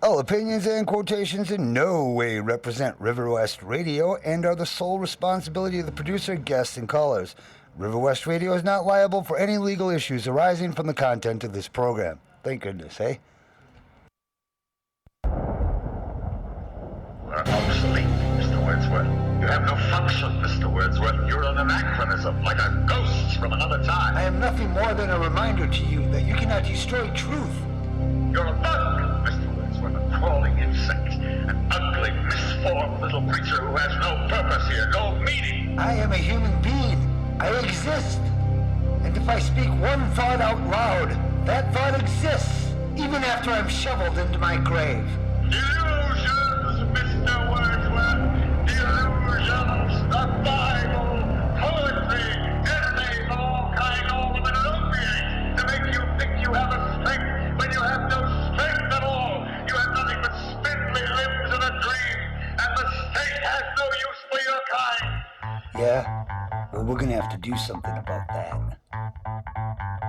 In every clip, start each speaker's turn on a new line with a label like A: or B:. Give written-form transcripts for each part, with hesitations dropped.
A: All opinions and quotations in no way represent River West Radio and are the sole responsibility of the producer, guests, and callers. River West Radio is not liable for any legal issues arising from the content of this program. Thank goodness, eh?
B: You're obsolete, Mr. Wordsworth. You have no function, Mr. Wordsworth. You're an anachronism, like a ghost from another time.
A: I am nothing more than a reminder to you that you cannot destroy truth.
B: You're a bug, Mr. Wordsworth, a crawling insect, an ugly, misformed little creature who has no purpose here, no meaning.
A: I am a human being. I exist. And if I speak one thought out loud, that thought exists, even after I'm shoveled into my grave.
B: Delusions, Mr. Wordsworth. Delusions. The Bible, poetry, essays, all kinds, all of it illuminate to make you think you have a strength when you have no strength at all. You have nothing but spindly limbs and a dream, and the state has no use for your kind.
A: Yeah? Well, we're gonna have to do something about that.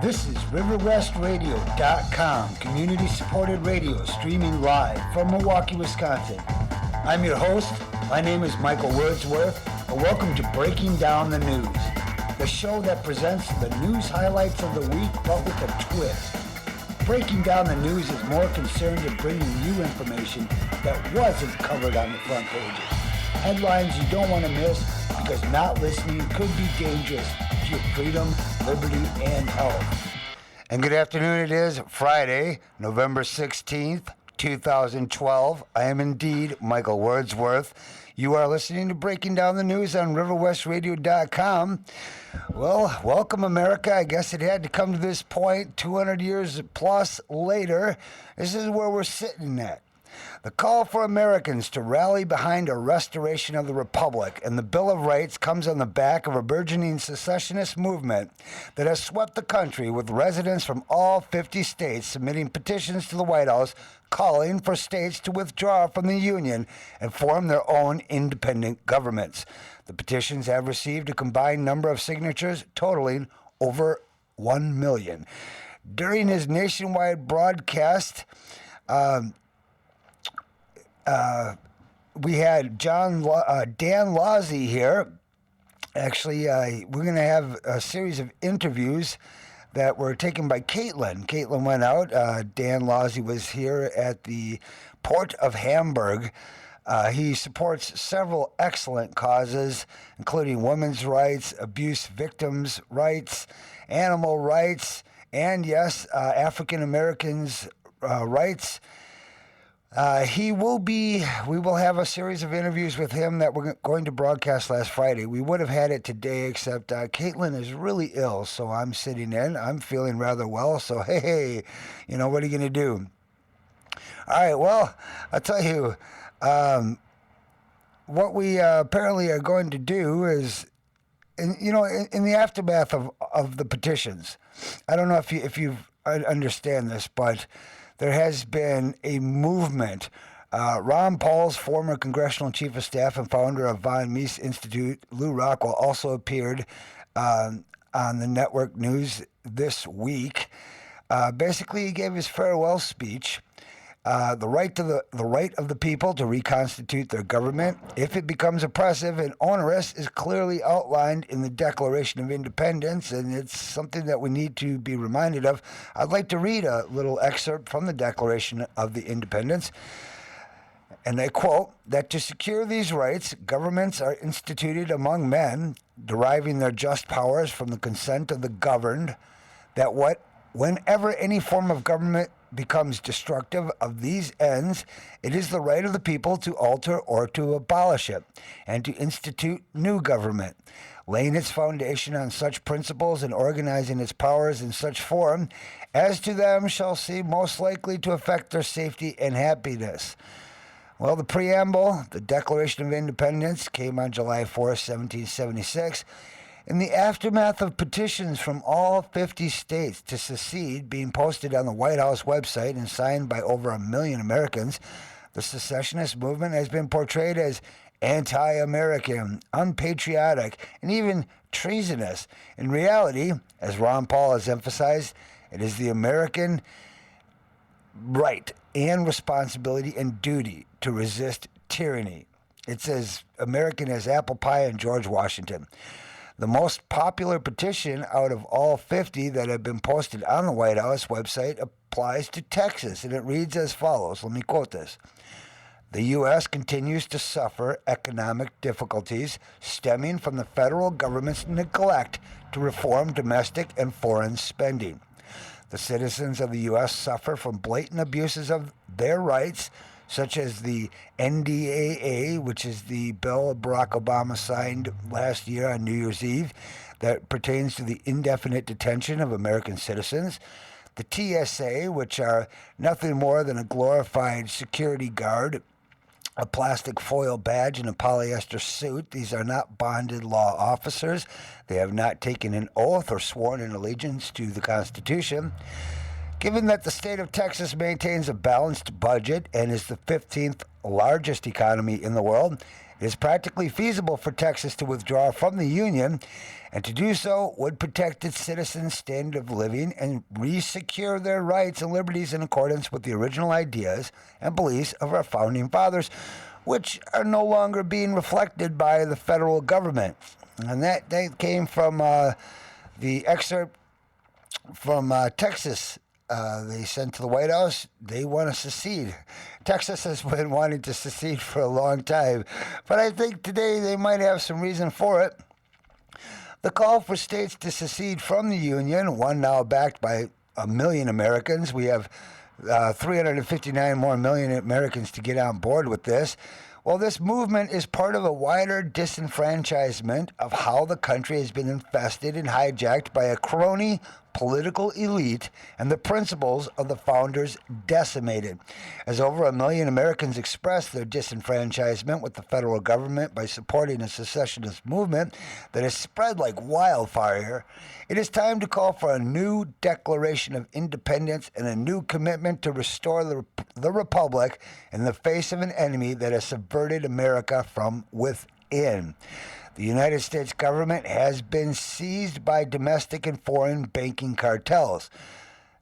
A: This is RiverWestRadio.com, community-supported radio streaming live from Milwaukee, Wisconsin. I'm your host. My name is Michael Wordsworth, and welcome to Breaking Down the News, the show that presents the news highlights of the week, but with a twist. Breaking Down the News is more concerned in bringing you information that wasn't covered on the front pages. Headlines you don't want to miss because not listening could be dangerous to your freedom, liberty, and health. And good afternoon. It is Friday, November 16th, 2012. I am indeed Michael Wordsworth. You are listening to Breaking Down the News on RiverWestRadio.com. Well, welcome, America. I guess it had to come to this point 200 years plus later. This is where we're sitting at. The call for Americans to rally behind a restoration of the Republic and the Bill of Rights comes on the back of a burgeoning secessionist movement that has swept the country, with residents from all 50 states submitting petitions to the White House calling for states to withdraw from the Union and form their own independent governments. The petitions have received a combined number of signatures totaling over 1 million. During his nationwide broadcast, we had Dan Lawsey here. Actually, we're going to have a series of interviews that were taken by Caitlin. Caitlin went out. Dan Lawsey was here at the Port of Hamburg. He supports several excellent causes, including women's rights, abuse victims' rights, animal rights, and yes, African Americans' rights. We will have a series of interviews with him that we're going to broadcast last Friday. We would have had it today, except Caitlin is really ill, so I'm sitting in. I'm feeling rather well, so hey, what are you going to do? All right, well, I'll tell you, what we apparently are going to do is, in the aftermath of the petitions, I don't know if you understand this, but there has been a movement. Ron Paul's former congressional chief of staff and founder of Von Mises Institute, Lew Rockwell, also appeared on the network news this week. Basically, he gave his farewell speech. The right of the people to reconstitute their government, if it becomes oppressive and onerous, is clearly outlined in the Declaration of Independence, and it's something that we need to be reminded of. I'd like to read a little excerpt from the Declaration of the Independence, and I quote, that to secure these rights, governments are instituted among men, deriving their just powers from the consent of the governed, that whenever any form of government becomes destructive of these ends, it is the right of the people to alter or to abolish it, and to institute new government, laying its foundation on such principles and organizing its powers in such form as to them shall seem most likely to affect their safety and happiness. Well, the preamble, the Declaration of Independence, came on July 4th, 1776, in the aftermath of petitions from all 50 states to secede being posted on the White House website and signed by over 1 million Americans. The secessionist movement has been portrayed as anti-American, unpatriotic, and even treasonous. In reality, as Ron Paul has emphasized, it is the American right and responsibility and duty to resist tyranny. It's as American as apple pie and George Washington. The most popular petition out of all 50 that have been posted on the White House website applies to Texas, and it reads as follows. Let me quote this. The U.S. continues to suffer economic difficulties stemming from the federal government's neglect to reform domestic and foreign spending. The citizens of the U.S. suffer from blatant abuses of their rights, such as the NDAA, which is the bill Barack Obama signed last year on New Year's Eve that pertains to the indefinite detention of American citizens. The TSA, which are nothing more than a glorified security guard, a plastic foil badge, and a polyester suit. These are not bonded law officers. They have not taken an oath or sworn an allegiance to the Constitution. Given that the state of Texas maintains a balanced budget and is the 15th largest economy in the world, it is practically feasible for Texas to withdraw from the Union, and to do so would protect its citizens' standard of living and re-secure their rights and liberties in accordance with the original ideas and beliefs of our founding fathers, which are no longer being reflected by the federal government. And that came from the excerpt from Texas. They sent to the White House. They want to secede. Texas has been wanting to secede for a long time, but I think today they might have some reason for it. The call for states to secede from the Union, one now backed by 1 million Americans. We have 359 more million Americans to get on board with this. Well, this movement is part of a wider disenfranchisement of how the country has been infested and hijacked by a crony political elite and the principles of the founders decimated. As over 1 million Americans expressed their disenfranchisement with the federal government by supporting a secessionist movement that has spread like wildfire, it is time to call for a new Declaration of Independence and a new commitment to restore the Republic in the face of an enemy that has subverted America from within. The United States government has been seized by domestic and foreign banking cartels.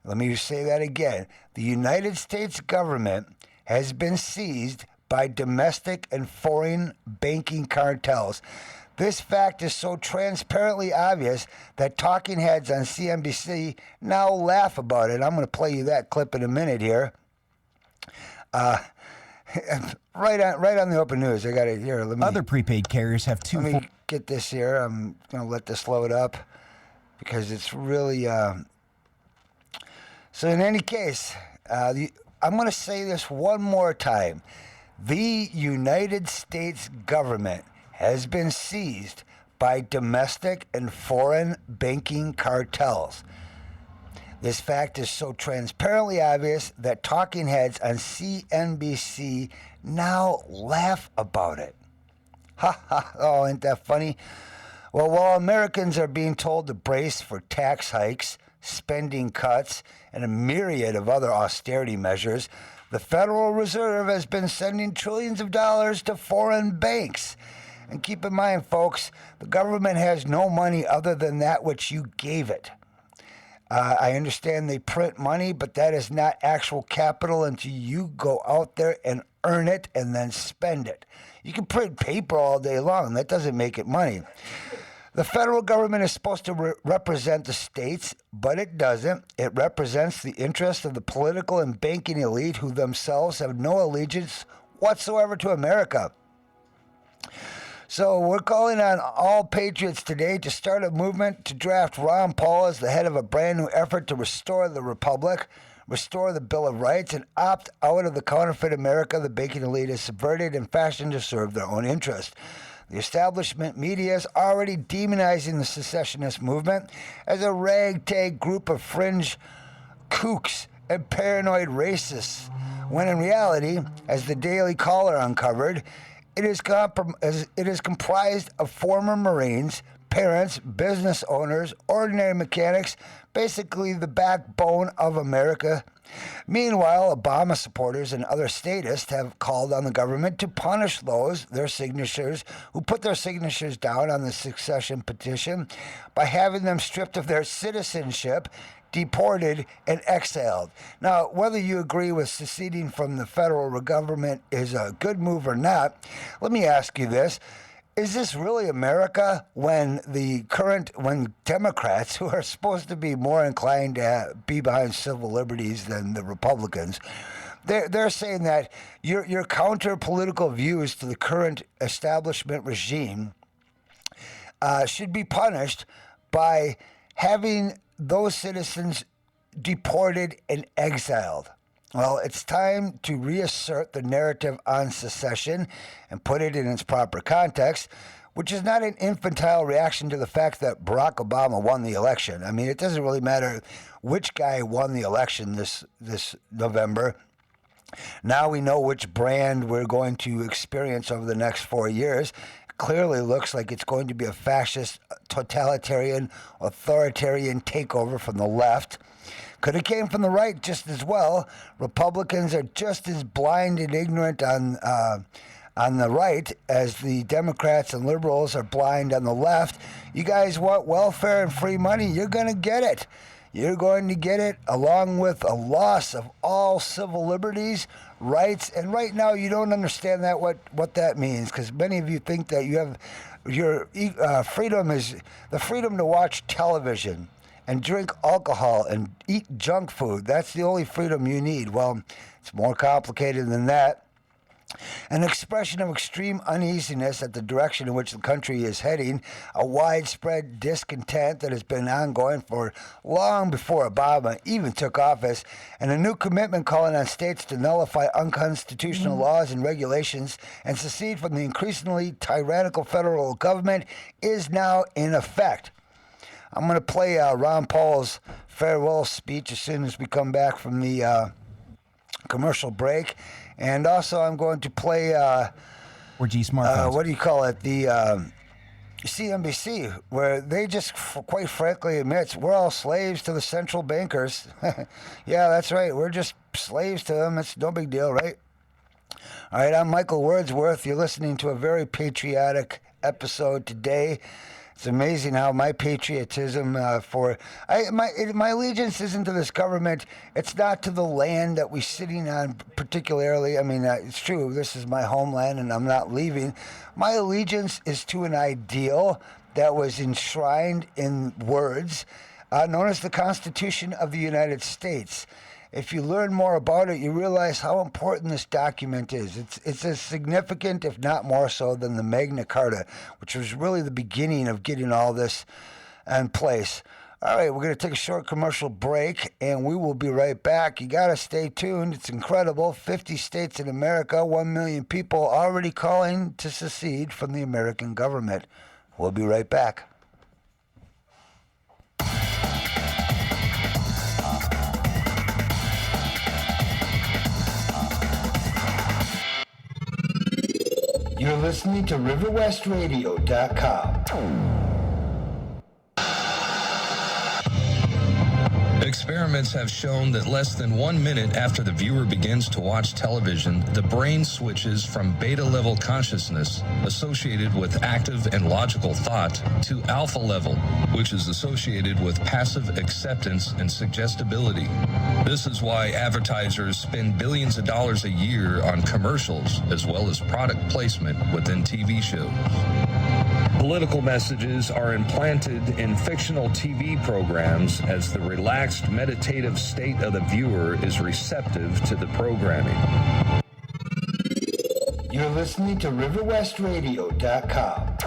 A: Let me say that again. The United States government has been seized by domestic and foreign banking cartels. This fact is so transparently obvious that talking heads on CNBC now laugh about it. I'm going to play you that clip in a minute here. Right on the open news. I got it here.
C: Other prepaid carriers have two.
A: Let me get this here. I'm going to let this load up because it's really. So in any case, I'm going to say this one more time. The United States government has been seized by domestic and foreign banking cartels. This fact is so transparently obvious that talking heads on CNBC now laugh about it. Ha ha, oh, ain't that funny? Well, while Americans are being told to brace for tax hikes, spending cuts, and a myriad of other austerity measures, the Federal Reserve has been sending trillions of dollars to foreign banks. And keep in mind, folks, the government has no money other than that which you gave it. I understand they print money, but that is not actual capital until you go out there and earn it and then spend it. You can print paper all day long. That doesn't make it money. The federal government is supposed to represent the states, but it doesn't. It represents the interests of the political and banking elite who themselves have no allegiance whatsoever to America. So we're calling on all patriots today to start a movement to draft Ron Paul as the head of a brand new effort to restore the Republic, restore the Bill of Rights, and opt out of the counterfeit America the banking elite has subverted and fashioned to serve their own interests. The establishment media is already demonizing the secessionist movement as a ragtag group of fringe kooks and paranoid racists, when in reality, as the Daily Caller uncovered, it is comprised of former Marines, parents, business owners, ordinary mechanics, basically the backbone of America. Meanwhile, Obama supporters and other statists have called on the government to punish those, their signatures, who put their signatures down on the secession petition by having them stripped of their citizenship deported, and exiled. Now, whether you agree with seceding from the federal government is a good move or not, let me ask you this. Is this really America when when Democrats, who are supposed to be more inclined to be behind civil liberties than the Republicans, they're saying that your counter political views to the current establishment regime should be punished by having those citizens deported and exiled. Well, it's time to reassert the narrative on secession and put it in its proper context, which is not an infantile reaction to the fact that Barack Obama won the election. I mean, it doesn't really matter which guy won the election this November. Now we know which brand we're going to experience over the next 4 years. Clearly looks like it's going to be a fascist, totalitarian, authoritarian takeover from the left. Could have came from the right just as well. Republicans are just as blind and ignorant on the right as the Democrats and liberals are blind on the left. You guys want welfare and free money, you're going to get it. You're going to get it along with a loss of all civil liberties, rights, and right now you don't understand that what that means, because many of you think that you have your freedom is the freedom to watch television and drink alcohol and eat junk food. That's the only freedom you need. Well, it's more complicated than that. An expression of extreme uneasiness at the direction in which the country is heading, a widespread discontent that has been ongoing for long before Obama even took office, and a new commitment calling on states to nullify unconstitutional laws and regulations and secede from the increasingly tyrannical federal government is now in effect. I'm going to play Ron Paul's farewell speech as soon as we come back from the commercial break. And also I'm going to play,
C: Or G smartphones.
A: what do you call it, the CNBC, where they just quite frankly admits we're all slaves to the central bankers. Yeah, that's right. We're just slaves to them. It's no big deal, right? All right, I'm Michael Wordsworth. You're listening to a very patriotic episode today. It's amazing how my patriotism my allegiance isn't to this government. It's not to the land that we're sitting on particularly. I mean, it's true. This is my homeland and I'm not leaving. My allegiance is to an ideal that was enshrined in words known as the Constitution of the United States. If you learn more about it, you realize how important this document is. It's as significant, if not more so, than the Magna Carta, which was really the beginning of getting all this in place. All right, we're going to take a short commercial break, and we will be right back. You got to stay tuned. It's incredible. 50 states in America, 1 million people already calling to secede from the American government. We'll be right back. You're listening to RiverWestRadio.com.
D: Experiments have shown that less than 1 minute after the viewer begins to watch television, the brain switches from beta-level consciousness, associated with active and logical thought, to alpha level, which is associated with passive acceptance and suggestibility. This is why advertisers spend billions of dollars a year on commercials, as well as product placement within TV shows. Political messages are implanted in fictional TV programs as the relaxed, meditative state of the viewer is receptive to the programming.
A: You're listening to RiverWestRadio.com.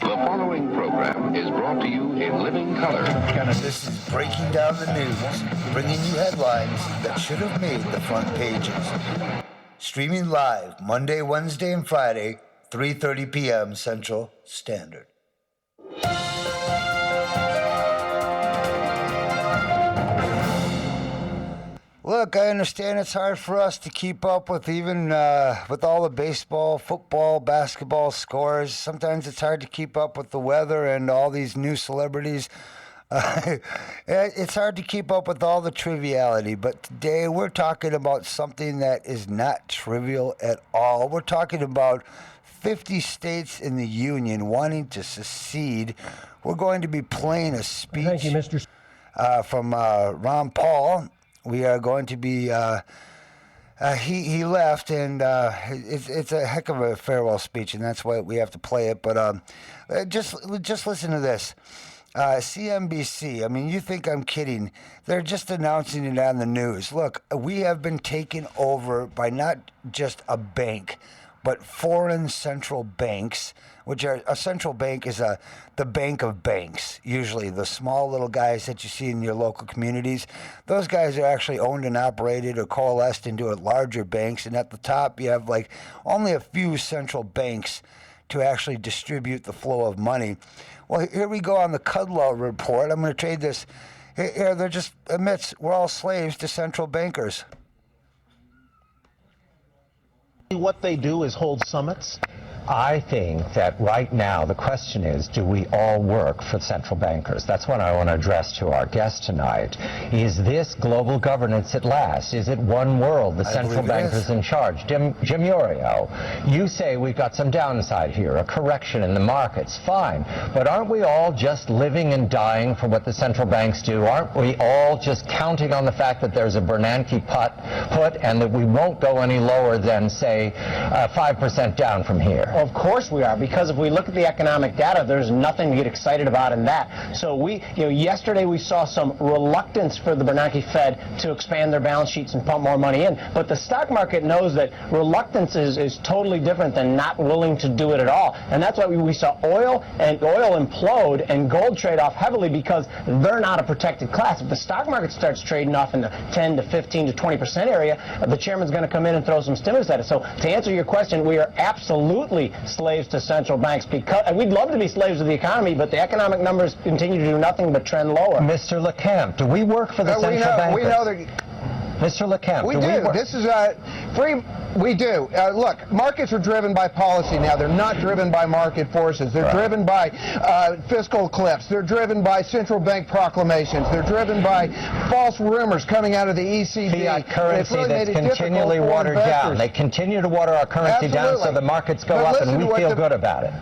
E: The following program is brought to you in living color.
A: This is Breaking Down the News, bringing you headlines that should have made the front pages. Streaming live Monday, Wednesday, and Friday, 3:30 p.m. Central Standard. Look, I understand it's hard for us to keep up with even with all the baseball, football, basketball scores. Sometimes it's hard to keep up with the weather and all these new celebrities. It's hard to keep up with all the triviality, but today we're talking about something that is not trivial at all. We're talking about 50 states in the union wanting to secede. We're going to be playing a speech
F: Thank you, Mr.
A: from Ron Paul. We are going to be. He left, and it's a heck of a farewell speech, and that's why we have to play it. But just listen to this. CNBC, I mean, you think I'm kidding. They're just announcing it on the news. Look, we have been taken over by not just a bank, but foreign central banks, which are a central bank is the bank of banks, usually the small little guys that you see in your local communities. Those guys are actually owned and operated or coalesced into larger banks, and at the top you have like only a few central banks to actually distribute the flow of money. Well, here we go on the Kudlow report. I'm going to trade this. Here, they're just admits we're all slaves to central bankers.
G: What they do is hold summits.
H: I think that right now the question is, do we all work for central bankers? That's what I want to address to our guest tonight. Is this global governance at last? Is it one world, the central bankers in charge? Jim Iorio, you say we've got some downside here, a correction in the markets. Fine. But aren't we all just living and dying for what the central banks do? Aren't we all just counting on the fact that there's a Bernanke put and that we won't go any lower than, say, 5% down from here?
I: Of course we are, because if we look at the economic data, there's nothing to get excited about in that. So yesterday we saw some reluctance for the Bernanke Fed to expand their balance sheets and pump more money in. But the stock market knows that reluctance is totally different than not willing to do it at all. And that's why we saw oil implode and gold trade off heavily, because they're not a protected class. If the stock market starts trading off in the 10 to 15 to 20% area, the chairman's going to come in and throw some stimulus at it. So to answer your question, we are absolutely slaves to central banks, because and we'd love to be slaves of the economy, but the economic numbers continue to do nothing but trend lower.
H: Mr. LeCamp, do we work for the central bankers?
J: We know that.
H: Mr. LeCamp,
J: we do. This is free. We do. Look, markets are driven by policy now. They're not driven by market forces. They're driven by fiscal cliffs. They're driven by central bank proclamations. They're driven by false rumors coming out of the ECB.
H: Fiat currency that's continually watered down. They continue to water our currency down so the markets go up and we feel good about it.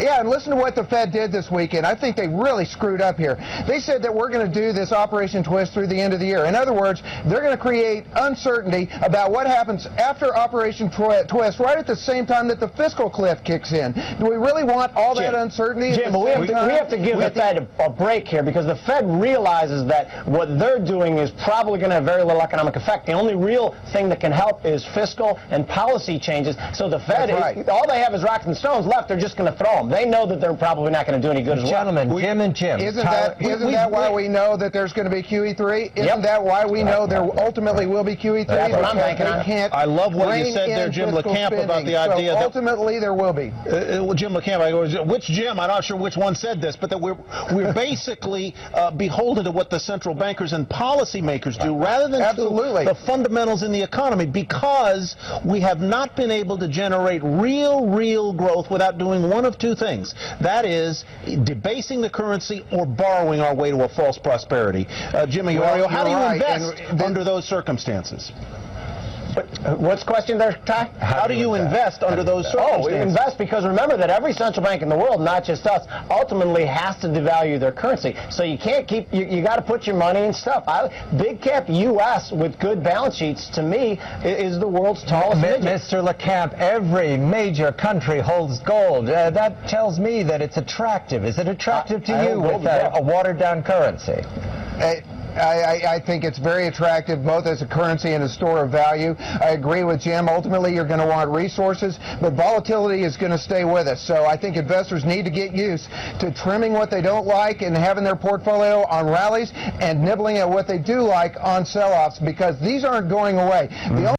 J: Yeah, and listen to what the Fed did this weekend. I think they really screwed up here. They said that we're going to do this Operation Twist through the end of the year. In other words, they're going to create uncertainty about what happens after Operation Twist, right at the same time that the fiscal cliff kicks in. Do we really want all that uncertainty?
I: Jim, we have to give the Fed a break here, because the Fed realizes that what they're doing is probably going to have very little economic effect. The only real thing that can help is fiscal and policy changes. So the Fed, all they have is rocks and stones left. They're just going to throw them. They know that they're probably not going to do any good as well.
H: Gentlemen, Jim and Jim.
J: Isn't that why we know that there's going to be QE3? Isn't that why we know there ultimately will be QE3?
I: That's what I'm banking on.
G: I love what you said there, Jim LeCamp, about the idea that
J: ultimately there will be.
G: Jim LeCamp, which Jim? I'm not sure which one said this, but that we're basically beholden to what the central bankers and policymakers do, rather than to the fundamentals in the economy, because we have not been able to generate real growth without doing one of two things. That is debasing the currency or borrowing our way to a false prosperity. Jim Iorio, how do you invest under those circumstances?
I: What's the question there, Ty?
G: How do you invest under those circumstances?
I: We invest because remember that every central bank in the world, not just us, ultimately has to devalue their currency. So you can't keep, you got to put your money in stuff. Big cap U.S. with good balance sheets, to me, is the world's tallest midget.
H: Mr. LeCamp, every major country holds gold. That tells me that it's attractive. Is it attractive to you with a watered-down currency?
J: I think it's very attractive, both as a currency and a store of value. I agree with Jim. Ultimately, you're going to want resources, but volatility is going to stay with us. So I think investors need to get used to trimming what they don't like and having their portfolio on rallies and nibbling at what they do like on sell-offs, because these aren't going away. The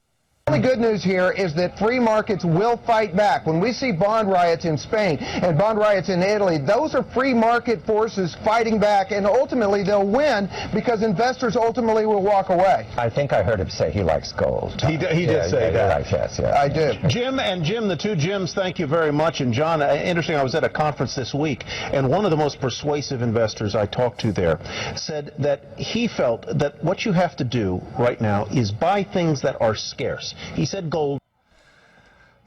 J: only good news here is that free markets will fight back. When we see bond riots in Spain and bond riots in Italy, those are free market forces fighting back, and ultimately they'll win because investors ultimately will walk away.
H: I think I heard him say he likes gold.
G: He did say that.
H: Yes,
J: I do.
G: Jim, the two Jims, thank you very much. And John, interesting, I was at a conference this week, and one of the most persuasive investors I talked to there said that he felt that what you have to do right now is buy things that are scarce. He said gold.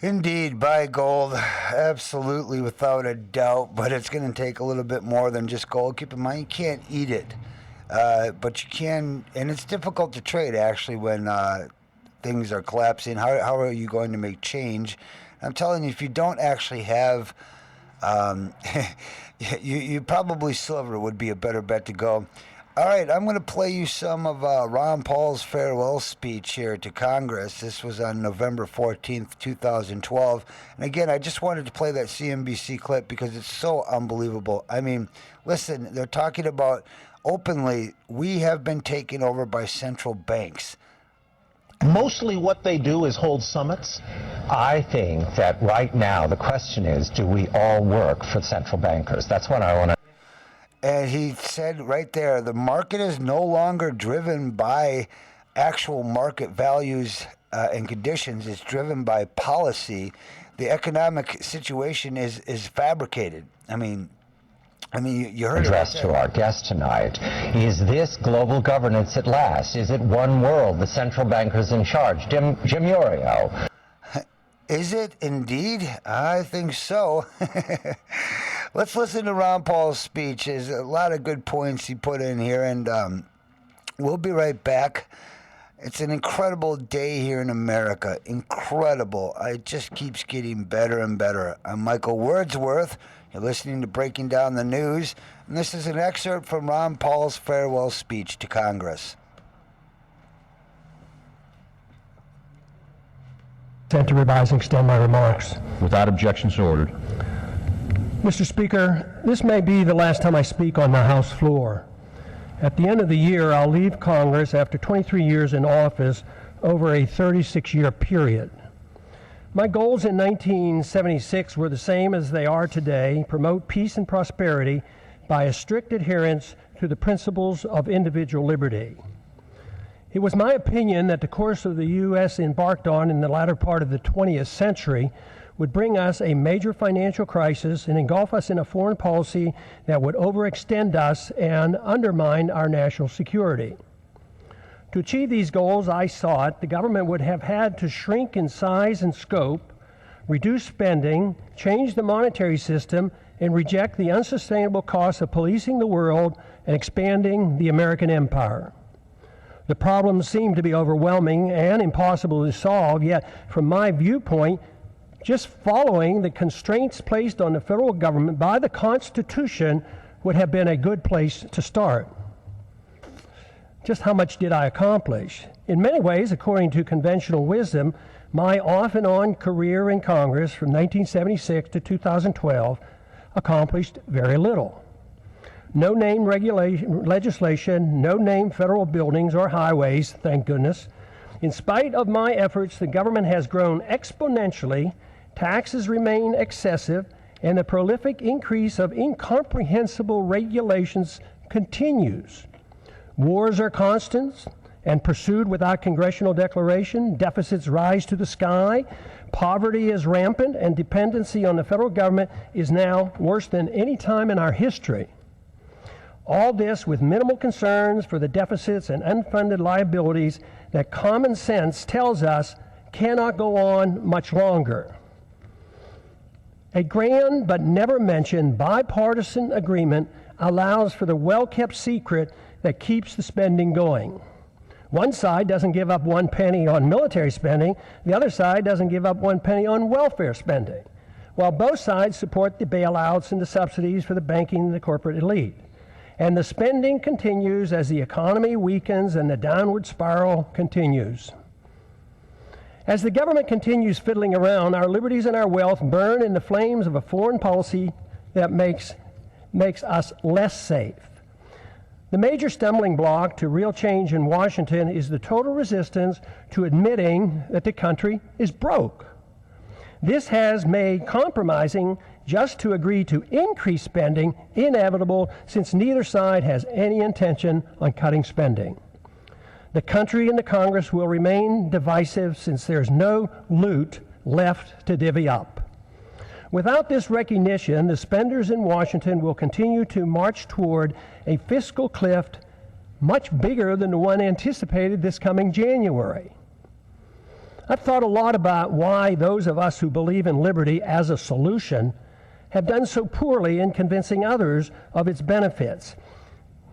A: Indeed, buy gold, absolutely, without a doubt, but it's going to take a little bit more than just gold. Keep in mind, you can't eat it, but you can, and it's difficult to trade, actually, when things are collapsing. How are you going to make change? I'm telling you, if you don't actually have, you probably silver would be a better bet to go. All right, I'm going to play you some of Ron Paul's farewell speech here to Congress. This was on November 14th, 2012. And again, I just wanted to play that CNBC clip because it's so unbelievable. I mean, listen, they're talking about openly, we have been taken over by central banks.
G: Mostly what they do is hold summits.
H: I think that right now the question is, do we all work for central bankers? That's what I want to.
A: And he said right there, the market is no longer driven by actual market values and conditions. It's driven by policy. The economic situation is fabricated. I mean, you heard
H: address to our guest tonight. Is this global governance at last? Is it one world, the central bankers in charge? Jim Iorio.
A: Is it indeed? I think so. Let's listen to Ron Paul's speech. There's a lot of good points he put in here, and we'll be right back. It's an incredible day here in America. Incredible. It just keeps getting better and better. I'm Michael Wordsworth. You're listening to Breaking Down the News, and this is an excerpt from Ron Paul's farewell speech to Congress.
F: To revise and extend my remarks.
K: Without objection, so ordered.
F: Mr. Speaker, this may be the last time I speak on the House floor. At the end of the year, I'll leave Congress after 23 years in office over a 36-year period. My goals in 1976 were the same as they are today: promote peace and prosperity by a strict adherence to the principles of individual liberty. It was my opinion that the course of the U.S. embarked on in the latter part of the 20th century would bring us a major financial crisis and engulf us in a foreign policy that would overextend us and undermine our national security. To achieve these goals, I sought, the government would have had to shrink in size and scope, reduce spending, change the monetary system, and reject the unsustainable costs of policing the world and expanding the American empire. The problems seem to be overwhelming and impossible to solve, yet from my viewpoint, just following the constraints placed on the federal government by the Constitution would have been a good place to start. Just how much did I accomplish? In many ways, according to conventional wisdom, my off and on career in Congress from 1976 to 2012 accomplished very little. No name legislation, no name federal buildings or highways, thank goodness. In spite of my efforts, the government has grown exponentially, taxes remain excessive, and the prolific increase of incomprehensible regulations continues. Wars are constant and pursued without congressional declaration. Deficits rise to the sky. Poverty is rampant, and dependency on the federal government is now worse than any time in our history. All this with minimal concerns for the deficits and unfunded liabilities that common sense tells us cannot go on much longer. A grand but never mentioned bipartisan agreement allows for the well-kept secret that keeps the spending going. One side doesn't give up 1 penny on military spending, the other side doesn't give up 1 penny on welfare spending, while both sides support the bailouts and the subsidies for the banking and the corporate elite. And the spending continues as the economy weakens and the downward spiral continues. As the government continues fiddling around, our liberties and our wealth burn in the flames of a foreign policy that makes us less safe. The major stumbling block to real change in Washington is the total resistance to admitting that the country is broke. This has made compromising just to agree to increase spending inevitable, since neither side has any intention on cutting spending. The country and the Congress will remain divisive since there's no loot left to divvy up. Without this recognition, the spenders in Washington will continue to march toward a fiscal cliff much bigger than the one anticipated this coming January. I've thought a lot about why those of us who believe in liberty as a solution have done so poorly in convincing others of its benefits.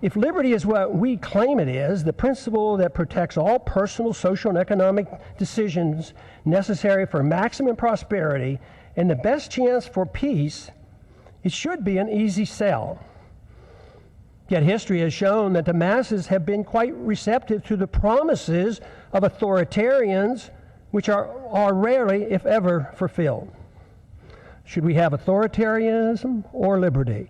F: If liberty is what we claim it is, the principle that protects all personal, social, and economic decisions necessary for maximum prosperity and the best chance for peace, it should be an easy sell. Yet history has shown that the masses have been quite receptive to the promises of authoritarians, which are rarely, if ever, fulfilled. Should we have authoritarianism or liberty?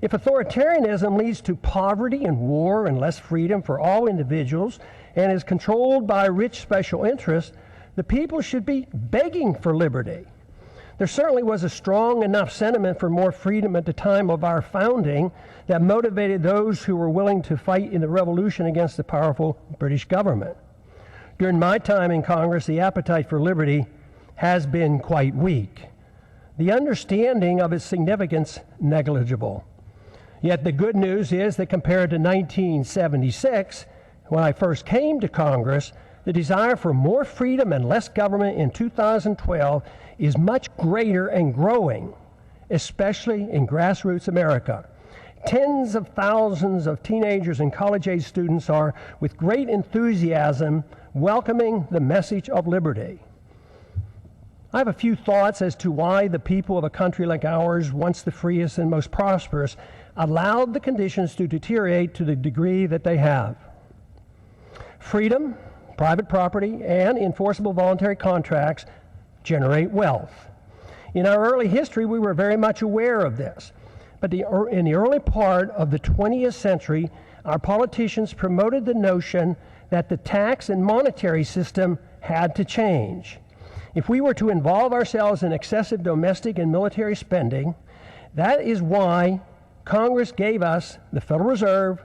F: If authoritarianism leads to poverty and war and less freedom for all individuals and is controlled by rich special interests, the people should be begging for liberty. There certainly was a strong enough sentiment for more freedom at the time of our founding that motivated those who were willing to fight in the revolution against the powerful British government. During my time in Congress, the appetite for liberty has been quite weak. The understanding of its significance negligible. Yet the good news is that compared to 1976, when I first came to Congress, the desire for more freedom and less government in 2012 is much greater and growing, especially in grassroots America. Tens of thousands of teenagers and college-age students are, with great enthusiasm, welcoming the message of liberty. I have a few thoughts as to why the people of a country like ours, once the freest and most prosperous, allowed the conditions to deteriorate to the degree that they have. Freedom, private property, and enforceable voluntary contracts generate wealth. In our early history, we were very much aware of this. But in the early part of the 20th century, our politicians promoted the notion that the tax and monetary system had to change. If we were to involve ourselves in excessive domestic and military spending, that is why Congress gave us the Federal Reserve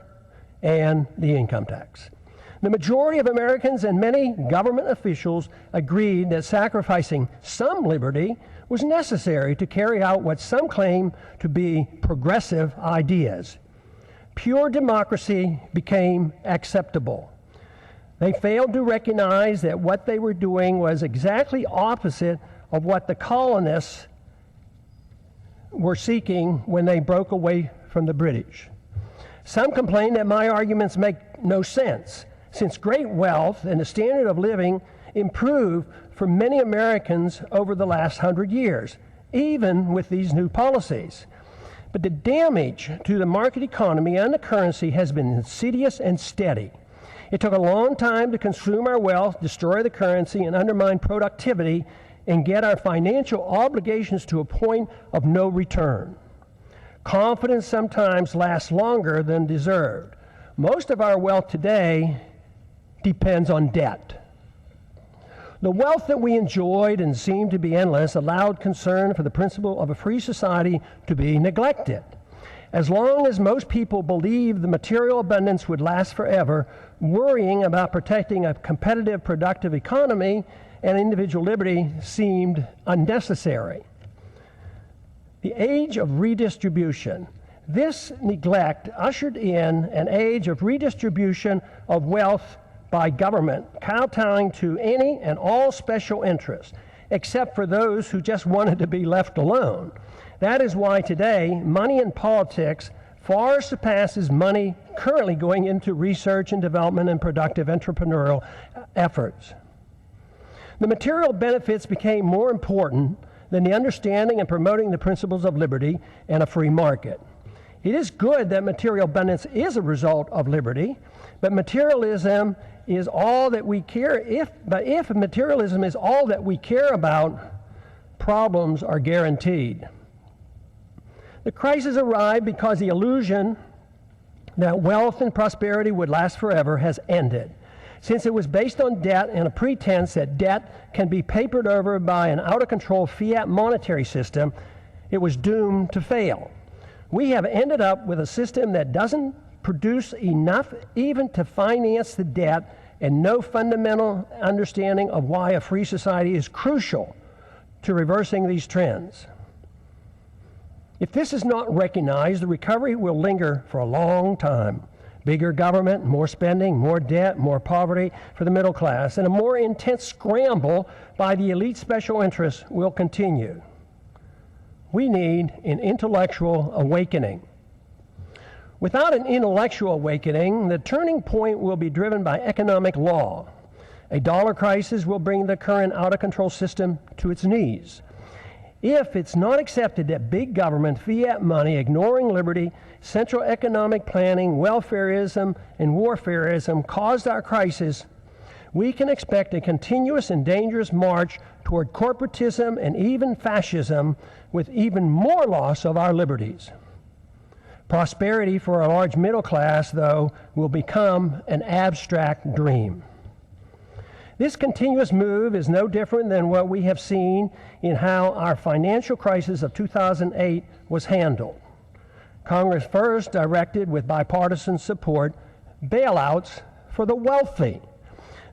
F: and the income tax. The majority of Americans and many government officials agreed that sacrificing some liberty was necessary to carry out what some claim to be progressive ideas. Pure democracy became acceptable. They failed to recognize that what they were doing was exactly opposite of what the colonists were seeking when they broke away from the British. Some complain that my arguments make no sense, since great wealth and the standard of living improved for many Americans over the last 100 years, even with these new policies. But the damage to the market economy and the currency has been insidious and steady. It took a long time to consume our wealth, destroy the currency, and undermine productivity, and get our financial obligations to a point of no return. Confidence sometimes lasts longer than deserved. Most of our wealth today depends on debt. The wealth that we enjoyed and seemed to be endless allowed concern for the principle of a free society to be neglected. As long as most people believed the material abundance would last forever, worrying about protecting a competitive, productive economy and individual liberty seemed unnecessary. The age of redistribution. This neglect ushered in an age of redistribution of wealth by government, kowtowing to any and all special interests, except for those who just wanted to be left alone. That is why today, money in politics far surpasses money currently going into research and development and productive entrepreneurial efforts. The material benefits became more important than the understanding and promoting the principles of liberty and a free market. It is good that material abundance is a result of liberty, but materialism is all that we care. If materialism is all that we care about, problems are guaranteed. The crisis arrived because the illusion that wealth and prosperity would last forever has ended. Since it was based on debt and a pretense that debt can be papered over by an out-of-control fiat monetary system, it was doomed to fail. We have ended up with a system that doesn't produce enough even to finance the debt, and no fundamental understanding of why a free society is crucial to reversing these trends. If this is not recognized, the recovery will linger for a long time bigger government, more spending, more debt, more poverty for the middle class, and a more intense scramble by the elite special interests will continue. We need an intellectual awakening. Without an intellectual awakening, the turning point will be driven by economic law. A dollar crisis will bring the current out-of-control system to its knees. If it's not accepted that big government, fiat money, ignoring liberty, central economic planning, welfareism, and warfareism caused our crisis, we can expect a continuous and dangerous march toward corporatism and even fascism, with even more loss of our liberties. Prosperity for a large middle class, though, will become an abstract dream. This continuous move is no different than what we have seen in how our financial crisis of 2008 was handled. Congress first directed, with bipartisan support, bailouts for the wealthy.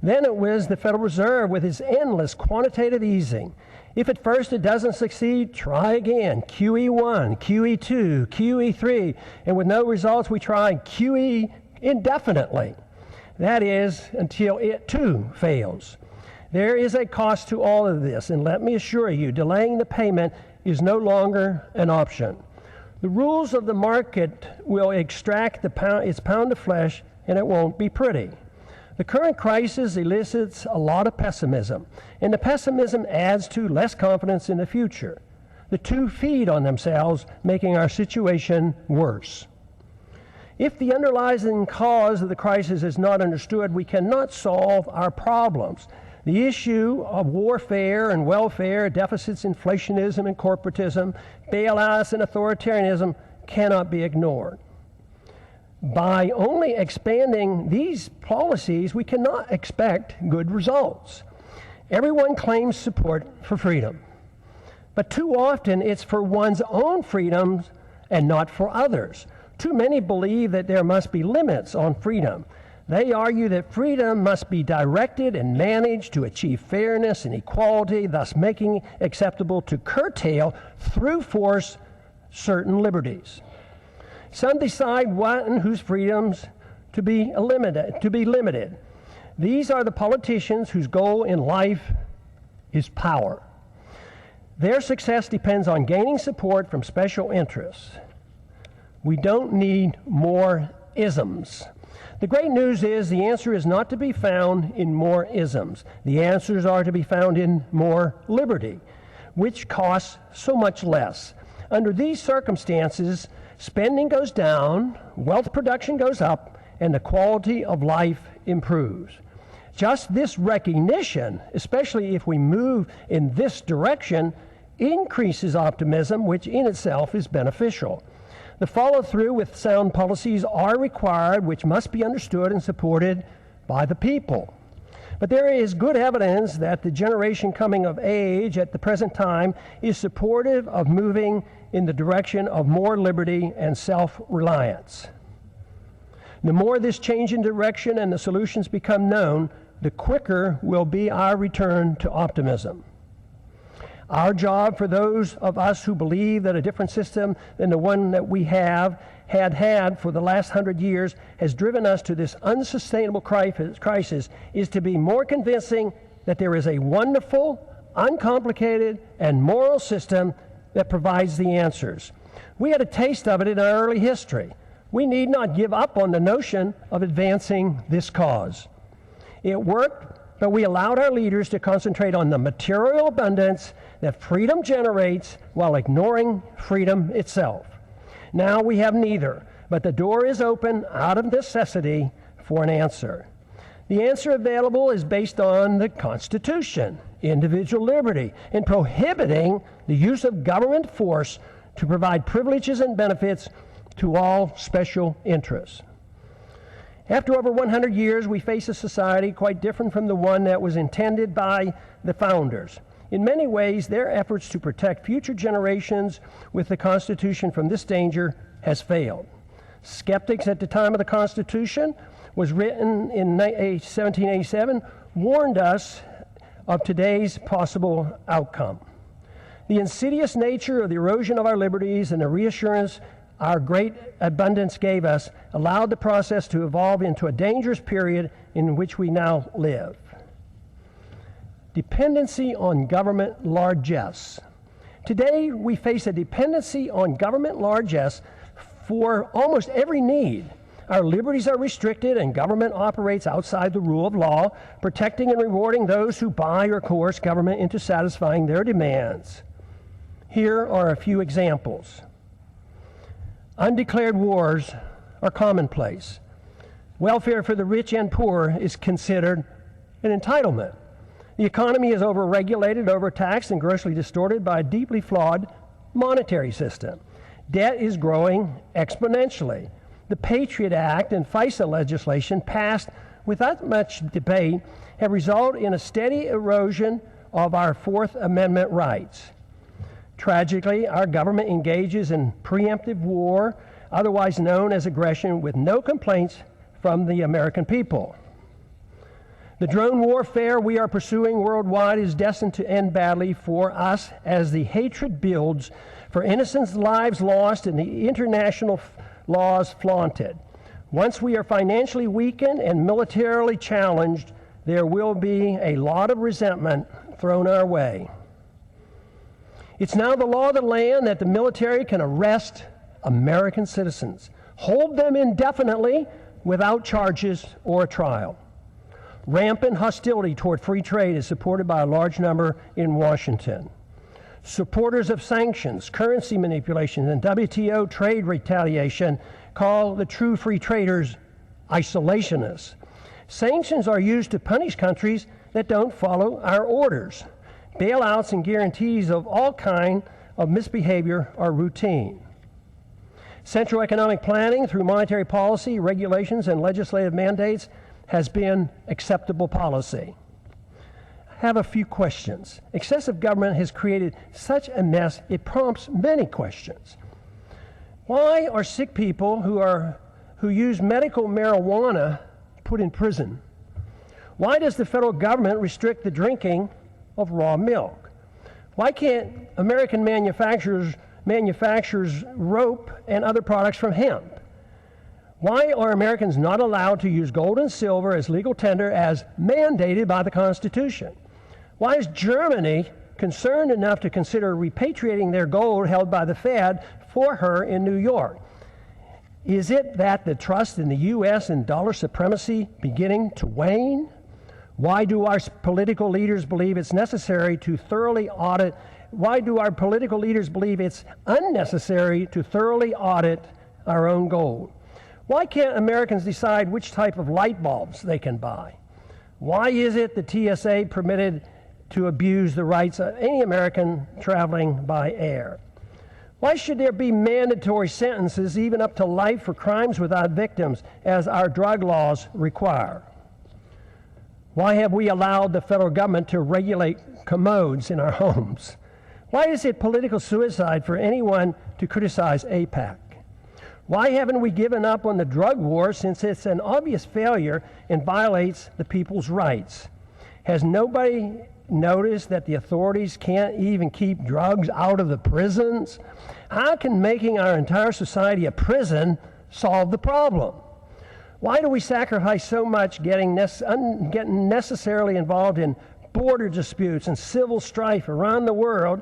F: Then it was the Federal Reserve with its endless quantitative easing. If at first it doesn't succeed, try again. QE1, QE2, QE3, and with no results, we try QE indefinitely. That is, until it too fails. There is a cost to all of this, and let me assure you, delaying the payment is no longer an option. The rules of the market will extract its pound of flesh, and it won't be pretty. The current crisis elicits a lot of pessimism, and the pessimism adds to less confidence in the future. The two feed on themselves, making our situation worse. If the underlying cause of the crisis is not understood, we cannot solve our problems. The issue of warfare and welfare, deficits, inflationism and corporatism, bailouts and authoritarianism cannot be ignored. By only expanding these policies, we cannot expect good results. Everyone claims support for freedom, but too often it's for one's own freedoms and not for others. Too many believe that there must be limits on freedom. They argue that freedom must be directed and managed to achieve fairness and equality, thus making it acceptable to curtail through force certain liberties. Some decide what and whose freedoms to be limited. These are the politicians whose goal in life is power. Their success depends on gaining support from special interests. We don't need more isms. The great news is the answer is not to be found in more isms. The answers are to be found in more liberty, which costs so much less. Under these circumstances, spending goes down, wealth production goes up, and the quality of life improves. Just this recognition, especially if we move in this direction, increases optimism, which in itself is beneficial. The follow-through with sound policies are required, which must be understood and supported by the people. But there is good evidence that the generation coming of age at the present time is supportive of moving in the direction of more liberty and self-reliance. The more this change in direction and the solutions become known, the quicker will be our return to optimism. Our job, for those of us who believe that a different system than the one that we had for the last 100 years has driven us to this unsustainable crisis, is to be more convincing that there is a wonderful, uncomplicated, and moral system that provides the answers. We had a taste of it in our early history. We need not give up on the notion of advancing this cause. It worked, but we allowed our leaders to concentrate on the material abundance that freedom generates while ignoring freedom itself. Now we have neither, but the door is open out of necessity for an answer. The answer available is based on the Constitution, individual liberty, and prohibiting the use of government force to provide privileges and benefits to all special interests. After over 100 years, we face a society quite different from the one that was intended by the founders. In many ways, their efforts to protect future generations with the Constitution from this danger has failed. Skeptics at the time of the Constitution, was written in 1787, warned us of today's possible outcome. The insidious nature of the erosion of our liberties and the reassurance our great abundance gave us allowed the process to evolve into a dangerous period in which we now live. Dependency on government largesse. Today, we face a dependency on government largesse for almost every need. Our liberties are restricted and government operates outside the rule of law, protecting and rewarding those who buy or coerce government into satisfying their demands. Here are a few examples. Undeclared wars are commonplace. Welfare for the rich and poor is considered an entitlement. The economy is overregulated, overtaxed, and grossly distorted by a deeply flawed monetary system. Debt is growing exponentially. The Patriot Act and FISA legislation passed without much debate have resulted in a steady erosion of our Fourth Amendment rights. Tragically, our government engages in preemptive war, otherwise known as aggression, with no complaints from the American people. The drone warfare we are pursuing worldwide is destined to end badly for us as the hatred builds, for innocent lives lost and the international laws flaunted. Once we are financially weakened and militarily challenged, there will be a lot of resentment thrown our way. It's now the law of the land that the military can arrest American citizens, hold them indefinitely without charges or a trial. Rampant hostility toward free trade is supported by a large number in Washington. Supporters of sanctions, currency manipulation, and WTO trade retaliation call the true free traders isolationists. Sanctions are used to punish countries that don't follow our orders. Bailouts and guarantees of all kinds of misbehavior are routine. Central economic planning through monetary policy, regulations, and legislative mandates has been acceptable policy. I have a few questions. Excessive government has created such a mess, it prompts many questions. Why are sick people who use medical marijuana put in prison? Why does the federal government restrict the drinking of raw milk? Why can't American manufacturers rope and other products from hemp? Why are Americans not allowed to use gold and silver as legal tender as mandated by the Constitution? Why is Germany concerned enough to consider repatriating their gold held by the Fed for her in New York? Is it that the trust in the U.S. and dollar supremacy beginning to wane? Why do our political leaders believe it's necessary to thoroughly audit? Why do our political leaders believe it's unnecessary to thoroughly audit our own gold? Why can't Americans decide which type of light bulbs they can buy? Why is it the TSA permitted to abuse the rights of any American traveling by air? Why should there be mandatory sentences, even up to life, for crimes without victims, as our drug laws require? Why have we allowed the federal government to regulate commodes in our homes? Why is it political suicide for anyone to criticize AIPAC? Why haven't we given up on the drug war, since it's an obvious failure and violates the people's rights? Has nobody noticed that the authorities can't even keep drugs out of the prisons? How can making our entire society a prison solve the problem? Why do we sacrifice so much getting necessarily involved in border disputes and civil strife around the world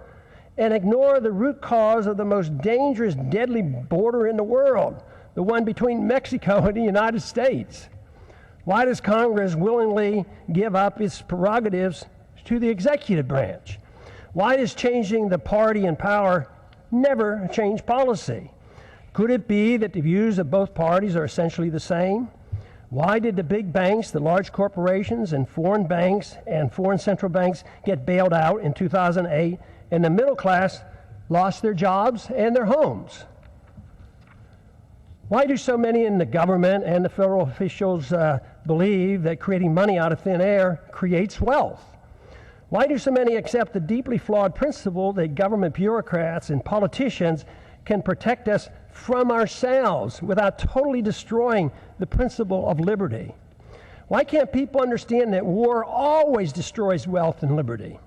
F: and ignore the root cause of the most dangerous, deadly border in the world, the one between Mexico and the United States? Why does Congress willingly give up its prerogatives to the executive branch? Why does changing the party in power never change policy? Could it be that the views of both parties are essentially the same? Why did the big banks, the large corporations, and foreign banks and foreign central banks get bailed out in 2008, and the middle class lost their jobs and their homes? Why do so many in the government and the federal officials believe that creating money out of thin air creates wealth? Why do so many accept the deeply flawed principle that government bureaucrats and politicians can protect us from ourselves without totally destroying the principle of liberty? Why can't people understand that war always destroys wealth and liberty?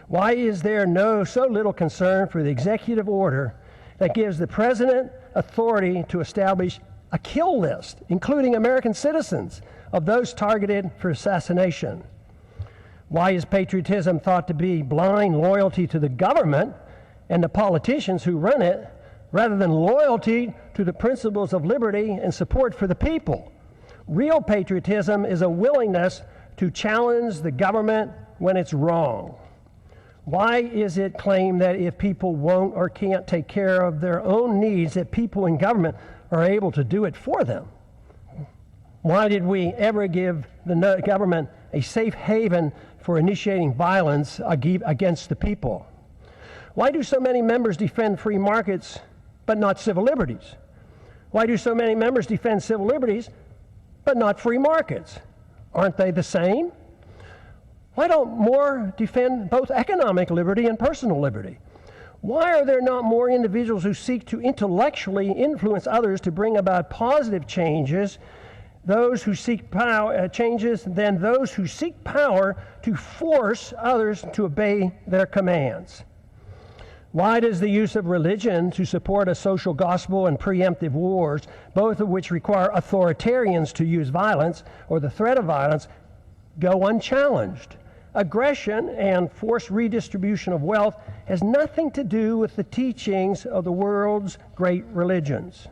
F: Why is there so little concern for the executive order that gives the president authority to establish a kill list, including American citizens, of those targeted for assassination? Why is patriotism thought to be blind loyalty to the government and the politicians who run it, rather than loyalty to the principles of liberty and support for the people? Real patriotism is a willingness to challenge the government when it's wrong. Why is it claimed that if people won't or can't take care of their own needs, that people in government are able to do it for them? Why did we ever give the government a safe haven for initiating violence against the people? Why do so many members defend free markets but not civil liberties? Why do so many members defend civil liberties but not free markets? Aren't they the same? Why don't more defend both economic liberty and personal liberty? Why are there not more individuals who seek to intellectually influence others to bring about positive changes, those who seek power, changes, than those who seek power to force others to obey their commands? Why does the use of religion to support a social gospel and preemptive wars, both of which require authoritarians to use violence or the threat of violence, go unchallenged? Aggression and forced redistribution of wealth has nothing to do with the teachings of the world's great religions.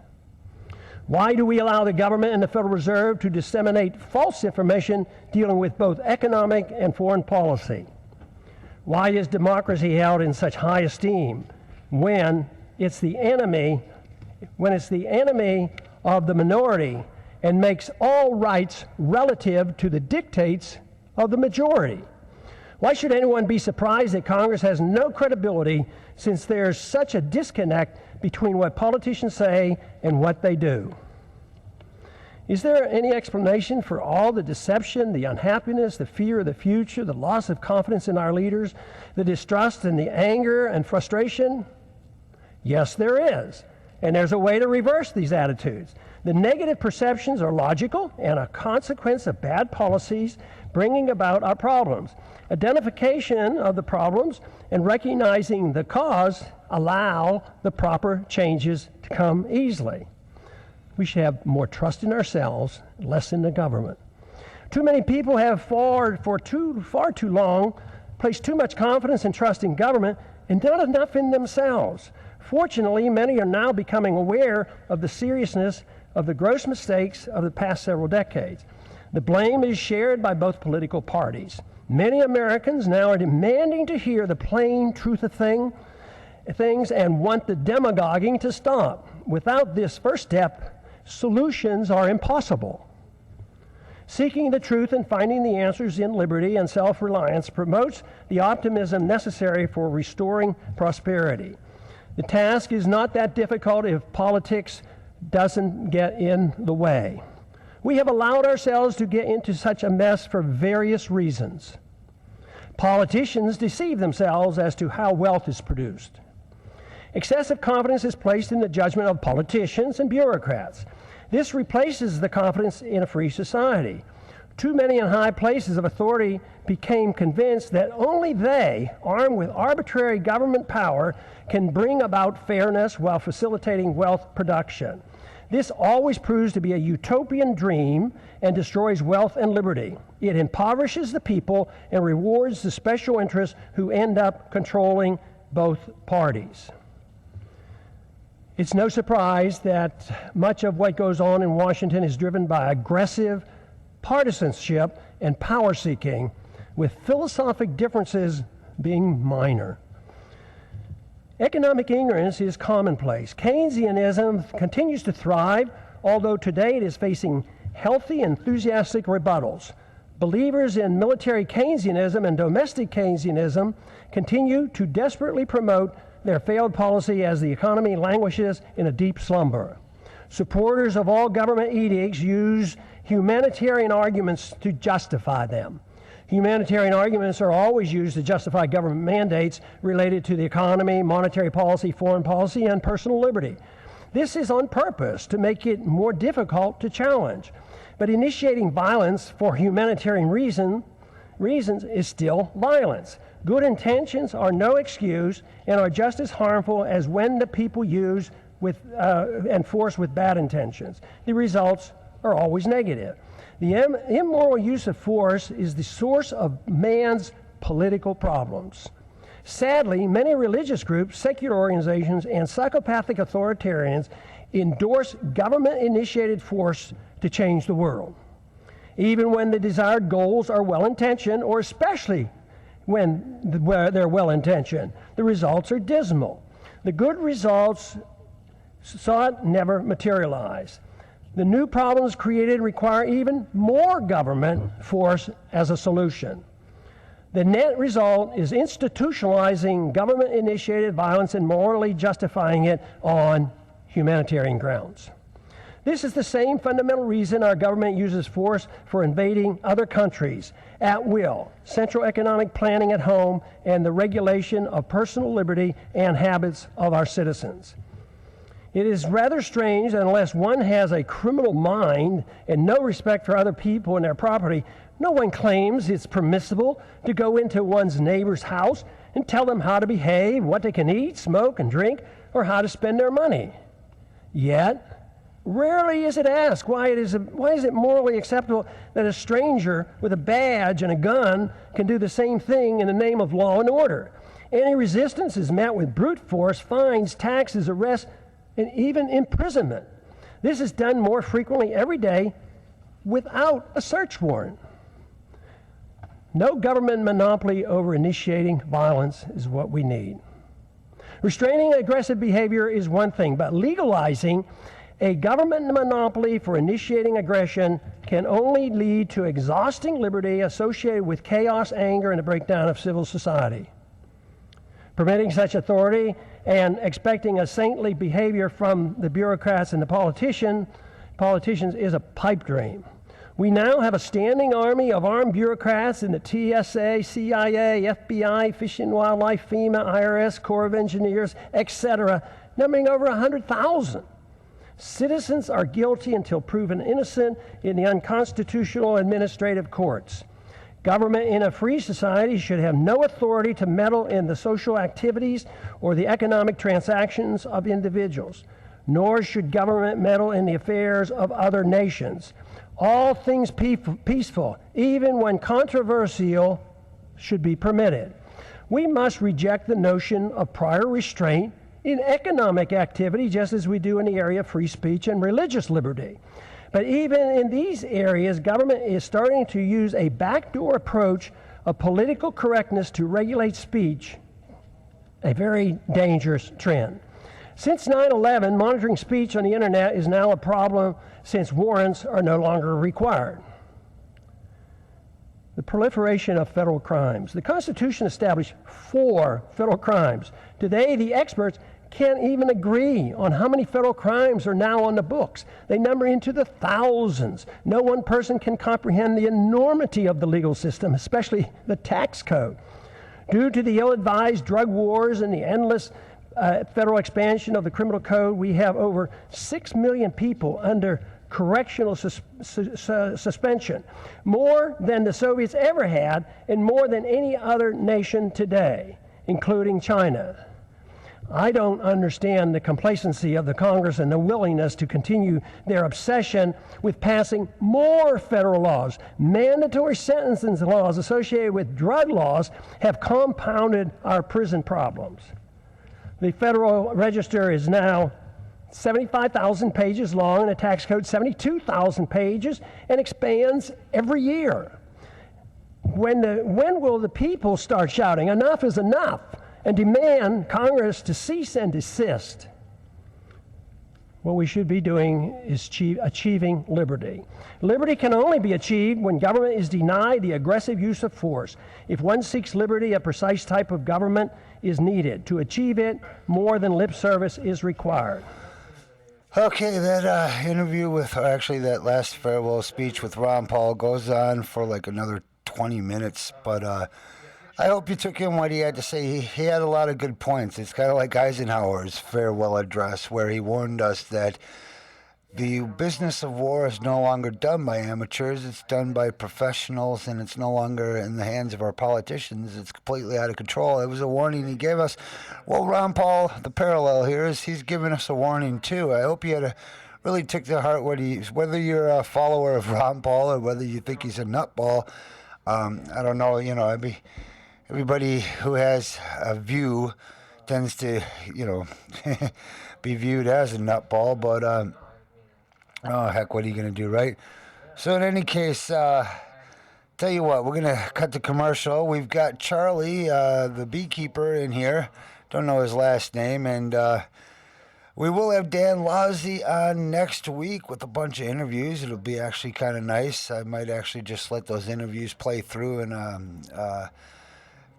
F: Why do we allow the government and the Federal Reserve to disseminate false information dealing with both economic and foreign policy? Why is democracy held in such high esteem when it's the enemy of the minority and makes all rights relative to the dictates of the majority? Why should anyone be surprised that Congress has no credibility, since there's such a disconnect between what politicians say and what they do? Is there any explanation for all the deception, the unhappiness, the fear of the future, the loss of confidence in our leaders, the distrust and the anger and frustration? Yes, there is. And there's a way to reverse these attitudes. The negative perceptions are logical and a consequence of bad policies bringing about our problems. Identification of the problems and recognizing the cause allow the proper changes to come easily. We should have more trust in ourselves, less in the government. Too many people have for far too long placed too much confidence and trust in government and not enough in themselves. Fortunately, many are now becoming aware of the seriousness of the gross mistakes of the past several decades. The blame is shared by both political parties. Many Americans now are demanding to hear the plain truth of things and want the demagoguing to stop. Without this first step, solutions are impossible. Seeking the truth and finding the answers in liberty and self-reliance promotes the optimism necessary for restoring prosperity. The task is not that difficult if politics doesn't get in the way. We have allowed ourselves to get into such a mess for various reasons. Politicians deceive themselves as to how wealth is produced. Excessive confidence is placed in the judgment of politicians and bureaucrats. This replaces the confidence in a free society. Too many in high places of authority became convinced that only they, armed with arbitrary government power, can bring about fairness while facilitating wealth production. This always proves to be a utopian dream and destroys wealth and liberty. It impoverishes the people and rewards the special interests who end up controlling both parties. It's no surprise that much of what goes on in Washington is driven by aggressive partisanship and power seeking, with philosophic differences being minor. Economic ignorance is commonplace. Keynesianism continues to thrive, although today it is facing healthy, enthusiastic rebuttals. Believers in military Keynesianism and domestic Keynesianism continue to desperately promote their failed policy as the economy languishes in a deep slumber. Supporters of all government edicts use humanitarian arguments to justify them. Humanitarian arguments are always used to justify government mandates related to the economy, monetary policy, foreign policy, and personal liberty. This is on purpose to make it more difficult to challenge. But initiating violence for humanitarian reasons is still violence. Good intentions are no excuse and are just as harmful as when the people use and force with bad intentions. The results are always negative. The immoral use of force is the source of man's political problems. Sadly, many religious groups, secular organizations, and psychopathic authoritarians endorse government-initiated force to change the world. Even when the desired goals are well-intentioned, or especially when they're well-intentioned, the results are dismal. The good results sought never materialize. The new problems created require even more government force as a solution. The net result is institutionalizing government-initiated violence and morally justifying it on humanitarian grounds. This is the same fundamental reason our government uses force for invading other countries at will, central economic planning at home, and the regulation of personal liberty and habits of our citizens. It is rather strange that unless one has a criminal mind and no respect for other people and their property, no one claims it's permissible to go into one's neighbor's house and tell them how to behave, what they can eat, smoke, and drink, or how to spend their money. Yet, rarely is it asked why is it morally acceptable that a stranger with a badge and a gun can do the same thing in the name of law and order. Any resistance is met with brute force, fines, taxes, arrests, and even imprisonment. This is done more frequently every day without a search warrant. No government monopoly over initiating violence is what we need. Restraining aggressive behavior is one thing, but legalizing a government monopoly for initiating aggression can only lead to exhausting liberty associated with chaos, anger, and a breakdown of civil society. Permitting such authority and expecting a saintly behavior from the bureaucrats and the politicians is a pipe dream. We now have a standing army of armed bureaucrats in the TSA, CIA, FBI, Fish and Wildlife, FEMA, IRS, Corps of Engineers, etc., numbering over 100,000. Citizens are guilty until proven innocent in the unconstitutional administrative courts. Government in a free society should have no authority to meddle in the social activities or the economic transactions of individuals, nor should government meddle in the affairs of other nations. All things peaceful, even when controversial, should be permitted. We must reject the notion of prior restraint in economic activity, just as we do in the area of free speech and religious liberty. But even in these areas, government is starting to use a backdoor approach of political correctness to regulate speech, a very dangerous trend. Since 9/11, monitoring speech on the internet is now a problem since warrants are no longer required. The proliferation of federal crimes. The Constitution established 4 federal crimes. Today, the experts can't even agree on how many federal crimes are now on the books. They number into the thousands. No one person can comprehend the enormity of the legal system, especially the tax code. Due to the ill-advised drug wars and the endless federal expansion of the criminal code, we have over 6 million people under correctional suspension, more than the Soviets ever had and more than any other nation today, including China. I don't understand the complacency of the Congress and the willingness to continue their obsession with passing more federal laws. Mandatory sentencing laws associated with drug laws have compounded our prison problems. The Federal Register is now 75,000 pages long, and the tax code 72,000 pages, and expands every year. When will the people start shouting, enough is enough, and demand Congress to cease and desist? What we should be doing is achieving liberty. Liberty can only be achieved when government is denied the aggressive use of force. If one seeks liberty, a precise type of government is needed. To achieve it, more than lip service is required.
A: Okay, that interview with, or actually that last farewell speech with Ron Paul goes on for like another 20 minutes, but I hope you took in what he had to say. He had a lot of good points. It's kind of like Eisenhower's farewell address, where he warned us that the business of war is no longer done by amateurs. It's done by professionals, and it's no longer in the hands of our politicians. It's completely out of control. It was a warning he gave us. Well, Ron Paul, the parallel here is he's given us a warning too. I hope you really took to heart whether you're a follower of Ron Paul or whether you think he's a nutball. I don't know. Everybody who has a view tends to, be viewed as a nutball, but oh, heck, what are you going to do, right? So in any case, tell you what, we're going to cut the commercial. We've got Charlie, the beekeeper, in here. Don't know his last name. And we will have Dan Lozzi on next week with a bunch of interviews. It'll be actually kind of nice. I might actually just let those interviews play through and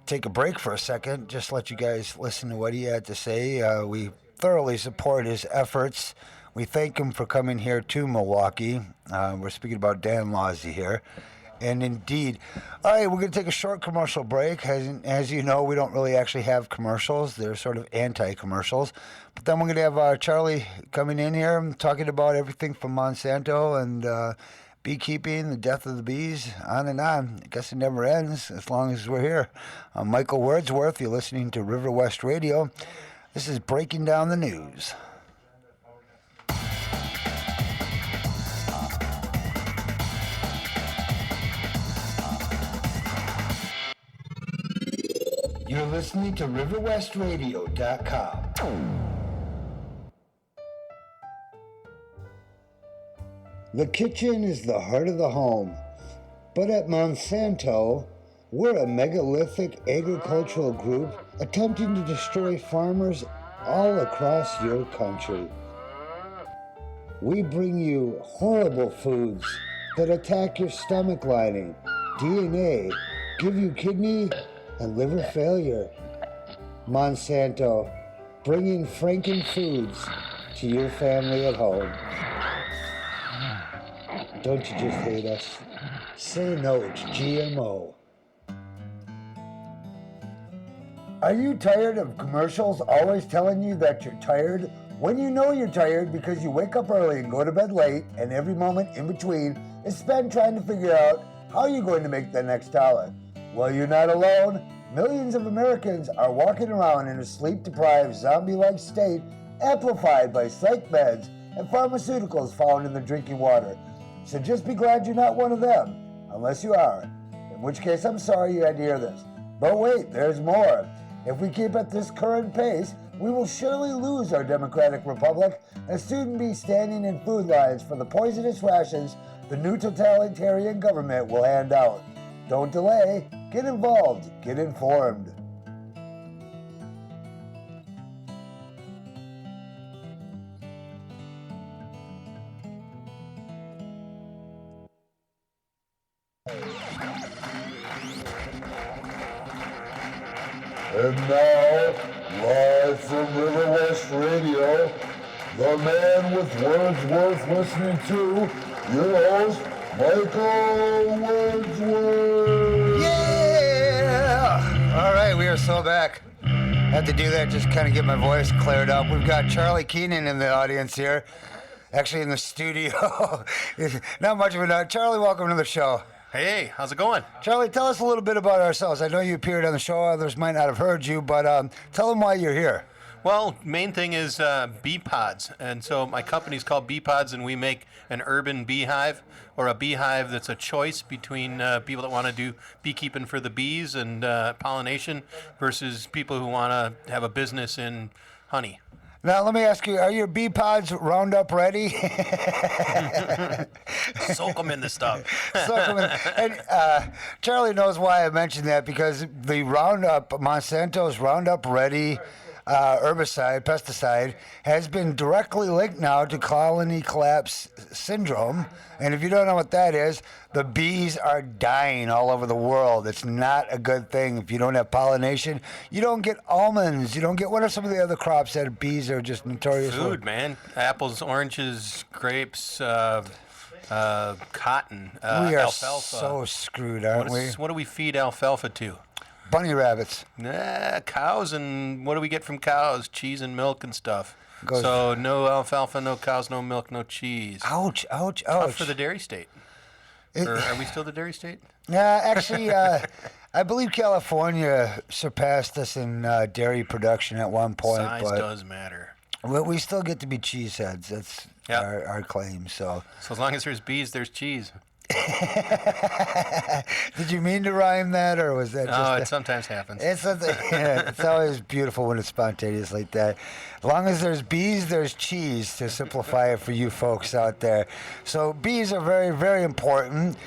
A: take a break for a second, just let you guys listen to what he had to say. We thoroughly support his efforts. We thank him for coming here to Milwaukee. We're speaking about Dan Lozzi here. And indeed, all right, we're going to take a short commercial break. As you know, we don't really actually have commercials. They're sort of anti-commercials. But then we're going to have Charlie coming in here and talking about everything from Monsanto and beekeeping, the death of the bees, on and on. I guess it never ends as long as we're here. I'm Michael Wordsworth. You're listening to River West Radio. This is Breaking Down the News. You're listening to RiverWestRadio.com. The kitchen is the heart of the home, but at Monsanto, we're a megalithic agricultural group attempting to destroy farmers all across your country. We bring you horrible foods that attack your stomach lining, DNA, give you kidney and liver failure. Monsanto, bringing Franken foods to your family at home. Don't you just hate us? Say no to GMO. Are you tired of commercials always telling you that you're tired? When you know you're tired because you wake up early and go to bed late, and every moment in between is spent trying to figure out how you're going to make the next dollar. Well, you're not alone. Millions of Americans are walking around in a sleep-deprived, zombie-like state, amplified by psych meds and pharmaceuticals found in their drinking water. So just be glad you're not one of them, unless you are, in which case I'm sorry you had to hear this. But wait, there's more. If we keep at this current pace, we will surely lose our democratic republic and soon be standing in food lines for the poisonous rations the new totalitarian government will hand out. Don't delay, get involved, get informed. And now, live from River West Radio, the man with words worth listening to, your host, Michael Wordsworth. Yeah! All right, we are so back. Had to do that, just kind of get my voice cleared up. We've got Charlie Keenan in the audience here, actually in the studio. Not much of a Charlie, welcome to the show.
K: Hey, how's it going?
A: Charlie, tell us a little bit about ourselves. I know you appeared on the show. Others might not have heard you, but tell them why you're here.
K: Well, main thing is bee pods. And so my company's called Bee Pods, and we make an urban beehive, or a beehive that's a choice between people that want to do beekeeping for the bees and pollination versus people who want to have a business in honey.
A: Now, let me ask you, are your bee pods Roundup ready?
K: Soak them in the stuff.
A: Soak them in. And Charlie knows why I mentioned that, because the Roundup, Monsanto's Roundup Ready pesticide, has been directly linked now to colony collapse syndrome. And if you don't know what that is, the bees are dying all over the world. It's not a good thing. If you don't have pollination, you don't get almonds. You don't get, what are some of the other crops that bees are just notorious for?
K: Food, man. Apples, oranges, grapes, cotton,
A: we are
K: alfalfa.
A: So screwed, aren't we?
K: What do we feed alfalfa to?
A: Bunny rabbits.
K: Cows, and what do we get from cows? Cheese and milk and stuff. So no alfalfa, no cows, no milk, no cheese.
A: Ouch, ouch, ouch.
K: Tough for the dairy state. Or are we still the dairy state?
A: Yeah, actually, I believe California surpassed us in dairy production at one point.
K: Size
A: but
K: does matter.
A: we still get to be cheeseheads. That's our claim. So
K: as long as there's bees, there's cheese.
A: Did you mean to rhyme that, or was that just...
K: Oh, it sometimes happens.
A: It's always beautiful when it's spontaneous like that. As long as there's bees, there's cheese, to simplify it for you folks out there. So bees are very, very important.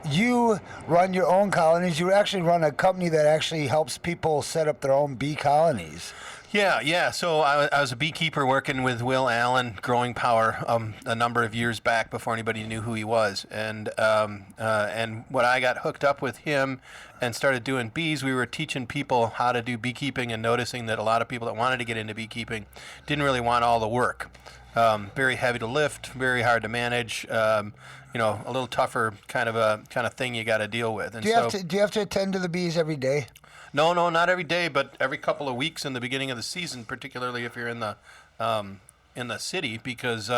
A: You run your own colonies. You actually run a company that actually helps people set up their own bee colonies.
K: Yeah. So I was a beekeeper working with Will Allen, Growing Power, a number of years back before anybody knew who he was. And when I got hooked up with him and started doing bees, we were teaching people how to do beekeeping and noticing that a lot of people that wanted to get into beekeeping didn't really want all the work. Very heavy to lift, very hard to manage. A little tougher kind of thing you got to deal with. And
A: do you have to attend to the bees every day?
K: No, not every day, but every couple of weeks in the beginning of the season, particularly if you're in the city, because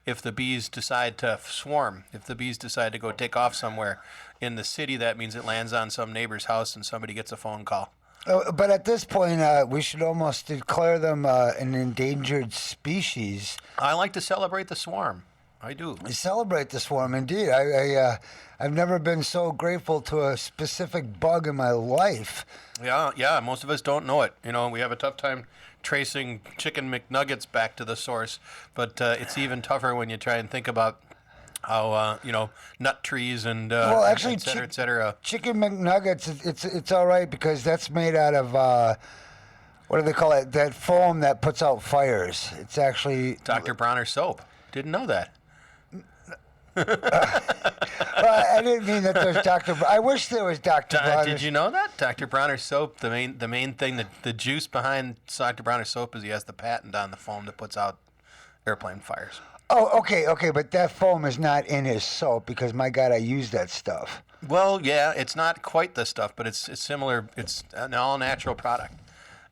K: if the bees decide to swarm, if the bees decide to go take off somewhere in the city, that means it lands on some neighbor's house and somebody gets a phone call.
A: But at this point, we should almost declare them an endangered species.
K: I like to celebrate the swarm. I do.
A: Celebrate the swarm, indeed. I've never been so grateful to a specific bug in my life.
K: Yeah. Most of us don't know it. We have a tough time tracing chicken McNuggets back to the source, but it's even tougher when you try and think about how nut trees and
A: well, actually,
K: et cetera.
A: Chicken McNuggets, it's all right because that's made out of what do they call it? That foam that puts out fires. It's actually
K: Dr. Bronner soap. Didn't know that.
A: Well, I didn't mean that there's Dr. I wish there was Dr. Bronner.
K: Did you know that? Dr. Bronner soap, the main thing, the juice behind Dr. Bronner soap is he has the patent on the foam that puts out airplane fires.
A: Oh, okay, but that foam is not in his soap because, my God, I use that stuff.
K: Well, yeah, it's not quite the stuff, but it's similar. It's an all-natural product.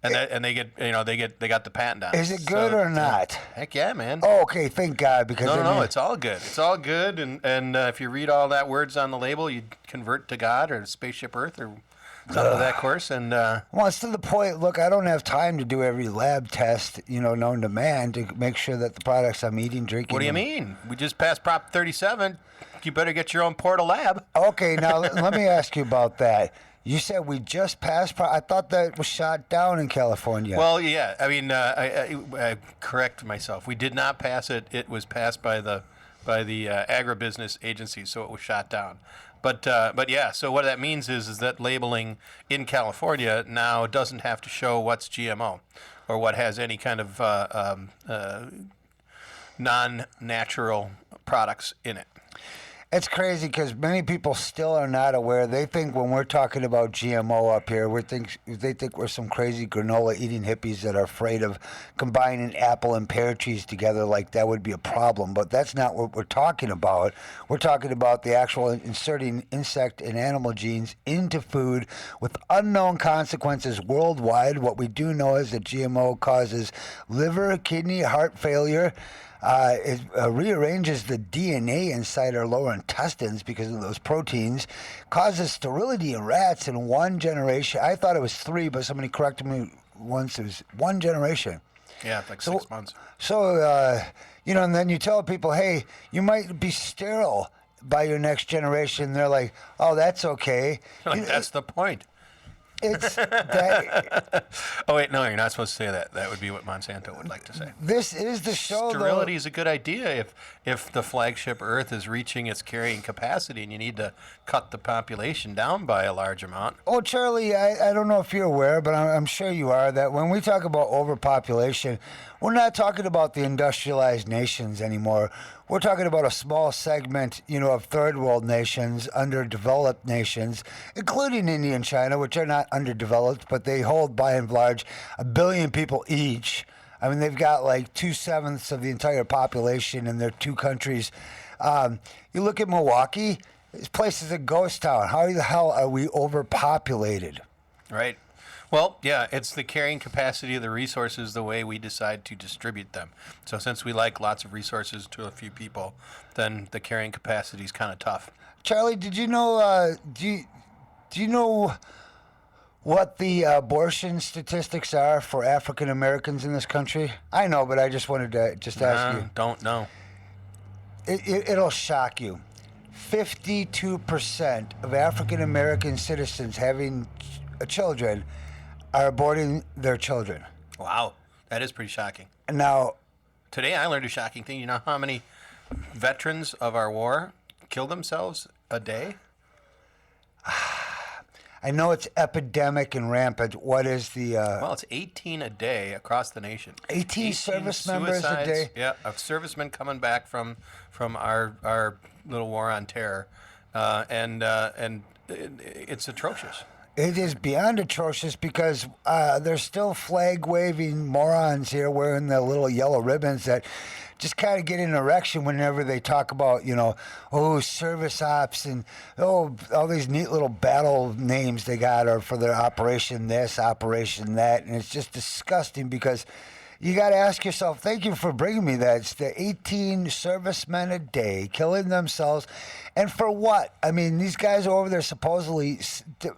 K: And they got the patent on it.
A: Is it good or not?
K: Heck yeah, man.
A: Oh, okay, thank God. Because
K: no, it's all good. It's all good, and if you read all that words on the label, you convert to God or Spaceship Earth or something of that course. And
A: well, it's to the point. Look, I don't have time to do every lab test, known to man, to make sure that the products I'm eating, drinking.
K: What do you mean? We just passed Prop 37. You better get your own portal lab.
A: Okay, now let me ask you about that. You said we just passed. I thought that was shot down in California.
K: Well, yeah. I mean, I correct myself. We did not pass it. It was passed by the agribusiness agency, so it was shot down. But yeah. So what that means is that labeling in California now doesn't have to show what's GMO or what has any kind of non-natural products in it.
A: It's crazy because many people still are not aware. They think when we're talking about GMO up here, they think we're some crazy granola eating hippies that are afraid of combining apple and pear trees together like that would be a problem. But that's not what we're talking about. We're talking about the actual inserting insect and animal genes into food with unknown consequences worldwide. What we do know is that GMO causes liver, kidney, heart failure. It rearranges the DNA inside our lower intestines because of those proteins, causes sterility in rats in one generation. I thought it was 3, but somebody corrected me once. It was 1 generation.
K: Yeah, like 6 months.
A: So, and then you tell people, hey, you might be sterile by your next generation. They're like, oh, that's okay.
K: That's the point.
A: It's that.
K: Oh wait, no, you're not supposed to say that. That would be what Monsanto would like to say.
A: This is the show.
K: Sterility is a good idea if the flagship Earth is reaching its carrying capacity and you need to cut the population down by a large amount.
A: Oh, Charlie, I don't know if you're aware, but I'm sure you are, that when we talk about overpopulation, we're not talking about the industrialized nations anymore. We're talking about a small segment, of third world nations, underdeveloped nations, including India and China, which are not underdeveloped, but they hold by and large 1 billion people each. I mean, they've got like 2/7 of the entire population in their 2 countries. You look at Milwaukee, this place is a ghost town. How the hell are we overpopulated?
K: Right. Well, yeah, it's the carrying capacity of the resources, the way we decide to distribute them. So since we like lots of resources to a few people, then the carrying capacity is kind of tough.
A: Charlie, did you know? Do you know what the abortion statistics are for African Americans in this country? I know, but I just wanted to ask you.
K: Don't know.
A: It'll shock you. 52% of African American citizens having children are aborting their children.
K: Wow, that is pretty shocking.
A: Now,
K: today I learned a shocking thing. You know how many veterans of our war kill themselves a day?
A: I know it's epidemic and rampant. What is the...
K: well, it's 18 a day across the nation.
A: 18 service members a day?
K: Yeah, of servicemen coming back from our little war on terror. And it's atrocious.
A: It is beyond atrocious because there's still flag-waving morons here wearing the little yellow ribbons that just kind of get an erection whenever they talk about, service ops and, all these neat little battle names they got are for their operation this, operation that. And it's just disgusting because you got to ask yourself, thank you for bringing me that. It's the 18 servicemen a day killing themselves. And for what? I mean, these guys are over there supposedly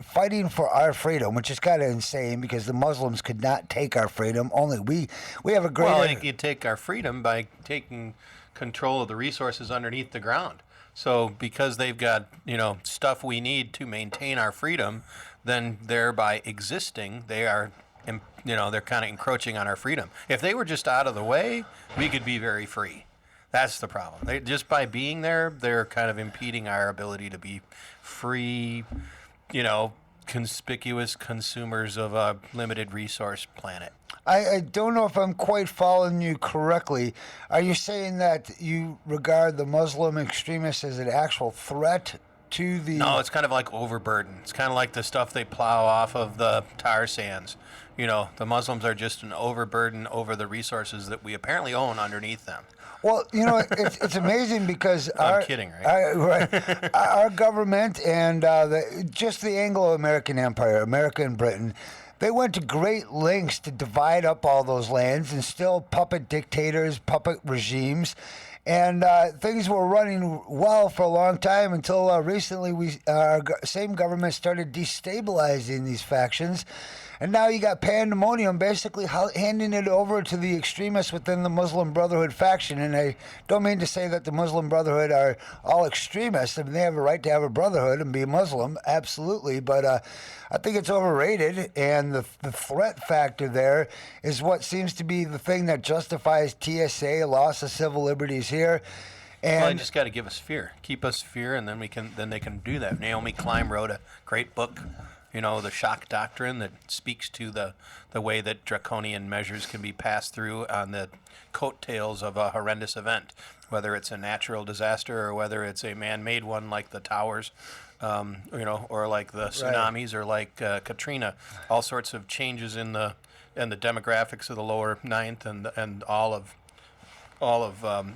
A: fighting for our freedom, which is kind of insane because the Muslims could not take our freedom. Only we have a greater...
K: Well, you take our freedom by taking control of the resources underneath the ground. So because they've got, stuff we need to maintain our freedom, then thereby existing, they are... they're kind of encroaching on our freedom. If they were just out of the way, we could be very free. That's the problem. Just by being there, they're kind of impeding our ability to be free, conspicuous consumers of a limited resource planet.
A: I don't know if I'm quite following you correctly. Are you saying that you regard the Muslim extremists as an actual threat to the...
K: No, it's kind of like overburden. It's kind of like the stuff they plow off of the tar sands. The Muslims are just an overburden over the resources that we apparently own underneath them.
A: Well, it's amazing because
K: I'm kidding, right?
A: Our government and just the Anglo-American Empire, America and Britain, they went to great lengths to divide up all those lands and still puppet dictators, puppet regimes. And things were running well for a long time until recently our same government started destabilizing these factions. And now you got pandemonium basically handing it over to the extremists within the Muslim Brotherhood faction. And I don't mean to say that the Muslim Brotherhood are all extremists. I mean, they have a right to have a brotherhood and be Muslim, absolutely. But I think it's overrated. And the threat factor there is what seems to be the thing that justifies TSA, loss of civil liberties here. And
K: well, you just got to give us fear, keep us fear, and then they can do that. Naomi Klein wrote a great book, the shock doctrine, that speaks to the way that draconian measures can be passed through on the coattails of a horrendous event, whether it's a natural disaster or whether it's a man-made one like the towers, or like the tsunamis, or like Katrina. All sorts of changes in the demographics of the lower ninth and all of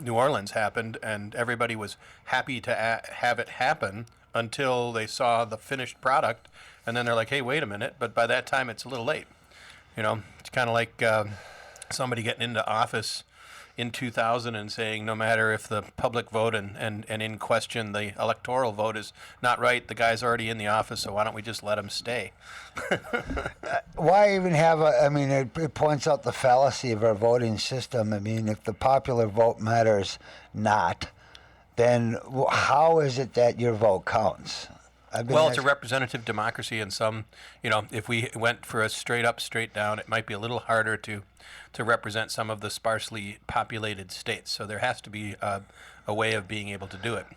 K: New Orleans happened, and everybody was happy to have it happen until they saw the finished product, and then they're like, hey, wait a minute, but by that time it's a little late. It's kind of like somebody getting into office in 2000 and saying no matter if the public vote and in question the electoral vote is not right, the guy's already in the office, so why don't we just let him stay?
A: Why even have it points out the fallacy of our voting system. I mean, if the popular vote matters not, then how is it that your vote counts?
K: Well, it's a representative democracy, and if we went for a straight up, straight down, it might be a little harder to represent some of the sparsely populated states. So there has to be a way of being able to do it.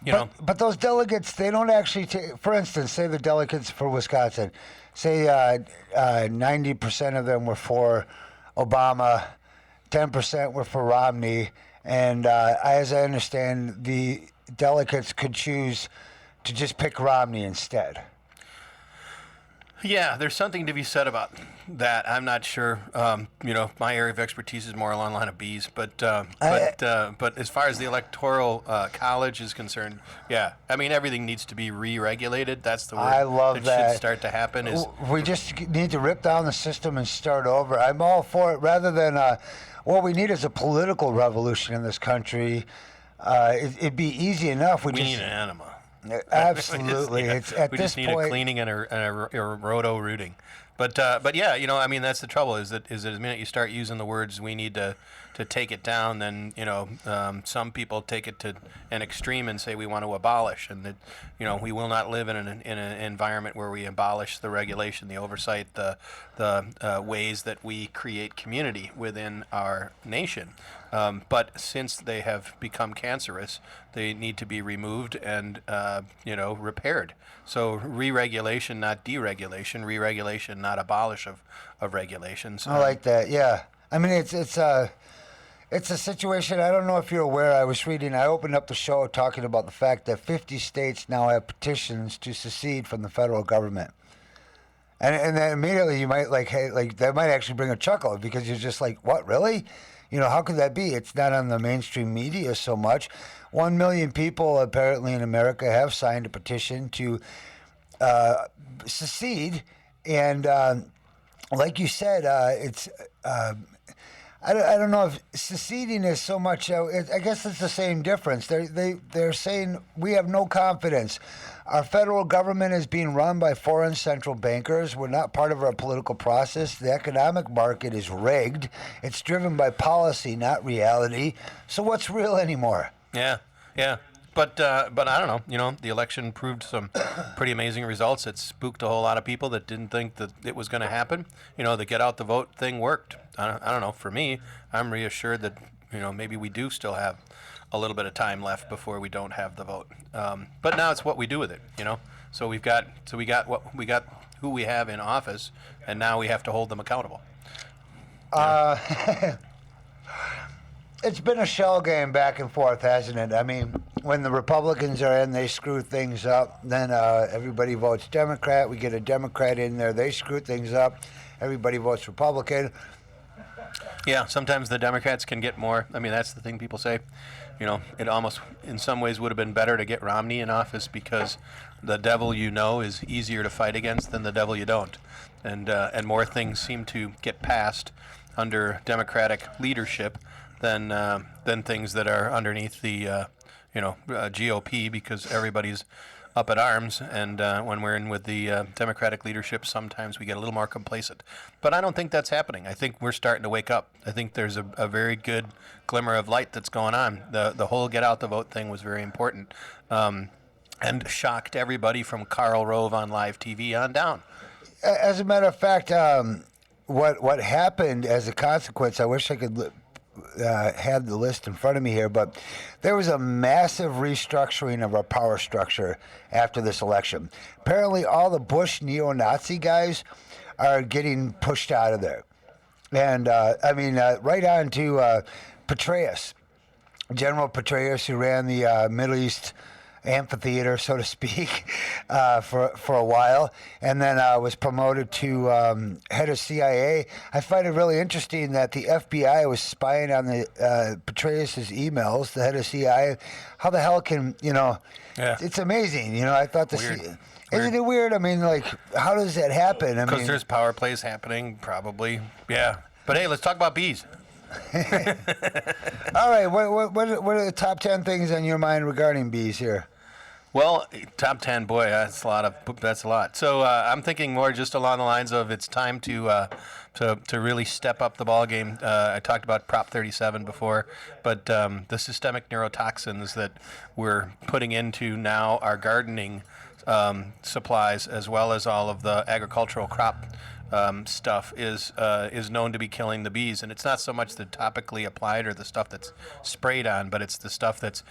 A: But those delegates, they don't actually take, for instance, say the delegates for Wisconsin, say 90% of them were for Obama, 10% were for Romney, and as I understand, the delegates could choose to just pick Romney instead.
K: Yeah, there's something to be said about that. I'm not sure. My area of expertise is more along the line of bees, but as far as the electoral college is concerned, yeah, I mean everything needs to be re-regulated. That's the word.
A: I love that.
K: Should start to happen. Is
A: we just need to rip down the system and start over. I'm all for it. Rather than what we need is a political revolution in this country. It'd be easy enough.
K: We need an enema.
A: Absolutely. It's at
K: we
A: this
K: just need
A: point,
K: a cleaning and a roto rooting. But yeah, I mean that's the trouble is that the minute you start using the words we need to take it down, then some people take it to an extreme and say we want to abolish, and that we will not live in an environment where we abolish the regulation, the oversight, the ways that we create community within our nation. But since they have become cancerous, they need to be removed and repaired. So re-regulation, not deregulation. Re-regulation, not abolish of regulations.
A: I like that. Yeah, I mean it's a situation. I don't know if you're aware. I opened up the show talking about the fact that 50 states now have petitions to secede from the federal government. And then immediately you might that might actually bring a chuckle because you're just like, what, really? How could that be? It's not on the mainstream media so much. 1 million people apparently in America have signed a petition to secede. And like you said, it's... I don't know if seceding is so much. I guess it's the same difference. They're saying we have no confidence. Our federal government is being run by foreign central bankers. We're not part of our political process. The economic market is rigged. It's driven by policy, not reality. So what's real anymore?
K: Yeah. But I don't know. The election proved some pretty amazing results. It spooked a whole lot of people that didn't think that it was going to happen. The get out the vote thing worked. I don't know. For me, I'm reassured that maybe we do still have a little bit of time left before we don't have the vote. But now it's what we do with it. So we got who we have in office, and now we have to hold them accountable.
A: It's been a shell game back and forth, hasn't it? I mean, when the Republicans are in, they screw things up. Then everybody votes Democrat. We get a Democrat in there. They screw things up. Everybody votes Republican.
K: Yeah, sometimes the Democrats can get more. I mean, that's the thing people say. It almost, in some ways, would have been better to get Romney in office because the devil is easier to fight against than the devil you don't. And more things seem to get passed under Democratic leadership than things that are underneath the GOP because everybody's up at arms, and when we're in with the Democratic leadership, sometimes we get a little more complacent. But I don't think that's happening. I think we're starting to wake up. I think there's a very good glimmer of light that's going on. The whole get out the vote thing was very important and shocked everybody from Karl Rove on live TV on down.
A: As a matter of fact, what happened as a consequence, I wish I could have the list in front of me here, but there was a massive restructuring of our power structure after this election. Apparently, all the Bush neo-Nazi guys are getting pushed out of there. And, right on to Petraeus, General Petraeus, who ran the Middle East amphitheater, so to speak, for a while, and then was promoted to head of CIA. I find it really interesting that the FBI was spying on the Petraeus's emails, the head of CIA. How the hell can, it's amazing. I thought isn't it weird? I mean, how does that happen?
K: Because there's power plays happening, probably. Yeah. But hey, let's talk about bees.
A: All right, what are the top 10 things on your mind regarding bees here?
K: Well, top 10, boy, that's a lot. So I'm thinking more just along the lines of it's time to really step up the ball game. I talked about Prop 37 before, but the systemic neurotoxins that we're putting into now our gardening supplies, as well as all of the agricultural crop stuff, is known to be killing the bees. And it's not so much the topically applied or the stuff that's sprayed on, but it's the stuff that's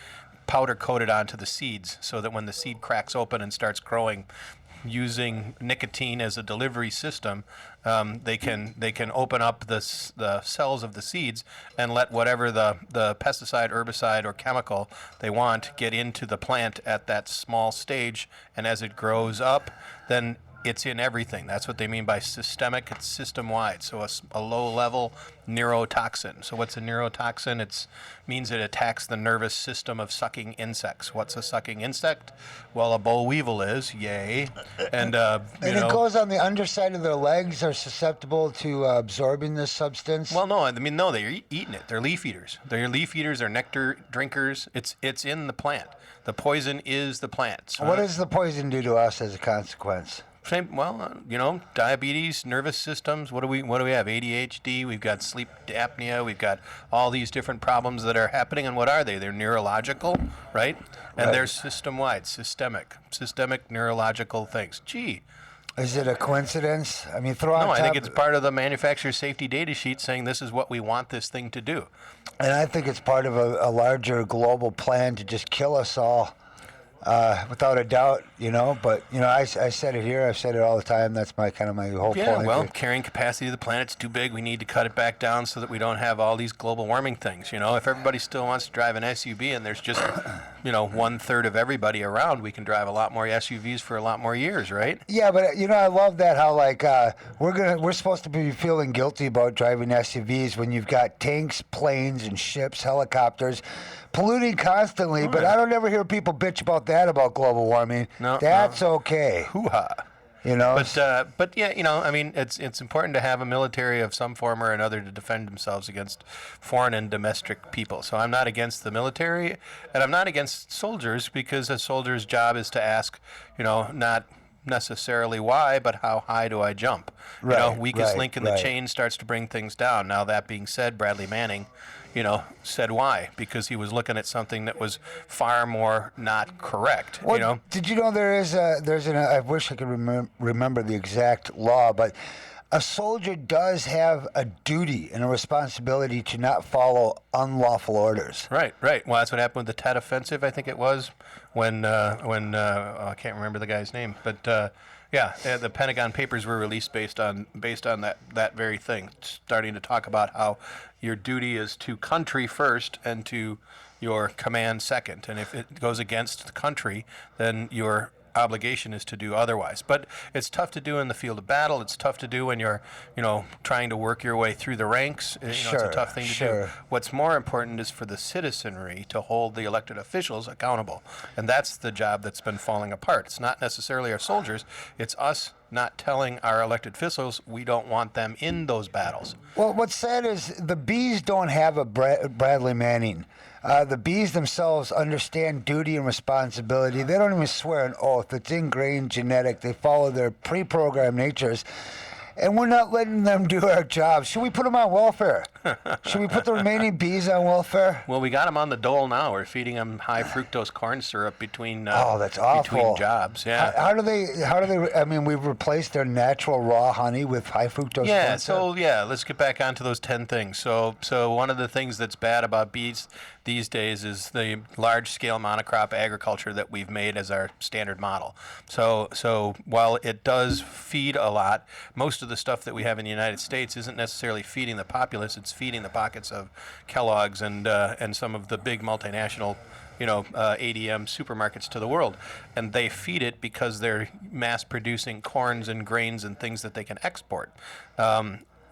K: powder coated onto the seeds, so that when the seed cracks open and starts growing, using nicotine as a delivery system, they can open up the cells of the seeds and let whatever the pesticide, herbicide, or chemical they want get into the plant at that small stage. And as it grows up, then It's in everything. That's what they mean by systemic. It's system-wide. So a low-level neurotoxin. So what's a neurotoxin? It means it attacks the nervous system of sucking insects. What's a sucking insect? Well, a boll weevil is. Yay. And
A: it goes on the underside of their legs. Are susceptible to absorbing this substance.
K: Well, no. I mean, no. They're eating it. They're leaf eaters. They're leaf eaters. They're nectar drinkers. It's in the plant. The poison is the plant. So
A: what does the poison do to us as a consequence?
K: Same, well, diabetes, nervous systems. What do we have? ADHD. We've got sleep apnea. We've got all these different problems that are happening. And what are they? They're neurological, right? And they're system-wide, systemic neurological things. Gee.
A: Is it a coincidence? I mean,
K: No, I think it's part of the manufacturer safety data sheet saying this is what we want this thing to do.
A: And I think it's part of a larger global plan to just kill us all. Without a doubt, but I said it here. I've said it all the time. That's my whole point.
K: Yeah, well, carrying capacity of the planet's too big. We need to cut it back down so that we don't have all these global warming things. If everybody still wants to drive an SUV and there's just, 1/3 of everybody around, we can drive a lot more SUVs for a lot more years, right?
A: Yeah, but I love that how we're supposed to be feeling guilty about driving SUVs when you've got tanks, planes, and ships, helicopters, polluting constantly. But I don't ever hear people bitch about that about global warming.
K: No,
A: that's okay.
K: Hoo-ha. But yeah, I mean, it's important to have a military of some form or another to defend themselves against foreign and domestic people. So I'm not against the military, and I'm not against soldiers, because a soldier's job is to ask, not necessarily why, but how high do I jump? Weakest link in the chain starts to bring things down. Now, that being said, Bradley Manning, said why? Because he was looking at something that was far more not correct.
A: Well, did you know I wish I could remember the exact law, but a soldier does have a duty and a responsibility to not follow unlawful orders.
K: Right. Well, that's what happened with the Tet Offensive, I think it was, when I can't remember the guy's name, but the Pentagon Papers were released based on that very thing, starting to talk about how your duty is to country first and to your command second. And if it goes against the country, then your obligation is to do otherwise. But it's tough to do in the field of battle. It's tough to do when you're, trying to work your way through the ranks. It's a tough thing to do. What's more important is for the citizenry to hold the elected officials accountable. And that's the job that's been falling apart. It's not necessarily our soldiers. It's us not telling our elected officials we don't want them in those battles.
A: Well, what's sad is the bees don't have a Bradley Manning. The bees themselves understand duty and responsibility. They don't even swear an oath. It's ingrained genetic. They follow their pre-programmed natures. And we're not letting them do our job. Should we put them on welfare? Should we put the remaining bees on welfare?
K: Well, we got them on the dole now. We're feeding them high fructose corn syrup between
A: that's awful.
K: Between jobs. Yeah.
A: How do they? I mean, we've replaced their natural raw honey with high fructose corn syrup.
K: Let's get back onto those 10 things. So one of the things that's bad about bees these days is the large-scale monocrop agriculture that we've made as our standard model. So while it does feed a lot, most of the stuff that we have in the United States isn't necessarily feeding the populace. It's feeding the pockets of Kellogg's and some of the big multinational ADM supermarkets to the world. And they feed it because they're mass producing corns and grains and things that they can export.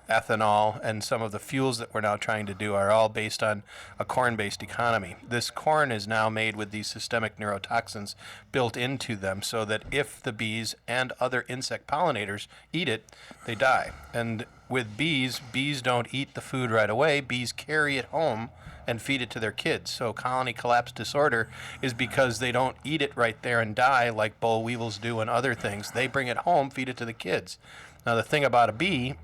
K: Ethanol and some of the fuels that we're now trying to do are all based on a corn-based economy. This corn is now made with these systemic neurotoxins built into them so that if the bees and other insect pollinators eat it, they die. And with bees don't eat the food right away. Bees carry it home and feed it to their kids. So colony collapse disorder is because they don't eat it right there and die like boll weevils do and other things. They bring it home, feed it to the kids. Now, the thing about a bee,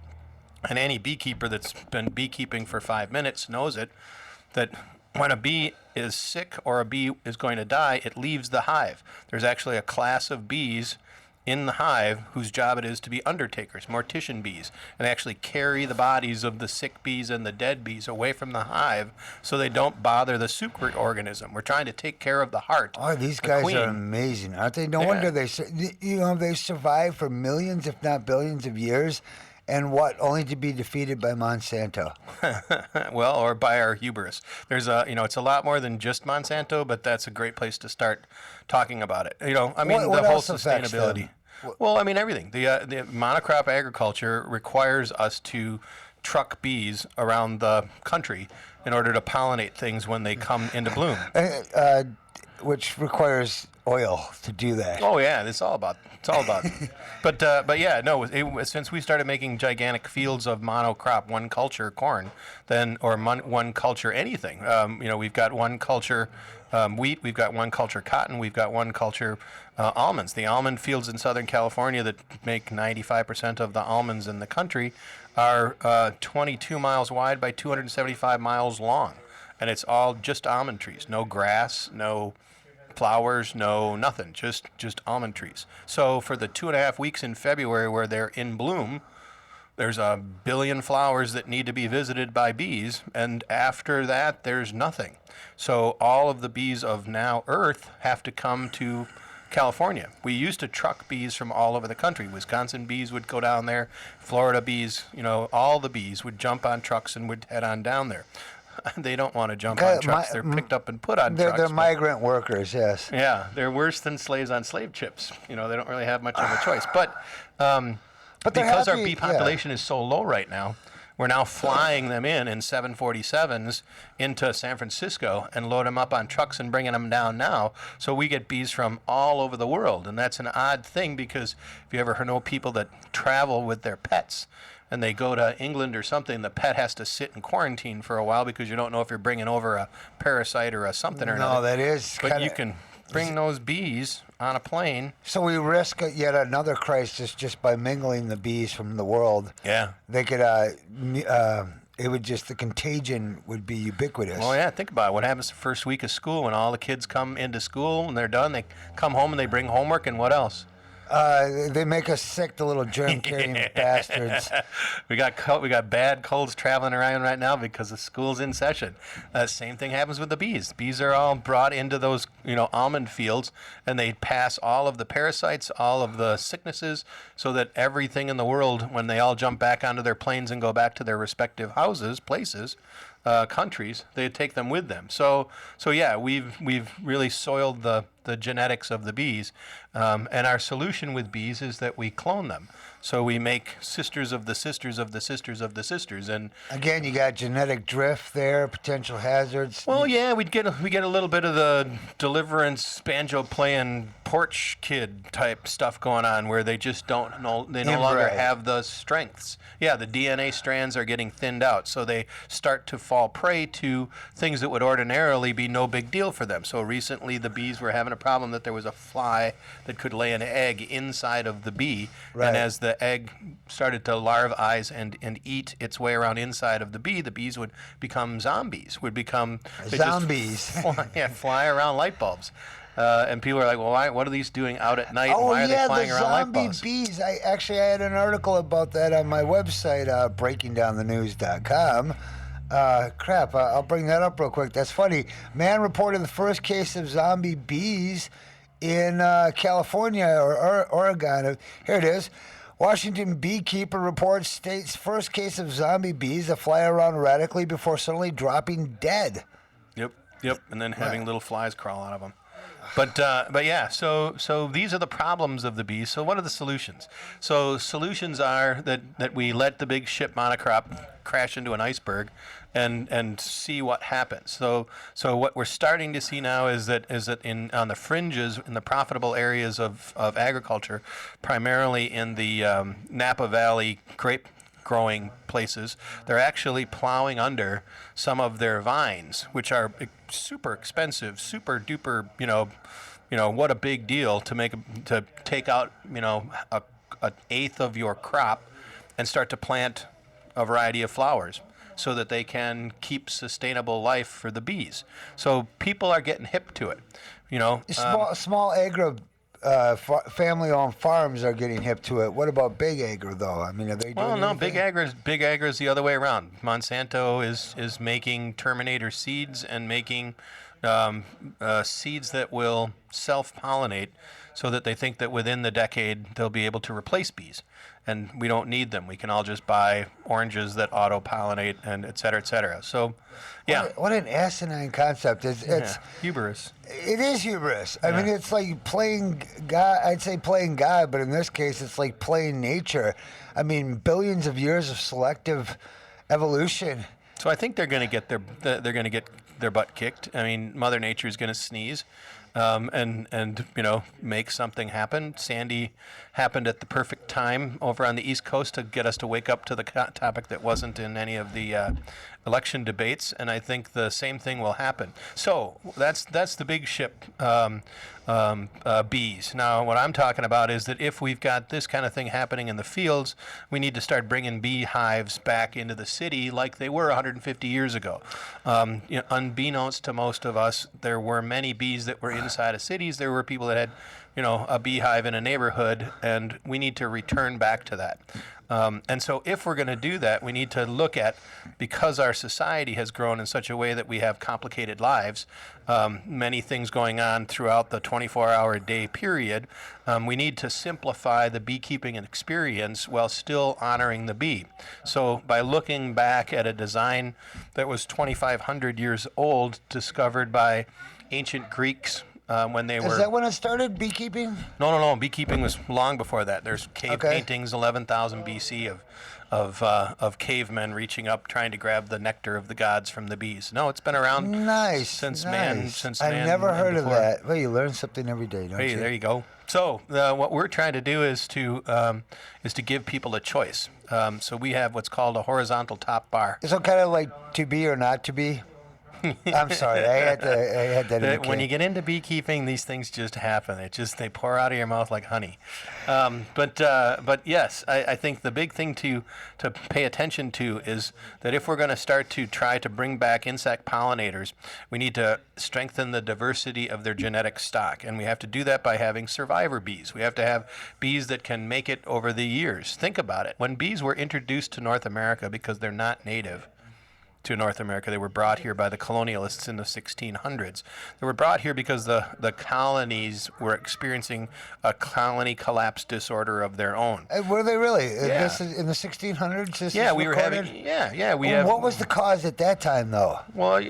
K: and any beekeeper that's been beekeeping for 5 minutes knows it, that when a bee is sick or a bee is going to die, it leaves the hive. There's actually a class of bees in the hive whose job it is to be undertakers, mortician bees, and they actually carry the bodies of the sick bees and the dead bees away from the hive so they don't bother the superorganism. We're trying to take care of the heart.
A: Oh, these guys are amazing, aren't they? No wonder they survive for millions, if not billions of years. And only to be defeated by Monsanto?
K: Well, or by our hubris. There's it's a lot more than just Monsanto, but that's a great place to start talking about it. The whole sustainability. Well, I mean, everything. The monocrop agriculture requires us to truck bees around the country in order to pollinate things when they come into bloom.
A: Which requires oil to do that.
K: Oh yeah, it's all about. But yeah, no. Since we started making gigantic fields of monocrop, one culture corn, one culture anything. We've got one culture wheat, we've got one culture cotton, we've got one culture almonds. The almond fields in Southern California that make 95% of the almonds in the country are 22 miles wide by 275 miles long, and it's all just almond trees. No grass, no flowers, no nothing, just almond trees. So for the 2.5 weeks in February where they're in bloom, there's 1 billion flowers that need to be visited by bees, and after that there's nothing. So all of the bees of now Earth have to come to California. We used to truck bees from all over the country. Wisconsin bees would go down there, Florida bees, all the bees would jump on trucks and would head on down there. They don't want to jump on trucks. They're picked up and put on trucks.
A: They're migrant workers, yes.
K: Yeah, they're worse than slaves on slave ships. They don't really have much of a choice. But because our bee population is so low right now, we're now flying them in 747s into San Francisco and load them up on trucks and bringing them down now. So we get bees from all over the world. And that's an odd thing, because if you ever know people that travel with their pets, and they go to England or something, the pet has to sit in quarantine for a while because you don't know if you're bringing over a parasite or a something or another.
A: No, that is.
K: But you can bring those bees on a plane.
A: So we risk yet another crisis just by mingling the bees from the world.
K: Yeah.
A: They could. The contagion would be ubiquitous.
K: Well, yeah. Think about it. What happens the first week of school when all the kids come into school and they're done? They come home and they bring homework, and what else?
A: They make us sick, the little germ-carrying bastards.
K: We got bad colds traveling around right now because the school's in session. Same thing happens with the bees. Bees are all brought into those almond fields, and they pass all of the parasites, all of the sicknesses, so that everything in the world, when they all jump back onto their planes and go back to their respective houses, places, countries, they take them with them. So yeah, we've really soiled the genetics of the bees, and our solution with bees is that we clone them. So we make sisters of the sisters of the sisters of the sisters, and
A: again, you got genetic drift there, potential hazards.
K: Well, yeah, we get a little bit of the Deliverance banjo playing porch kid type stuff going on, where they just don't know, they no longer have the strengths. Yeah, the DNA strands are getting thinned out, so they start to fall prey to things that would ordinarily be no big deal for them. So recently, the bees were having a problem that there was a fly that could lay an egg inside of the bee, and as the egg started to larvize and eat its way around inside of the bees would become zombies,
A: zombies.
K: Fly around light bulbs. And people are like, well, what are these doing out at night? Why are they flying around light bulbs?
A: Bees. I had an article about that on my website, breakingdownthenews.com. I'll bring that up real quick. That's funny. Man reported the first case of zombie bees in California or Oregon. Here it is. Washington beekeeper reports state's first case of zombie bees that fly around erratically before suddenly dropping dead.
K: Yep, and then having little flies crawl out of them. But yeah, so these are the problems of the bees. So what are the solutions? So solutions are that we let the big ship monocrop crash into an iceberg and see what happens. So what we're starting to see now is that on the fringes, in the profitable areas of agriculture, primarily in the Napa Valley grape growing places, they're actually plowing under some of their vines, which are super expensive, super duper, what a big deal to take out, an eighth of your crop and start to plant a variety of flowers so that they can keep sustainable life for the bees. So people are getting hip to it,
A: Small agro family-owned farms are getting hip to it. What about big agro, though? I mean, are they doing anything?
K: No, big agro is the other way around. Monsanto is making Terminator seeds and making seeds that will self-pollinate. so that they think that within the decade they'll be able to replace bees. And we don't need them. We can all just buy oranges that auto-pollinate and et cetera, et cetera. So, yeah.
A: What an asinine concept. It's
K: hubris.
A: It is hubris. I mean, it's like playing God. I'd say playing God, but in this case, it's like playing nature. I mean, billions of years of selective evolution.
K: So I think they're going to get their butt kicked. I mean, Mother Nature is going to sneeze, and make something happen. Sandy happened at the perfect time over on the East Coast to get us to wake up to the topic that wasn't in any of the election debates, and I think the same thing will happen. So that's the big ship. Bees. Now, what I'm talking about is that if we've got this kind of thing happening in the fields, we need to start bringing beehives back into the city like they were 150 years ago. Unbeknownst to most of us, there were many bees that were inside of cities. There were people that had, a beehive in a neighborhood, and we need to return back to that. And so if we're going to do that, we need to look at, because our society has grown in such a way that we have complicated lives, many things going on throughout the 24-hour day period, we need to simplify the beekeeping experience while still honoring the bee. So by looking back at a design that was 2,500 years old, discovered by ancient Greeks, when they were...
A: Is that when it started, beekeeping?
K: No. Beekeeping was long before that. There's cave paintings, 11,000 BC of cavemen reaching up, trying to grab the nectar of the gods from the bees. No, it's been around since man.
A: I never heard of that. Well, you learn something every day, don't you?
K: Hey, there you go. So what we're trying to do is to give people a choice. So we have what's called a horizontal top bar.
A: Is it kind of like to be or not to be? I'm sorry, I had that.
K: When you get into beekeeping, these things just happen. They pour out of your mouth like honey. But yes, I think the big thing to pay attention to is that if we're going to start to try to bring back insect pollinators, we need to strengthen the diversity of their genetic stock, and we have to do that by having survivor bees. We have to have bees that can make it over the years. Think about it. When bees were introduced to North America, because they're not native to North America, they were brought here by the colonialists in the 1600s. They were brought here because the colonies were experiencing a colony collapse disorder of their own.
A: Were they really?
K: Yeah.
A: This is in the 1600s?
K: Yeah, we were having.
A: What was the cause at that time, though?
K: Well,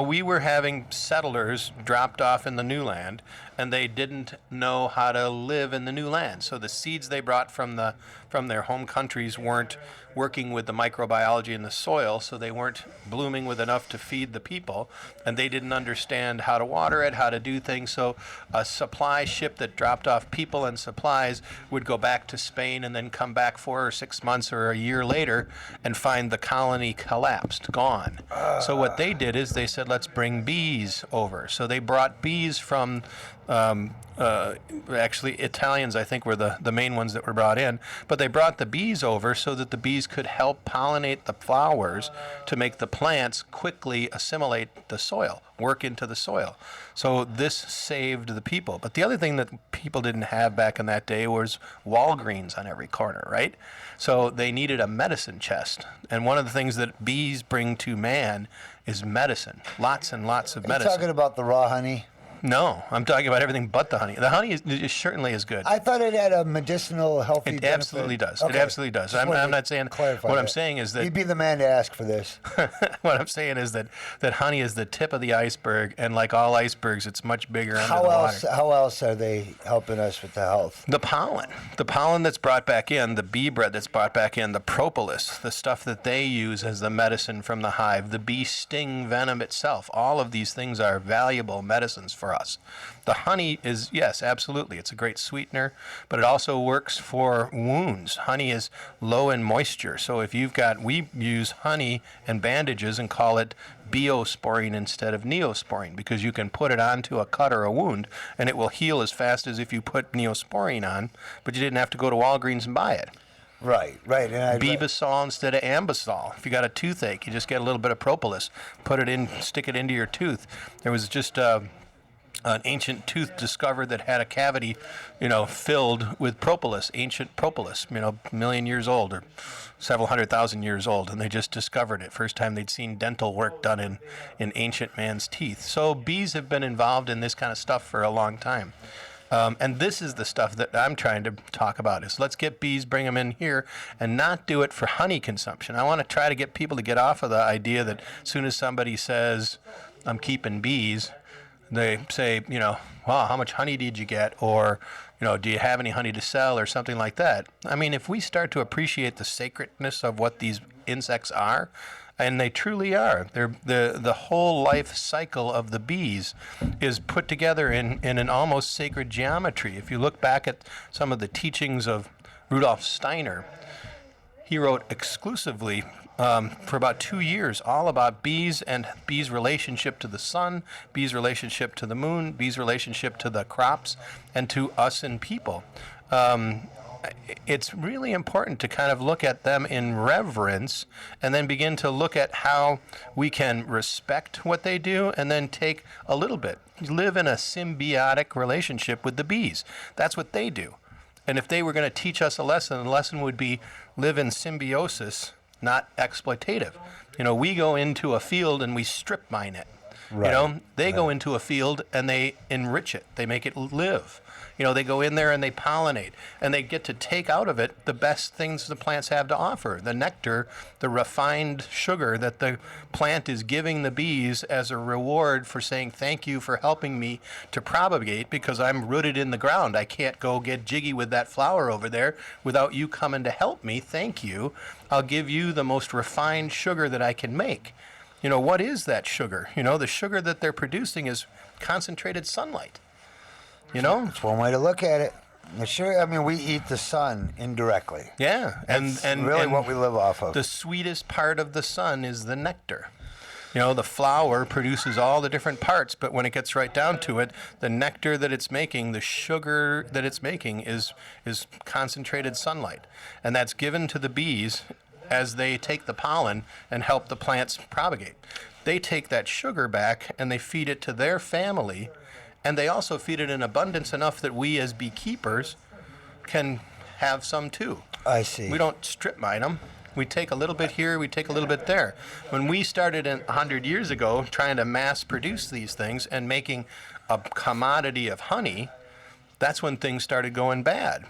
K: we were having settlers dropped off in the new land, and they didn't know how to live in the new land. So the seeds they brought from their home countries weren't working with the microbiology in the soil, so they weren't blooming with enough to feed the people, and they didn't understand how to water it, how to do things. So a supply ship that dropped off people and supplies would go back to Spain and then come back 4 or 6 months or a year later and find the colony collapsed, gone. So what they did is they said, let's bring bees over. So they brought bees from actually Italians, I think, were the main ones that were brought in, but they brought the bees over so that the bees could help pollinate the flowers to make the plants quickly assimilate the soil, work into the soil. So this saved the people. But the other thing that people didn't have back in that day was Walgreens on every corner, right? So they needed a medicine chest. And one of the things that bees bring to man is medicine, lots and lots of medicine.
A: You're talking about the raw honey?
K: No, I'm talking about everything but the honey. The honey is certainly is good.
A: I thought it had a medicinal, healthy
K: It
A: benefit.
K: absolutely does.
A: Okay.
K: It absolutely does. I'm not saying.
A: Clarify
K: what
A: that.
K: I'm saying is that
A: You'd be the man to ask for this.
K: what I'm saying is that honey is the tip of the iceberg, and like all icebergs, it's much bigger under the water.
A: How else are they helping us with the health?
K: The pollen that's brought back in, the bee bread that's brought back in, the propolis, the stuff that they use as the medicine from the hive, the bee sting venom itself, all of these things are valuable medicines for us. The honey is, yes, absolutely, it's a great sweetener, but it also works for wounds. Honey is low in moisture, so if we use honey and bandages and call it Biosporin instead of Neosporin, because you can put it onto a cut or a wound and it will heal as fast as if you put Neosporin on, but you didn't have to go to Walgreens and buy it.
A: Right.
K: Bebasol instead of Ambisol. If you got a toothache, you just get a little bit of propolis, put it in, stick it into your tooth. There was just an ancient tooth discovered that had a cavity, filled with propolis, ancient propolis, a million years old or several 100,000 years old, and they just discovered it. First time they'd seen dental work done in ancient man's teeth. So bees have been involved in this kind of stuff for a long time. And this is the stuff that I'm trying to talk about is let's get bees, bring them in here, and not do it for honey consumption. I want to try to get people to get off of the idea that as soon as somebody says, I'm keeping bees, they say, wow, how much honey did you get? Or, do you have any honey to sell or something like that? I mean, if we start to appreciate the sacredness of what these insects are, and they truly are. They're the whole life cycle of the bees is put together in an almost sacred geometry. If you look back at some of the teachings of Rudolf Steiner, he wrote exclusively for about 2 years all about bees and bees' relationship to the sun, bees' relationship to the moon, bees' relationship to the crops, and to us and people. It's really important to kind of look at them in reverence and then begin to look at how we can respect what they do and then take a little bit, live in a symbiotic relationship with the bees. That's what they do. And if they were going to teach us a lesson, the lesson would be live in symbiosis, not exploitative. We go into a field and we strip mine it.
A: Right.
K: They go into a field and they enrich it. They make it live. They go in there and they pollinate, and they get to take out of it the best things the plants have to offer. The nectar, the refined sugar that the plant is giving the bees as a reward for saying, thank you for helping me to propagate because I'm rooted in the ground. I can't go get jiggy with that flower over there without you coming to help me. Thank you. I'll give you the most refined sugar that I can make. What is that sugar? The sugar that they're producing is concentrated sunlight.
A: It's one way to look at it. Sure, we eat the sun indirectly.
K: Yeah, and
A: really what we live off of.
K: The sweetest part of the sun is the nectar. The flower produces all the different parts, but when it gets right down to it, the nectar that it's making, the sugar that it's making is concentrated sunlight. And that's given to the bees as they take the pollen and help the plants propagate. They take that sugar back and they feed it to their family. And they also feed it in abundance enough that we as beekeepers can have some too.
A: I see.
K: We don't strip mine them. We take a little bit here, we take a little bit there. When we started 100 years ago trying to mass produce these things and making a commodity of honey, that's when things started going bad.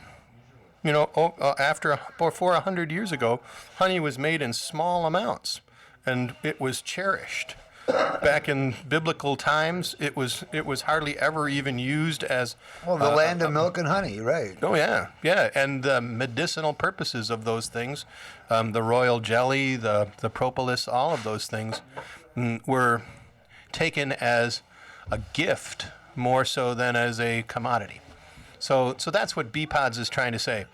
K: Before 100 years ago, honey was made in small amounts and it was cherished. Back in biblical times, it was hardly ever even used as
A: the land of milk and honey, right?
K: Oh yeah, and the medicinal purposes of those things, the royal jelly, the propolis, all of those things were taken as a gift more so than as a commodity. So that's what Bee Pods is trying to say.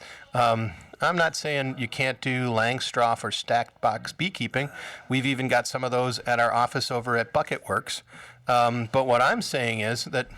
K: I'm not saying you can't do Langstroth or stacked box beekeeping. We've even got some of those at our office over at Bucket Works. But what I'm saying is that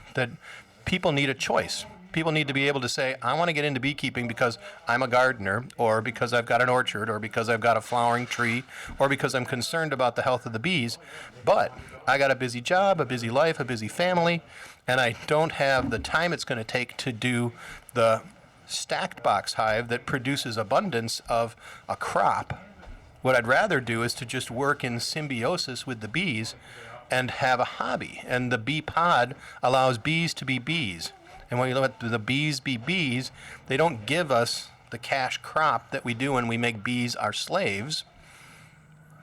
K: people need a choice. People need to be able to say, I want to get into beekeeping because I'm a gardener, or because I've got an orchard, or because I've got a flowering tree, or because I'm concerned about the health of the bees. But I got a busy job, a busy life, a busy family, and I don't have the time it's going to take to do the stacked box hive that produces abundance of a crop. What I'd rather do is to just work in symbiosis with the bees and have a hobby. And the Bee Pod allows bees to be bees. And when you let the bees be bees, they don't give us the cash crop that we do when we make bees our slaves.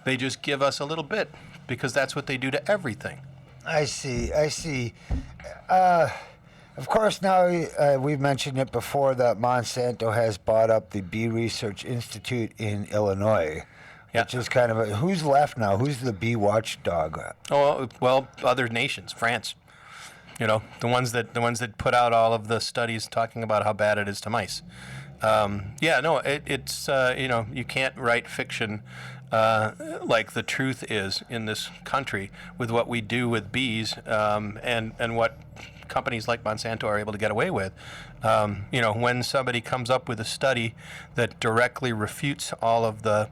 K: They just give us a little bit because that's what they do to everything.
A: I see. Of course, now we've mentioned it before that Monsanto has bought up the Bee Research Institute in Illinois, which is kind of who's left now? Who's the bee watchdog?
K: Oh well, other nations, France. The ones that put out all of the studies talking about how bad it is to mice. It's you can't write fiction like the truth is in this country with what we do with bees and what companies like Monsanto are able to get away with. When somebody comes up with a study that directly refutes all of the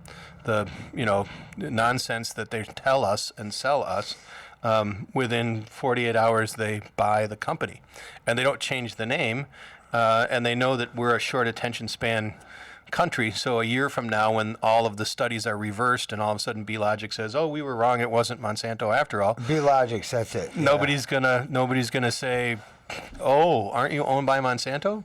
K: nonsense that they tell us and sell us, within 48 hours they buy the company, and they don't change the name, and they know that we're a short attention span country. So a year from now, when all of the studies are reversed and all of a sudden BeeLogic says, oh, we were wrong, it wasn't Monsanto after all.
A: BeeLogic, that's it.
K: Yeah. Nobody's gonna say, Oh, aren't you owned by Monsanto?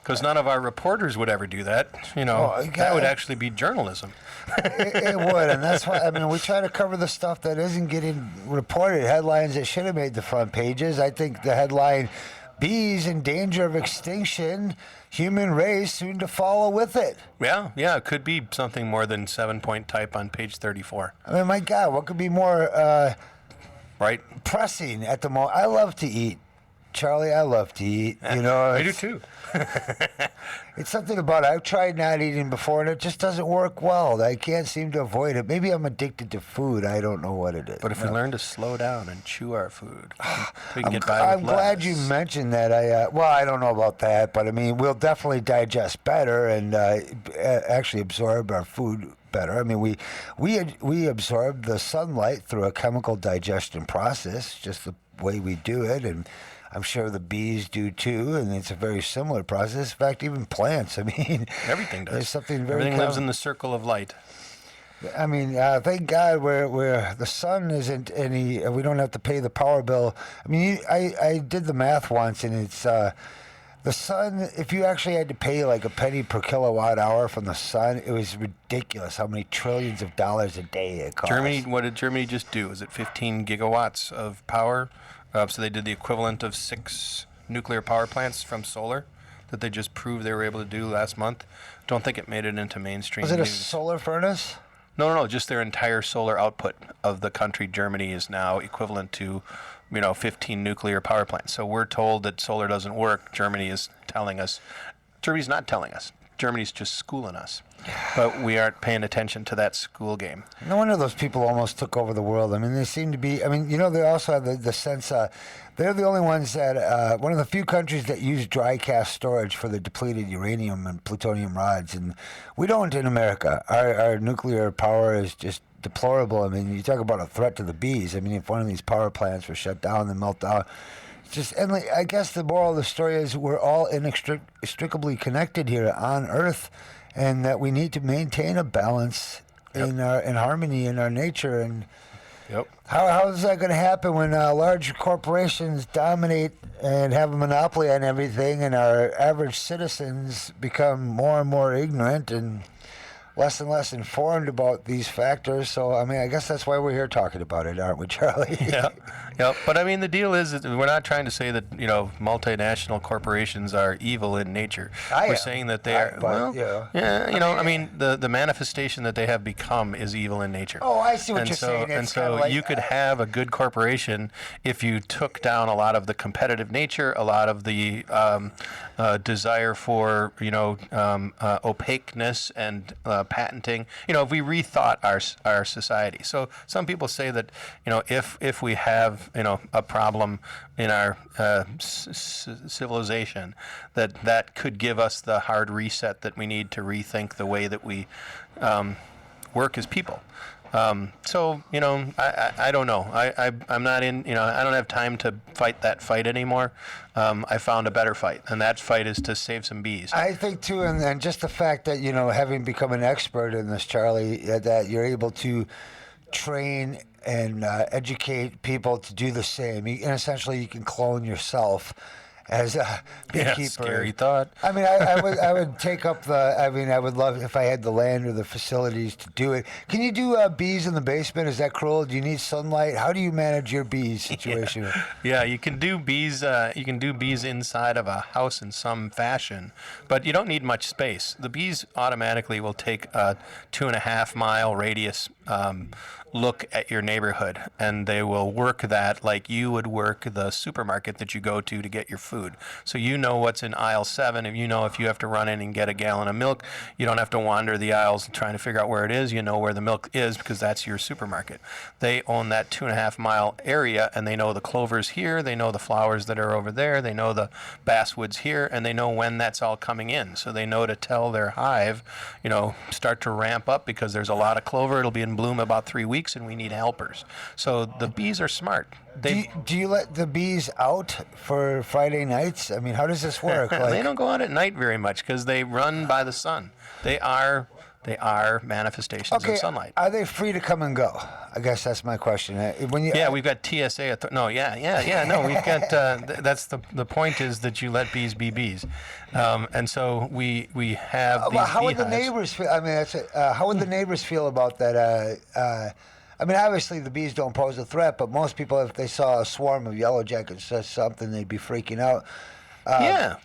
K: Because none of our reporters would ever do that. That would actually be journalism.
A: It would, and that's why, we try to cover the stuff that isn't getting reported, headlines that should have made the front pages. I think the headline, bees in danger of extinction, human race soon to follow with it.
K: Yeah, it could be something more than 7-point type on page 34.
A: My God, what could be more
K: right?
A: pressing at the moment? I love to eat. Charlie, I love to eat.
K: I do too.
A: It's something about it. I've tried not eating before, and it just doesn't work well. I can't seem to avoid it. Maybe I'm addicted to food. I don't know what it is.
K: But if we learn to slow down and chew our food, we can get by with
A: I'm glad you mentioned that. I don't know about that, but we'll definitely digest better and actually absorb our food better. We absorb the sunlight through a chemical digestion process, just the way we do it, and I'm sure the bees do too, and it's a very similar process. In fact, even plants.
K: Everything does.
A: There's something very.
K: Everything lives in the circle of light.
A: Thank God where the sun isn't any. We don't have to pay the power bill. I did the math once, and it's the sun. If you actually had to pay like a penny per kilowatt hour from the sun, it was ridiculous how many trillions of dollars a day it costs.
K: What did Germany just do? Is it 15 gigawatts of power? So they did the equivalent of 6 nuclear power plants from solar that they just proved they were able to do last month. Don't think it made it into mainstream
A: news. Was it a
K: news.
A: solar furnace?
K: No. Just their entire solar output of the country, Germany, is now equivalent to 15 nuclear power plants. So we're told that solar doesn't work. Germany is telling us. Germany's not telling us. Germany's just schooling us. But we aren't paying attention to that school game.
A: No wonder those people almost took over the world. They seem to be, they also have the sense, they're the only ones that, one of the few countries that use dry cast storage for the depleted uranium and plutonium rods. And we don't in America. Our nuclear power is just deplorable. You talk about a threat to the bees. If one of these power plants were shut down and melt down, I guess the moral of the story is we're all inextricably connected here on Earth, and that we need to maintain a balance in harmony in our nature. And how is that going to happen when large corporations dominate and have a monopoly on everything, and our average citizens become more and more ignorant and less informed about these factors? So, I guess that's why we're here talking about it, aren't we, Charlie?
K: Yeah. But, the deal is that we're not trying to say that, multinational corporations are evil in nature. We're saying that they are, the manifestation that they have become is evil in nature.
A: Oh, I see what you're saying.
K: And so you could have a good corporation if you took down a lot of the competitive nature, a lot of the desire for, opaqueness and patenting, if we rethought our society. So some people say that, if we have, a problem in our civilization, that could give us the hard reset that we need to rethink the way that we work as people. So, I don't know. I'm not in, I don't have time to fight that fight anymore. I found a better fight, and that fight is to save some bees.
A: I think, too, and just the fact that, having become an expert in this, Charlie, that you're able to train and educate people to do the same. And essentially, you can clone yourself as a beekeeper.
K: Yeah, scary thought.
A: I would take up I would love if I had the land or the facilities to do it. Can you do bees in the basement? Is that cruel? Do you need sunlight? How do you manage your bees situation?
K: Yeah, you can do bees. You can do bees inside of a house in some fashion, but you don't need much space. The bees automatically will take a 2.5 mile radius look at your neighborhood, and they will work that like you would work the supermarket that you go to get your food. So what's in aisle 7, and if you have to run in and get a gallon of milk, you don't have to wander the aisles trying to figure out where it is. You know where the milk is because that's your supermarket. They own that 2.5 mile area, and they know the clovers here, they know the flowers that are over there, they know the basswoods here, and they know when that's all coming in. So they know to tell their hive, start to ramp up because there's a lot of clover. It'll be in bloom about 3 weeks. And we need helpers. So the bees are smart.
A: Do you let the bees out for Friday nights? How does this work?
K: They don't go out at night very much because they run by the sun. They are They are manifestations of sunlight.
A: Are they free to come and go? I guess that's my question.
K: We've got TSA. No, we've got. That's the point is that you let bees be bees, and so we have. These
A: how would the
K: beehives.
A: neighbors feel? I mean, how would the neighbors feel about that? I mean, obviously the bees don't pose a threat, but most people, if they saw a swarm of yellow jackets or something, they'd be freaking out.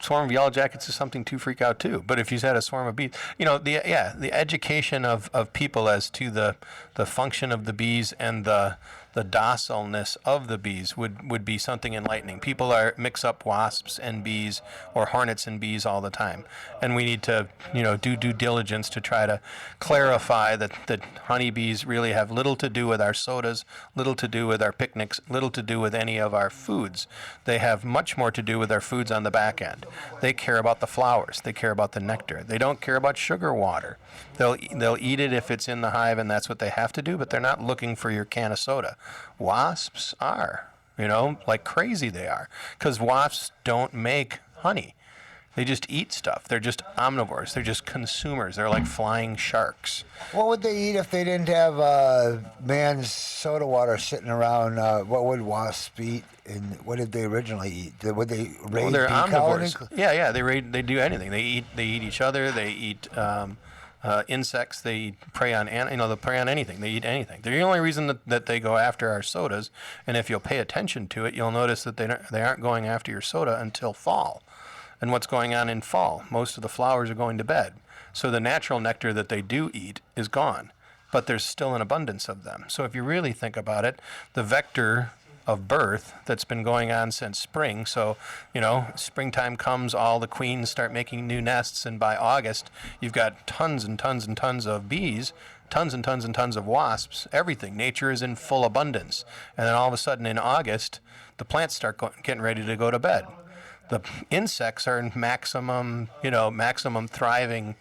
K: Swarm of yellow jackets is something to freak out too. But if you had a swarm of bees, the education of people as to the function of the bees and the docileness of the bees would be something enlightening. People mix up wasps and bees or hornets and bees all the time, and we need to do due diligence to try to clarify that honeybees really have little to do with our sodas, little to do with our picnics, little to do with any of our foods. They have much more to do with our foods on the back end. They care about the flowers. They care about the nectar. They don't care about sugar water. They'll eat it if it's in the hive, and that's what they have to do, but they're not looking for your can of soda. Wasps are, like crazy they are, because wasps don't make honey. They just eat stuff. They're just omnivores. They're just consumers. They're like flying sharks.
A: What would they eat if they didn't have man's soda water sitting around? What would wasps eat? And what did they originally eat? Would they raid
K: they're
A: bee
K: omnivores.
A: colonies?
K: Yeah. They do anything. They eat each other. They eat insects. They prey on they prey on anything. They eat anything. The only reason that they go after our sodas, and if you'll pay attention to it, you'll notice that they aren't going after your soda until fall. And what's going on in fall? Most of the flowers are going to bed. So the natural nectar that they do eat is gone, but there's still an abundance of them. So if you really think about it, the vector of birth that's been going on since spring. So, springtime comes, all the queens start making new nests, and by August, you've got tons and tons and tons of bees, tons and tons and tons of wasps, everything. Nature is in full abundance. And then all of a sudden in August, the plants start getting ready to go to bed. The insects are in maximum thriving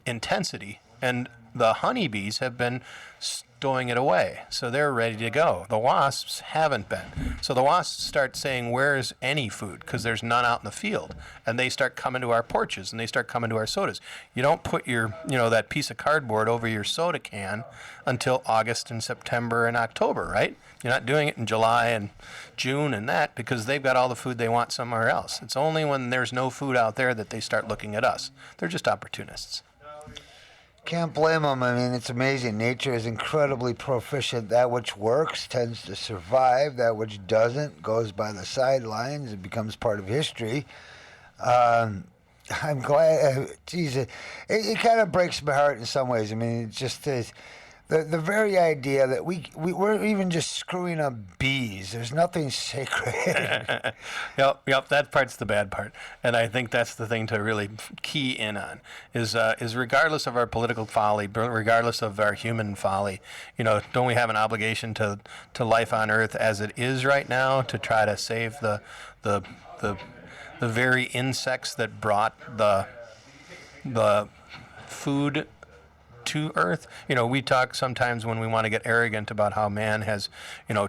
K: intensity, and the honeybees have been stowing it away, so they're ready to go. The wasps haven't been. So the wasps start saying, where's any food? Because there's none out in the field. And they start coming to our porches, and they start coming to our sodas. You don't put your, that piece of cardboard over your soda can until August and September and October, right? You're not doing it in July and June and that, because they've got all the food they want somewhere else. It's only when there's no food out there that they start looking at us. They're just opportunists.
A: Can't blame them. I mean, it's amazing. Nature is incredibly proficient. That which works tends to survive. That which doesn't goes by the sidelines. It becomes part of history. I'm glad. It kind of breaks my heart in some ways. I mean, it just is. The very idea that we're even just screwing up bees. There's nothing sacred.
K: Yep. That part's the bad part, and I think that's the thing to really key in on is regardless of our political folly, regardless of our human folly, don't we have an obligation to life on Earth as it is right now to try to save the very insects that brought the food to Earth? We talk sometimes when we want to get arrogant about how man has,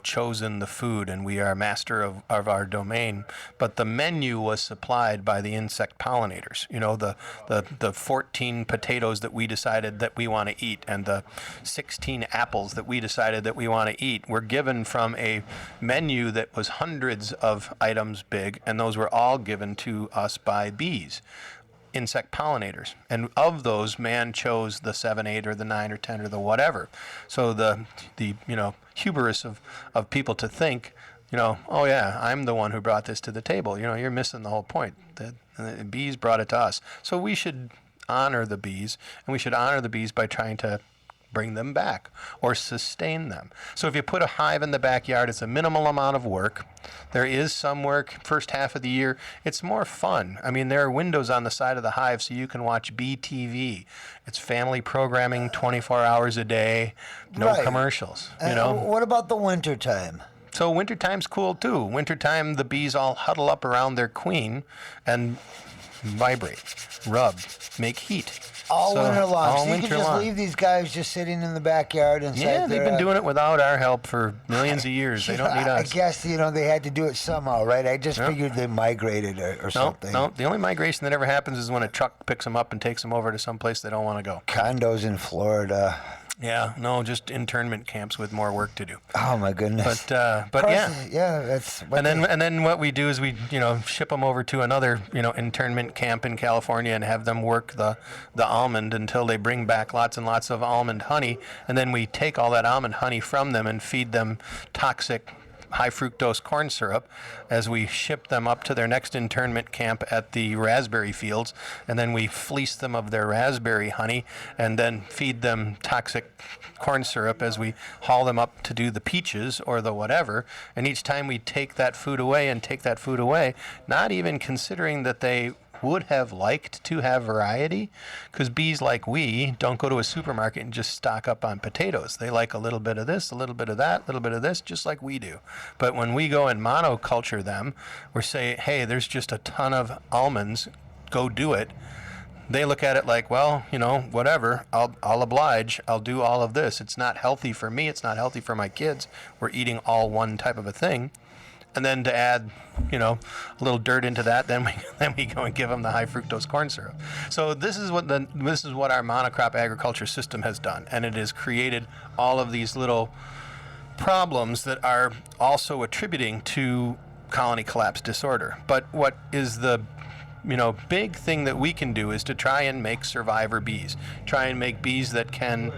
K: chosen the food and we are master of our domain. But the menu was supplied by the insect pollinators. The 14 potatoes that we decided that we want to eat and the 16 apples that we decided that we want to eat were given from a menu that was hundreds of items big, and those were all given to us by bees. Insect pollinators, and of those, man chose the 7, 8, or the 9 or 10 or the whatever. So the hubris of people to think, oh yeah, I'm the one who brought this to the table. You're missing the whole point. The bees brought it to us. So we should honor the bees, and we should honor the bees by trying to bring them back or sustain them. So if you put a hive in the backyard, it's a minimal amount of work. There is some work first half of the year. It's more fun. I mean, there are windows on the side of the hive so you can watch BTV. It's family programming 24 hours a day, no commercials.
A: What about the winter time?
K: So wintertime's cool too. Wintertime, the bees all huddle up around their queen and vibrate, rub, make heat.
A: All
K: So,
A: winter long.
K: all
A: So you
K: winter
A: can just
K: long.
A: leave these guys just sitting in the backyard and
K: Yeah, they've been doing it without our help for millions of years. They don't need
A: I
K: us.
A: guess they had to do it somehow, right? I just figured they migrated or something.
K: No, the only migration that ever happens is when a truck picks them up and takes them over to some place they don't want to go.
A: Condos in Florida.
K: Yeah, no, just internment camps with more work to do.
A: Oh my goodness.
K: But yeah,
A: that's.
K: And then what we do is we ship them over to another internment camp in California and have them work the almond until they bring back lots and lots of almond honey, and then we take all that almond honey from them and feed them toxic high fructose corn syrup as we ship them up to their next internment camp at the raspberry fields, and then we fleece them of their raspberry honey and then feed them toxic corn syrup as we haul them up to do the peaches or the whatever. And each time we take that food away, not even considering that they would have liked to have variety, because bees like we don't go to a supermarket and just stock up on potatoes. They like a little bit of this, a little bit of that, a little bit of this, just like we do. But when we go and monoculture them, we're saying, hey, there's just a ton of almonds, go do it. They look at it like, well, whatever, I'll oblige, I'll do all of this. It's not healthy for me, it's not healthy for my kids. We're eating all one type of a thing. And then to add, a little dirt into that, then we go and give them the high fructose corn syrup. So this is what our monocrop agriculture system has done, and it has created all of these little problems that are also attributing to colony collapse disorder. But what is the big thing that we can do is to try and make survivor bees, try and make bees that can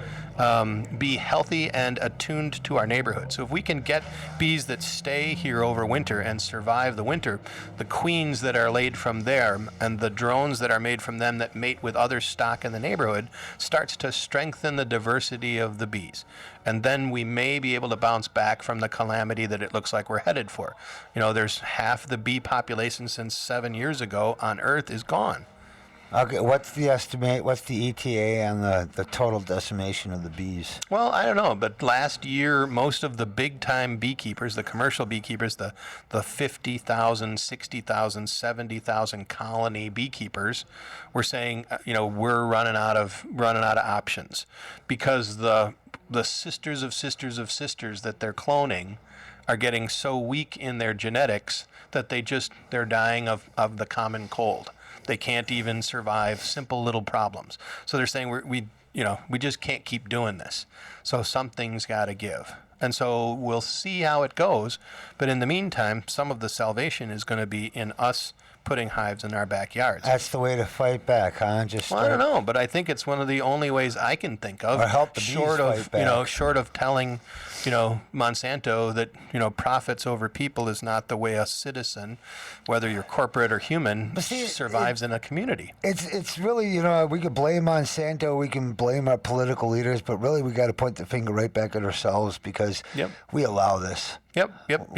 K: be healthy and attuned to our neighborhood. So if we can get bees that stay here over winter and survive the winter, the queens that are laid from there and the drones that are made from them that mate with other stock in the neighborhood starts to strengthen the diversity of the bees. And then we may be able to bounce back from the calamity that it looks like we're headed for. There's half the bee population since 7 years ago on Earth is gone.
A: Okay, what's the estimate? What's the ETA on the total decimation of the bees?
K: Well, I don't know, but last year, most of the big-time beekeepers, the commercial beekeepers, the 50,000, 60,000, 70,000 colony beekeepers, were saying, we're running out of options, because the sisters of sisters of sisters that they're cloning are getting so weak in their genetics that they're dying of the common cold. They can't even survive simple little problems. So they're saying we just can't keep doing this. So something's got to give. And so we'll see how it goes. But in the meantime, some of the salvation is going to be in us putting hives in our backyards.
A: That's the way to fight back, huh?
K: I don't know, but I think it's one of the only ways I can think of.
A: Or help the bees fight back.
K: Short of telling, Monsanto that, profits over people is not the way a citizen, whether you're corporate or human, survives in a community.
A: It's really, we could blame Monsanto, we can blame our political leaders, but really we got to point the finger right back at ourselves, because we allow this.
K: Yep.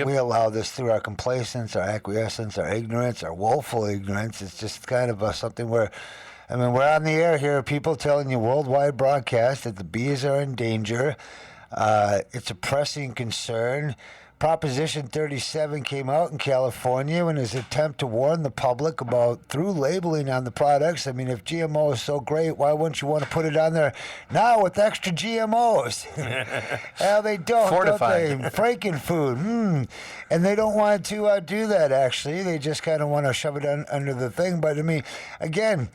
A: We allow this through our complacence, our acquiescence, our ignorance, our woeful ignorance. It's just kind of something where, we're on the air here, people telling you worldwide broadcast that the bees are in danger. It's a pressing concern. Proposition 37 came out in California in his attempt to warn the public about through labeling on the products. If GMO is so great, why wouldn't you want to put it on there now with extra GMOs? Hell, they don't.
K: Fortified.
A: Don't they? Frankenfood. And they don't want to do that, actually. They just kind of want to shove it under the thing. But, again,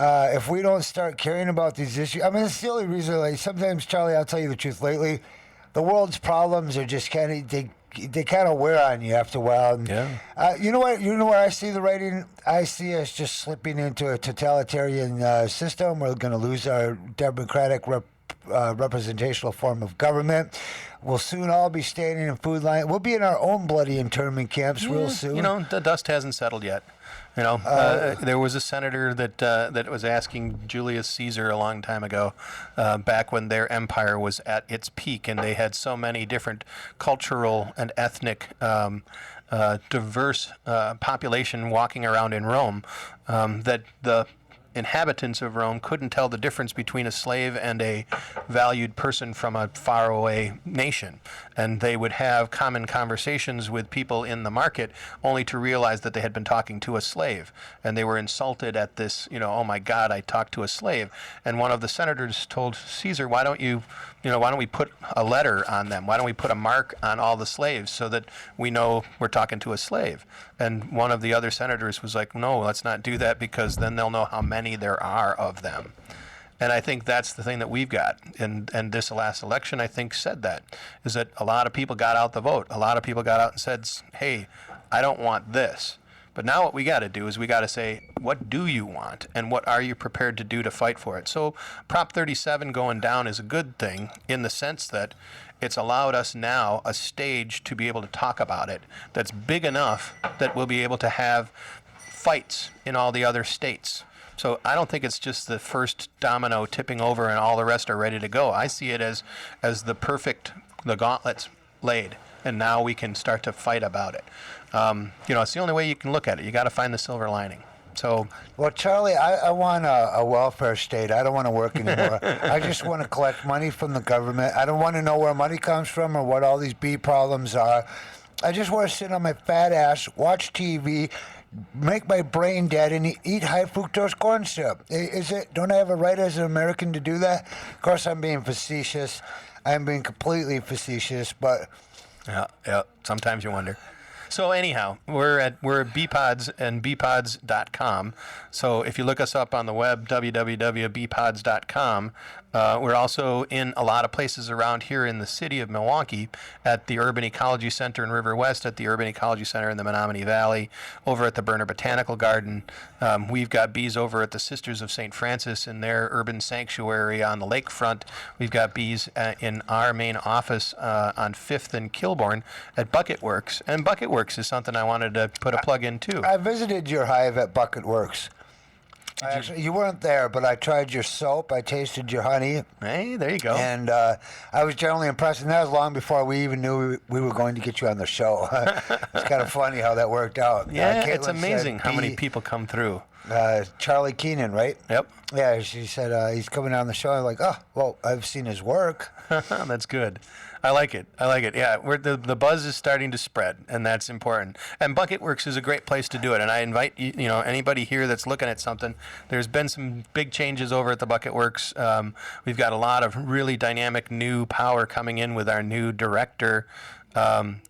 A: if we don't start caring about these issues, it's the only reason, sometimes, Charlie, I'll tell you the truth, lately, the world's problems are just they kind of wear on you after a while. And, you know what? You know where I see the writing? I see us just slipping into a totalitarian system. We're going to lose our democratic representational form of government. We'll soon all be standing in food line. We'll be in our own bloody internment camps real soon.
K: The dust hasn't settled yet. There was a senator that was asking Julius Caesar a long time ago, back when their empire was at its peak, and they had so many different cultural and ethnic diverse population walking around in Rome, that the inhabitants of Rome couldn't tell the difference between a slave and a valued person from a faraway nation. And they would have common conversations with people in the market only to realize that they had been talking to a slave. And they were insulted at this, oh my God, I talked to a slave. And one of the senators told Caesar, why don't we put a letter on them? Why don't we put a mark on all the slaves so that we know we're talking to a slave? And one of the other senators was like, no, let's not do that, because then they'll know how many there are of them. And I think that's the thing that we've got. And this last election, I think, said that, is that a lot of people got out the vote. A lot of people got out and said, hey, I don't want this. But now what we got to do is we got to say, what do you want? And what are you prepared to do to fight for it? So Prop 37 going down is a good thing in the sense that it's allowed us now a stage to be able to talk about it that's big enough that we'll be able to have fights in all the other states. So I don't think it's just the first domino tipping over and all the rest are ready to go. I see it as the gauntlet's laid, and now we can start to fight about it. It's the only way you can look at it. You got to find the silver lining. So,
A: well, Charlie, I want a welfare state. I don't want to work anymore. I just want to collect money from the government. I don't want to know where money comes from or what all these bee problems are. I just want to sit on my fat ass, watch TV, make my brain dead, and eat high fructose corn syrup. Don't I have a right as an American to do that? Of course, I'm being facetious. I'm being completely facetious, but
K: yeah. Sometimes you wonder. So anyhow, we're at BPods and bpods.com. So if you look us up on the web, www.bpods.com, we're also in a lot of places around here in the city of Milwaukee, at the Urban Ecology Center in River West, at the Urban Ecology Center in the Menominee Valley, over at the Berner Botanical Garden. We've got bees over at the Sisters of St. Francis in their urban sanctuary on the lakefront. We've got bees in our main office on 5th and Kilbourne at Bucket Works. And Bucket Works is something I wanted to put a plug in too.
A: I visited your hive at Bucket Works. You weren't there, but I tried your soap. I tasted your honey.
K: Hey, there you go.
A: And I was generally impressed. And that was long before we even knew we were going to get you on the show. It's kind of funny how that worked out.
K: Yeah, it's amazing how many people come through.
A: Charlie Keenan, right?
K: Yep.
A: Yeah, she said he's coming on the show. I'm like, oh, well, I've seen his work.
K: That's good. I like it. Yeah, the buzz is starting to spread, and that's important. And Bucket Works is a great place to do it. And I invite anybody here that's looking at something. There's been some big changes over at the Bucket Works. We've got a lot of really dynamic new power coming in with our new director,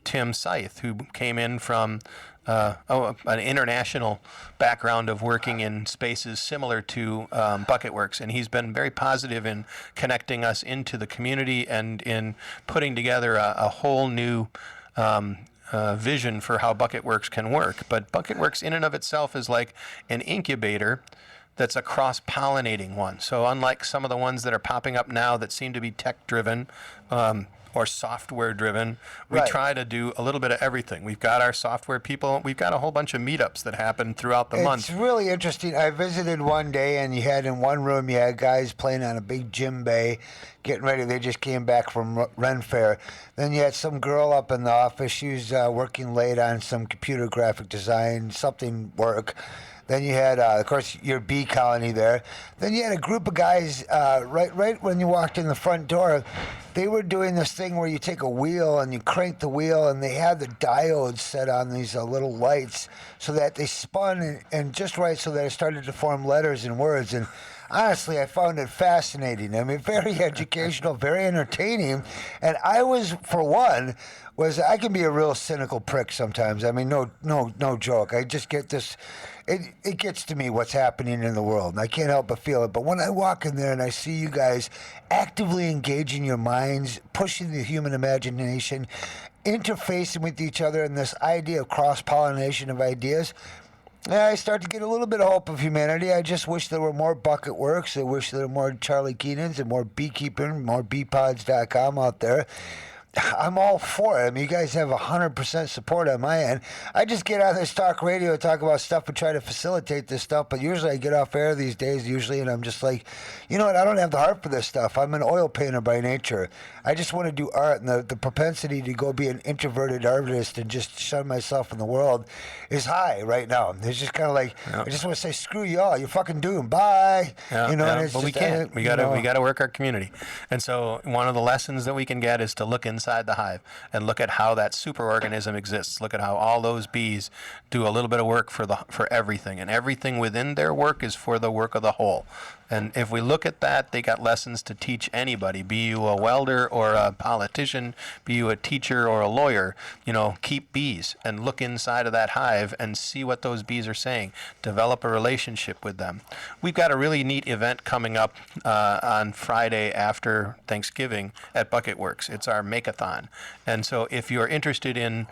K: Tim Scythe, who came in from an international background of working in spaces similar to Bucket Works, and he's been very positive in connecting us into the community and in putting together a whole new vision for how Bucket Works can work. But Bucket Works in and of itself is like an incubator that's a cross-pollinating one. So unlike some of the ones that are popping up now that seem to be tech-driven, or software-driven, we try to do a little bit of everything. We've got our software people. We've got a whole bunch of meetups that happen throughout the month.
A: It's really interesting. I visited one day, and you had in one room, you had guys playing on a big djembe, getting ready. They just came back from Ren Fair. Then you had some girl up in the office. She was working late on some computer graphic design, something work. Then you had, of course, your bee colony there. Then you had a group of guys right when you walked in the front door. They were doing this thing where you take a wheel and you crank the wheel, and they had the diodes set on these little lights so that they spun and just right so that it started to form letters and words. And honestly, I found it fascinating. I mean, very educational, very entertaining. And I was, for one, I can be a real cynical prick sometimes. I mean, no joke. I just get this. It gets to me what's happening in the world, and I can't help but feel it. But when I walk in there and I see you guys actively engaging your minds, pushing the human imagination, interfacing with each other, and this idea of cross-pollination of ideas, I start to get a little bit of hope of humanity. I just wish there were more Bucket Works. I wish there were more Charlie Keenans and more beekeeping, more bpods.com out there. I'm all for it. I mean, you guys have 100% support on my end. I just get on this talk radio, talk about stuff, and try to facilitate this stuff. But usually I get off air these days, and I'm just like, you know what? I don't have the heart for this stuff. I'm an oil painter by nature. I just want to do art, and the propensity to go be an introverted artist and just shun myself in the world is high right now. It's just kind of like, I just want to say, screw y'all. You're fucking doomed. Bye. And it's
K: but we
A: just,
K: can't. We gotta work our community. And so one of the lessons that we can get is to look inside the hive and look at how that superorganism exists. Look at how all those bees do a little bit of work for everything, and everything within their work is for the work of the whole. And if we look at that, they got lessons to teach anybody, be you a welder or a politician, be you a teacher or a lawyer. Keep bees and look inside of that hive and see what those bees are saying. Develop a relationship with them. We've got a really neat event coming up on Friday after Thanksgiving at Bucket Works. It's our Make-a-thon. And so if you're interested in,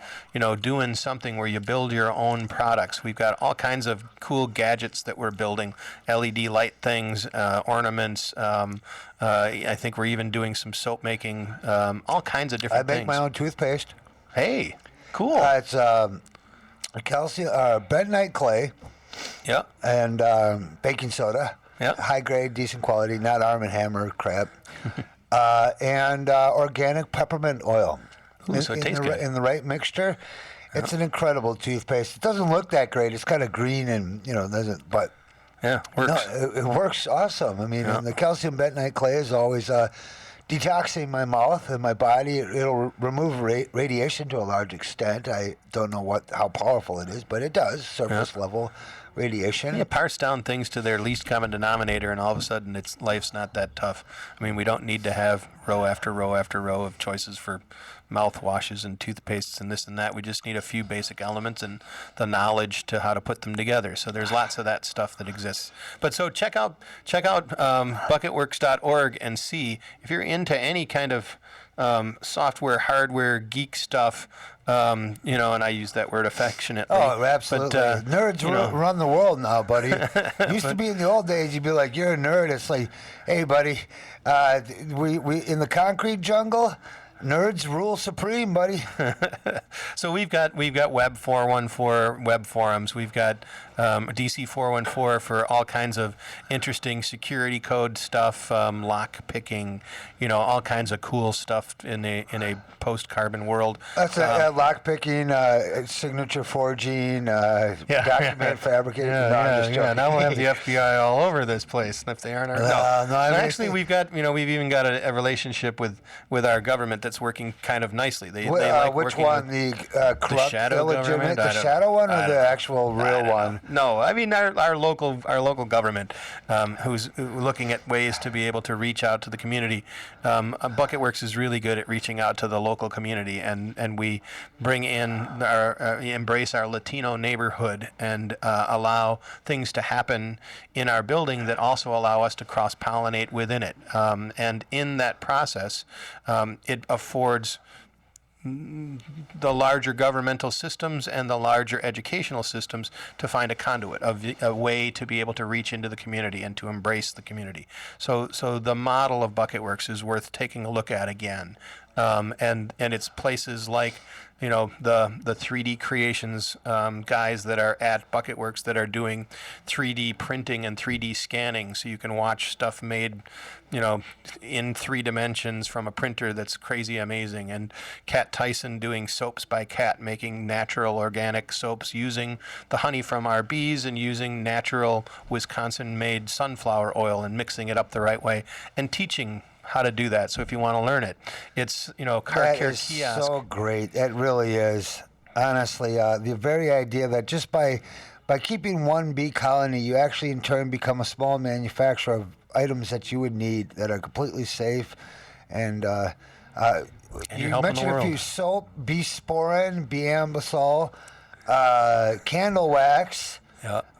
K: doing something where you build your own products, we've got all kinds of cool gadgets that we're building, LED light things, ornaments. I think we're even doing some soap making, all kinds of different things.
A: I make my own toothpaste.
K: Hey, cool.
A: It's calcium, bentonite clay.
K: Yep.
A: And baking soda.
K: Yep.
A: High grade, decent quality, not Arm & Hammer crap. And organic peppermint oil.
K: Ooh, so it tastes good.
A: In the right mixture, it's an incredible toothpaste. It doesn't look that great. It's kind of green and, doesn't, but...
K: Yeah, works.
A: No, it works awesome. I mean, the calcium bentonite clay is always detoxing my mouth and my body. It'll remove radiation to a large extent. I don't know how powerful it is, but it does, surface level radiation.
K: You parse down things to their least common denominator, and all of a sudden life's not that tough. I mean, we don't need to have row after row after row of choices for mouthwashes and toothpastes and this and that. We just need a few basic elements and the knowledge to how to put them together. So there's lots of that stuff that exists. But so check out bucketworks.org and see if you're into any kind of software, hardware, geek stuff. And I use that word affectionately.
A: Oh, absolutely. But, nerds run the world now, buddy. Used to be in the old days, you'd be like, you're a nerd. It's like, hey, buddy, we in the concrete jungle, nerds rule supreme, buddy.
K: So we've got Web 414 web forums. We've got DC 414 for all kinds of interesting security code stuff, lock picking, all kinds of cool stuff in a post-carbon world.
A: That's lock picking, signature forging, document fabricating.
K: Now we'll have the FBI all over this place if they aren't. Actually, we've even got a relationship with our government that's working kind of nicely. They like
A: which one? The corrupt, illegitimate, the shadow one, or the actual real one?
K: No, I mean our local government, who's looking at ways to be able to reach out to the community. Bucketworks is really good at reaching out to the local community, and we bring in embrace our Latino neighborhood and allow things to happen in our building that also allow us to cross-pollinate within it. And in that process, it affords the larger governmental systems and the larger educational systems to find a conduit, a way to be able to reach into the community and to embrace the community. So the model of Bucketworks is worth taking a look at again. And it's places like, the 3D creations guys that are at Bucketworks that are doing 3D printing and 3D scanning, so you can watch stuff made, in 3 dimensions from a printer that's crazy amazing. And Kat Tyson doing Soaps by Kat, making natural organic soaps using the honey from our bees and using natural Wisconsin-made sunflower oil and mixing it up the right way and teaching how to do that. So if you want to learn it, it's, car care kiosk.
A: That is so great. It really is. Honestly, the very idea that just by keeping one bee colony, you actually in turn become a small manufacturer of items that you would need that are completely safe. And you mentioned a few: soap, bee sporin, bee ambisol, candle wax.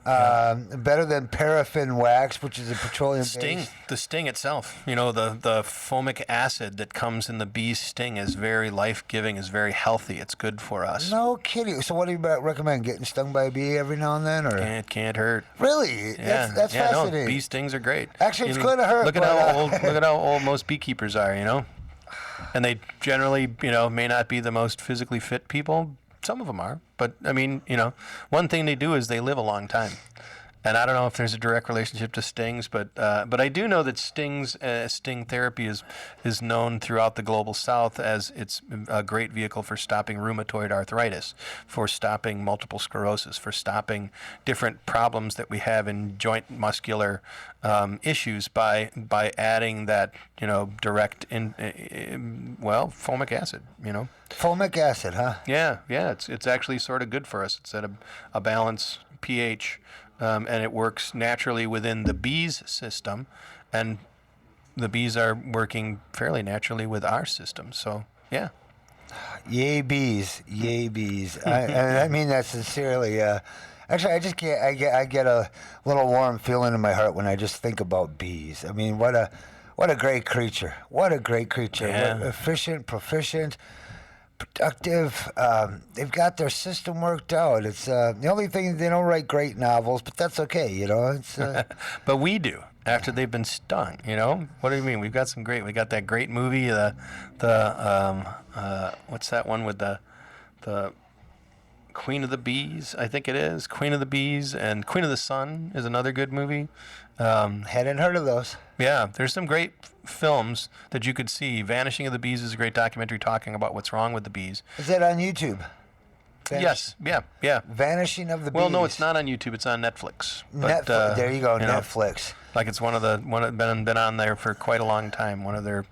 A: Better than paraffin wax, which is a petroleum
K: sting. The sting itself, the fomic acid that comes in the bee's sting is very life-giving, is very healthy. It's good for us.
A: No kidding. So what do you recommend? Getting stung by a bee every now and then, or
K: it can't hurt.
A: Really?
K: Yeah,
A: that's fascinating.
K: No, bee stings are great.
A: Actually, it's going to hurt.
K: Look at how old most beekeepers are. And they generally, may not be the most physically fit people. Some of them are, but I mean, one thing they do is they live a long time. And I don't know if there's a direct relationship to stings, but I do know that sting therapy is known throughout the global south as it's a great vehicle for stopping rheumatoid arthritis, for stopping multiple sclerosis, for stopping different problems that we have in joint muscular issues by adding that direct fulmic acid.
A: Fulmic acid, huh?
K: Yeah, it's actually sort of good for us. It's at a balanced pH. And it works naturally within the bees' system, and the bees are working fairly naturally with our system. So, yeah.
A: Yay bees, yay bees. And I mean that sincerely. Actually, I get a little warm feeling in my heart when I just think about bees. I mean, what a great creature. What a great creature.
K: Yeah.
A: What efficient, proficient, productive. They've got their system worked out. It's the only thing, they don't write great novels, but that's okay, It's
K: but we do after they've been stung. What do you mean? We got that great movie, the what's that one with the Queen of the Bees? I think it is Queen of the Bees, and Queen of the Sun is another good movie.
A: Hadn't heard of those.
K: Yeah, there's some great films that you could see. Vanishing of the Bees is a great documentary talking about what's wrong with the bees.
A: Is that on YouTube?
K: Yes, yeah.
A: Vanishing of the Bees.
K: Well, no, it's not on YouTube. It's on Netflix. But,
A: Netflix. There you go, Netflix.
K: Like it's been on there for quite a long time. One of their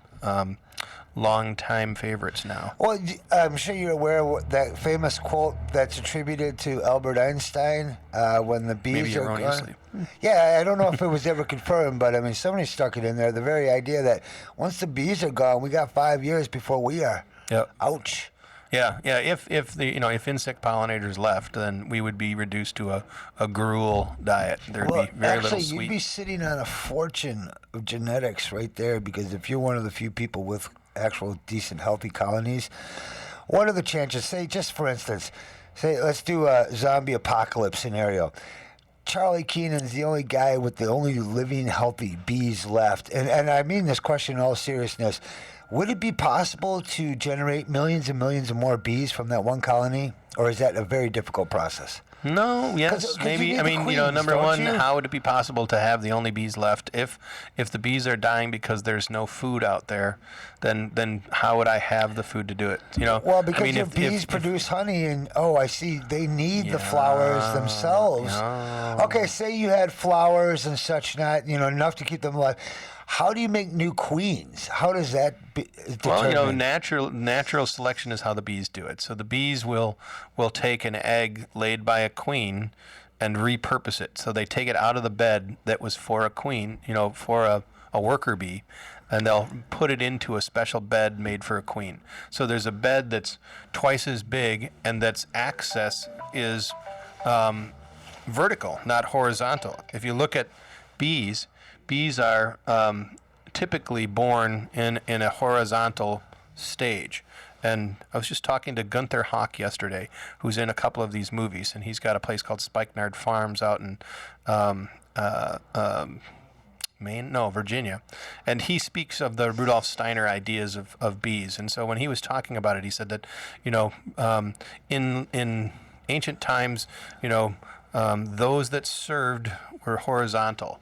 K: long-time favorites now.
A: Well, I'm sure you're aware of that famous quote that's attributed to Albert Einstein when the bees
K: Maybe
A: are
K: erroneously.
A: gone. Yeah, I don't know if it was ever confirmed, but I mean, somebody stuck it in there. The very idea that once the bees are gone, we got 5 years before we are.
K: Yep.
A: Ouch.
K: Yeah. If insect pollinators left, then we would be reduced to a gruel diet. There'd be very little sweet.
A: You'd be sitting on a fortune of genetics right there, because if you're one of the few people with actual decent healthy colonies, what are the chances? Say, just for instance, let's do a zombie apocalypse scenario. Charlie Keenan's the only guy with the only living healthy bees left, and I mean this question in all seriousness. Would it be possible to generate millions and millions of more bees from that one colony, or is that a very difficult process?
K: No, yes,
A: 'Cause
K: maybe.
A: you need
K: I
A: the
K: mean,
A: queens,
K: number
A: don't
K: one,
A: you?
K: how would it be possible to have the only bees left? If the bees are dying because there's no food out there, then how would I have the food to do it?
A: Well, because
K: I mean,
A: your bees produce honey, and I see, they need the flowers themselves. Okay, say you had flowers and such, not enough to keep them alive. How do you make new queens? How does that be determined?
K: Well, natural selection is how the bees do it. So the bees will take an egg laid by a queen and repurpose it. So they take it out of the bed that was for a queen, for a worker bee, and they'll put it into a special bed made for a queen. So there's a bed that's twice as big, and that's access is vertical, not horizontal. If you look at bees are typically born in a horizontal stage. And I was just talking to Gunther Hawk yesterday, who's in a couple of these movies, and he's got a place called Spikenard Farms out in Virginia. And he speaks of the Rudolf Steiner ideas of bees. And so when he was talking about it, he said that, in ancient times, those that served were horizontal.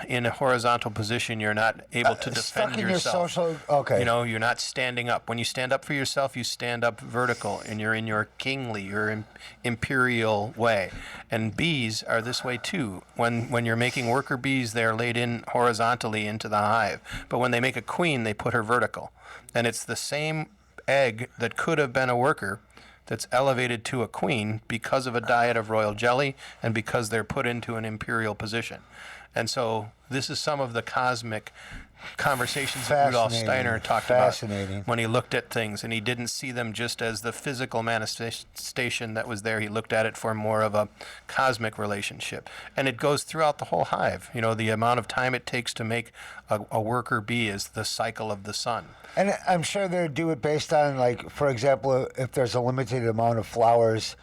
K: In a horizontal position, you're not able to defend yourself. You're not standing up. When you stand up for yourself, you stand up vertical, and you're in your kingly, your imperial way. And bees are this way too. When you're making worker bees, they're laid in horizontally into the hive. But when they make a queen, they put her vertical. And it's the same egg that could have been a worker that's elevated to a queen because of a diet of royal jelly and because they're put into an imperial position. And so this is some of the cosmic conversations that Rudolf Steiner talked about when he looked at things, and he didn't see them just as the physical manifestation that was there. He looked at it for more of a cosmic relationship. And it goes throughout the whole hive. The amount of time it takes to make a worker bee is the cycle of the sun.
A: And I'm sure they do it based on, like, for example, if there's a limited amount of flowers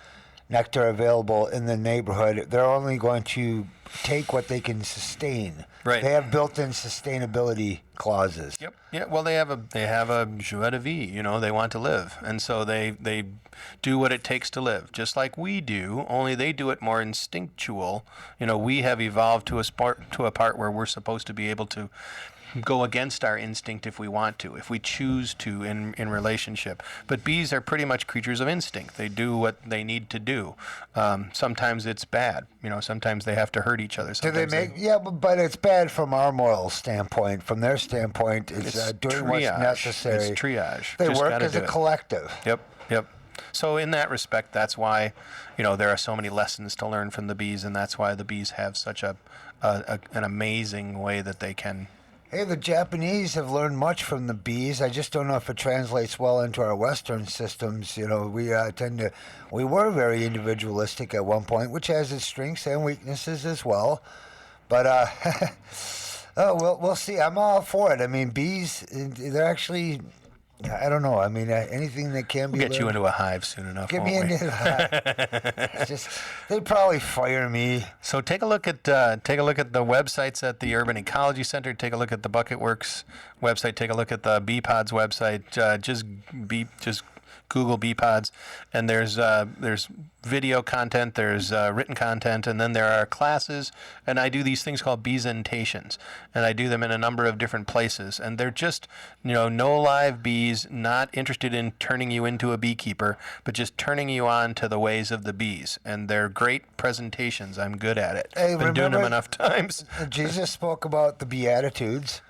A: nectar available in the neighborhood. They're only going to take what they can sustain.
K: Right.
A: They have built-in sustainability clauses.
K: Yep. Yeah. Well, they have a joie de vivre. You know, they want to live, and so they do what it takes to live, just like we do. Only they do it more instinctual. You know, we have evolved to a part where we're supposed to be able to go against our instinct if we want to, if we choose to in relationship. But bees are pretty much creatures of instinct. They do what they need to do. Sometimes it's bad. You know, sometimes they have to hurt each other.
A: Do they
K: Sometimes
A: make? Yeah, but it's bad from our moral standpoint. From their standpoint, it's doing what's
K: triage.
A: necessary.
K: It's triage.
A: They
K: Just
A: work
K: gotta
A: as
K: do
A: a
K: it.
A: collective.
K: Yep. So in that respect, that's why, you know, there are so many lessons to learn from the bees, and that's why the bees have such an amazing way that they can.
A: Hey, the Japanese have learned much from the bees. I just don't know if it translates well into our Western systems. You know, we were very individualistic at one point, which has its strengths and weaknesses as well. But we'll see. I'm all for it. I mean, bees, they're actually. I don't know. I mean, anything that can be.
K: We'll get you into a hive soon enough.
A: Get
K: won't
A: me
K: we?
A: into the hive. It's just, they'd probably fire me.
K: So take a look at the websites at the Urban Ecology Center. Take a look at the Bucket Works website. Take a look at the Bee Pods website. Just Google Bee Pods, and there's video content, there's written content, and then there are classes. And I do these things called beesentations, and I do them in a number of different places. And they're just, you know, no live bees, not interested in turning you into a beekeeper, but just turning you on to the ways of the bees. And they're great presentations. I'm good at it.
A: Hey,
K: Been doing them enough times.
A: Jesus spoke about the Beatitudes.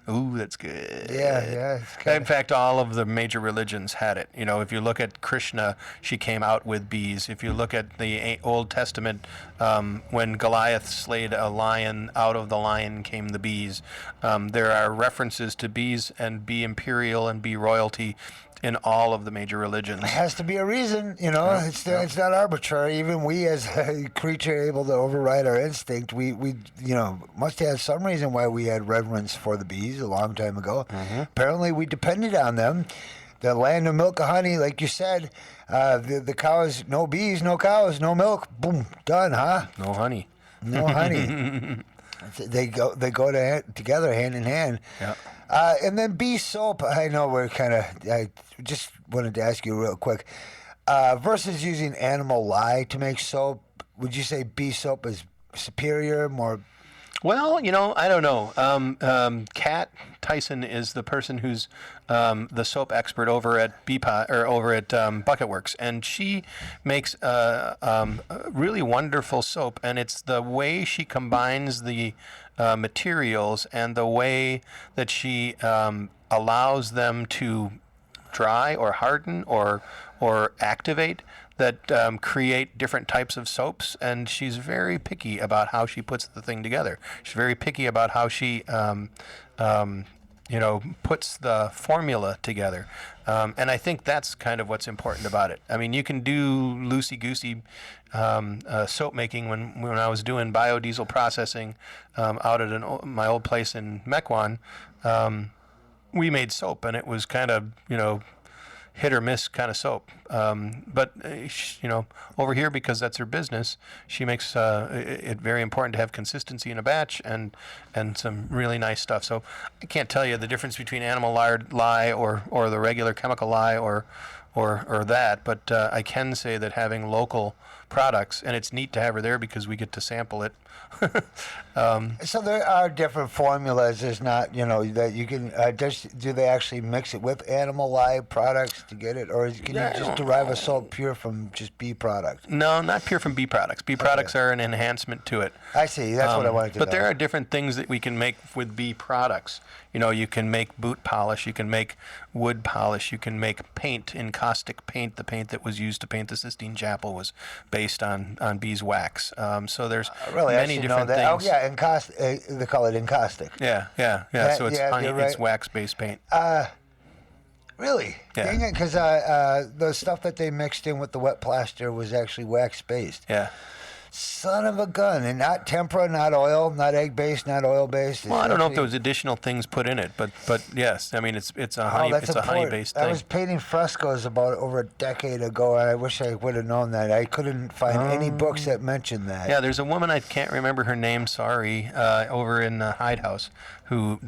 K: Ooh, that's good.
A: Yeah.
K: In fact, all of the major religions had it. You know, if you look at Krishna, she came out with bees. If you look at the Old Testament, when Goliath slayed a lion, out of the lion came the bees. There are references to bees and bee imperial and bee royalty in all of the major religions.
A: It has to be a reason, you know. It's not arbitrary. Even we, as a creature able to override our instinct, we must have some reason why we had reverence for the bees a long time ago. Apparently, we depended on them. The land of milk and honey, like you said, the cows, no bees, no cows, no milk. Boom, done, huh?
K: No honey.
A: No honey. They go together hand in hand.
K: Yeah.
A: And then bee soap. I know I just wanted to ask you real quick. Versus using animal lye to make soap, would you say bee soap is superior, more?
K: Well, you know, I don't know. Kat Tyson is the person who's the soap expert over at Bucket Works, and she makes a really wonderful soap. And it's the way she combines the materials and the way that she allows them to dry or harden or activate that create different types of soaps, and she's very picky about how she puts the thing together. She's very picky about how she puts the formula together. And I think that's kind of what's important about it. I mean, you can do loosey-goosey soap making. When I was doing biodiesel processing out at my old place in Mequon, we made soap, and it was kind of, hit or miss kind of soap. But over here, because that's her business, she makes it very important to have consistency in a batch and some really nice stuff. So I can't tell you the difference between animal lye or the regular chemical lye or that, but I can say that having local products, and it's neat to have her there because we get to sample it.
A: So there are different formulas. There's not, that you can. Do they actually mix it with animal lye products to get it, or can you just derive a soap pure from just bee products?
K: No, not pure from bee products. Bee products are an enhancement to it.
A: I see. That's what I wanted to know.
K: But there are different things that we can make with bee products. You can make boot polish, you can make wood polish, you can make paint, encaustic paint. The paint that was used to paint the Sistine Chapel was based on beeswax. So there's many different things.
A: Oh yeah, they call it encaustic.
K: Yeah. So it's it's wax-based paint.
A: Really?
K: Yeah.
A: Dang it, because the stuff that they mixed in with the wet plaster was actually wax-based.
K: Yeah.
A: Son of a gun. And not tempera, not oil, not egg-based, not oil-based.
K: Well, I don't know if there was additional things put in it, but yes, I mean it's a honey-based thing.
A: I was painting frescoes about over a decade ago, and I wish I would have known that. I couldn't find any books that mentioned that.
K: Yeah, there's a woman, I can't remember her name, sorry, over in Hyde House who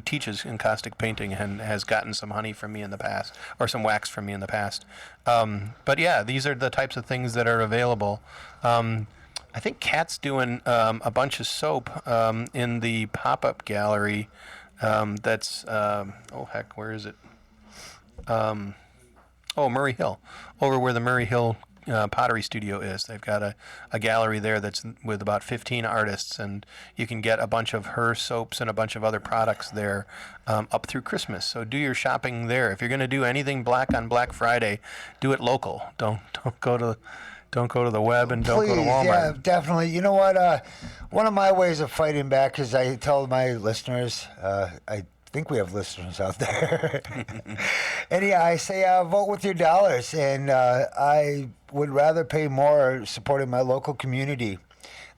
K: teaches encaustic painting and has gotten some honey from me in the past, or some wax from me in the past. But yeah, these are the types of things that are available. I think Kat's doing a bunch of soap in the pop-up gallery. That's where is it? Murray Hill, over where the Murray Hill pottery studio is. They've got a gallery there that's with about 15 artists, and you can get a bunch of her soaps and a bunch of other products there up through Christmas. So do your shopping there. If you're going to do anything black on Black Friday, do it local. Don't go to the web and don't go to Walmart.
A: Yeah, definitely. You know what? One of my ways of fighting back is I tell my listeners, I think we have listeners out there. And yeah, I say vote with your dollars. And I would rather pay more supporting my local community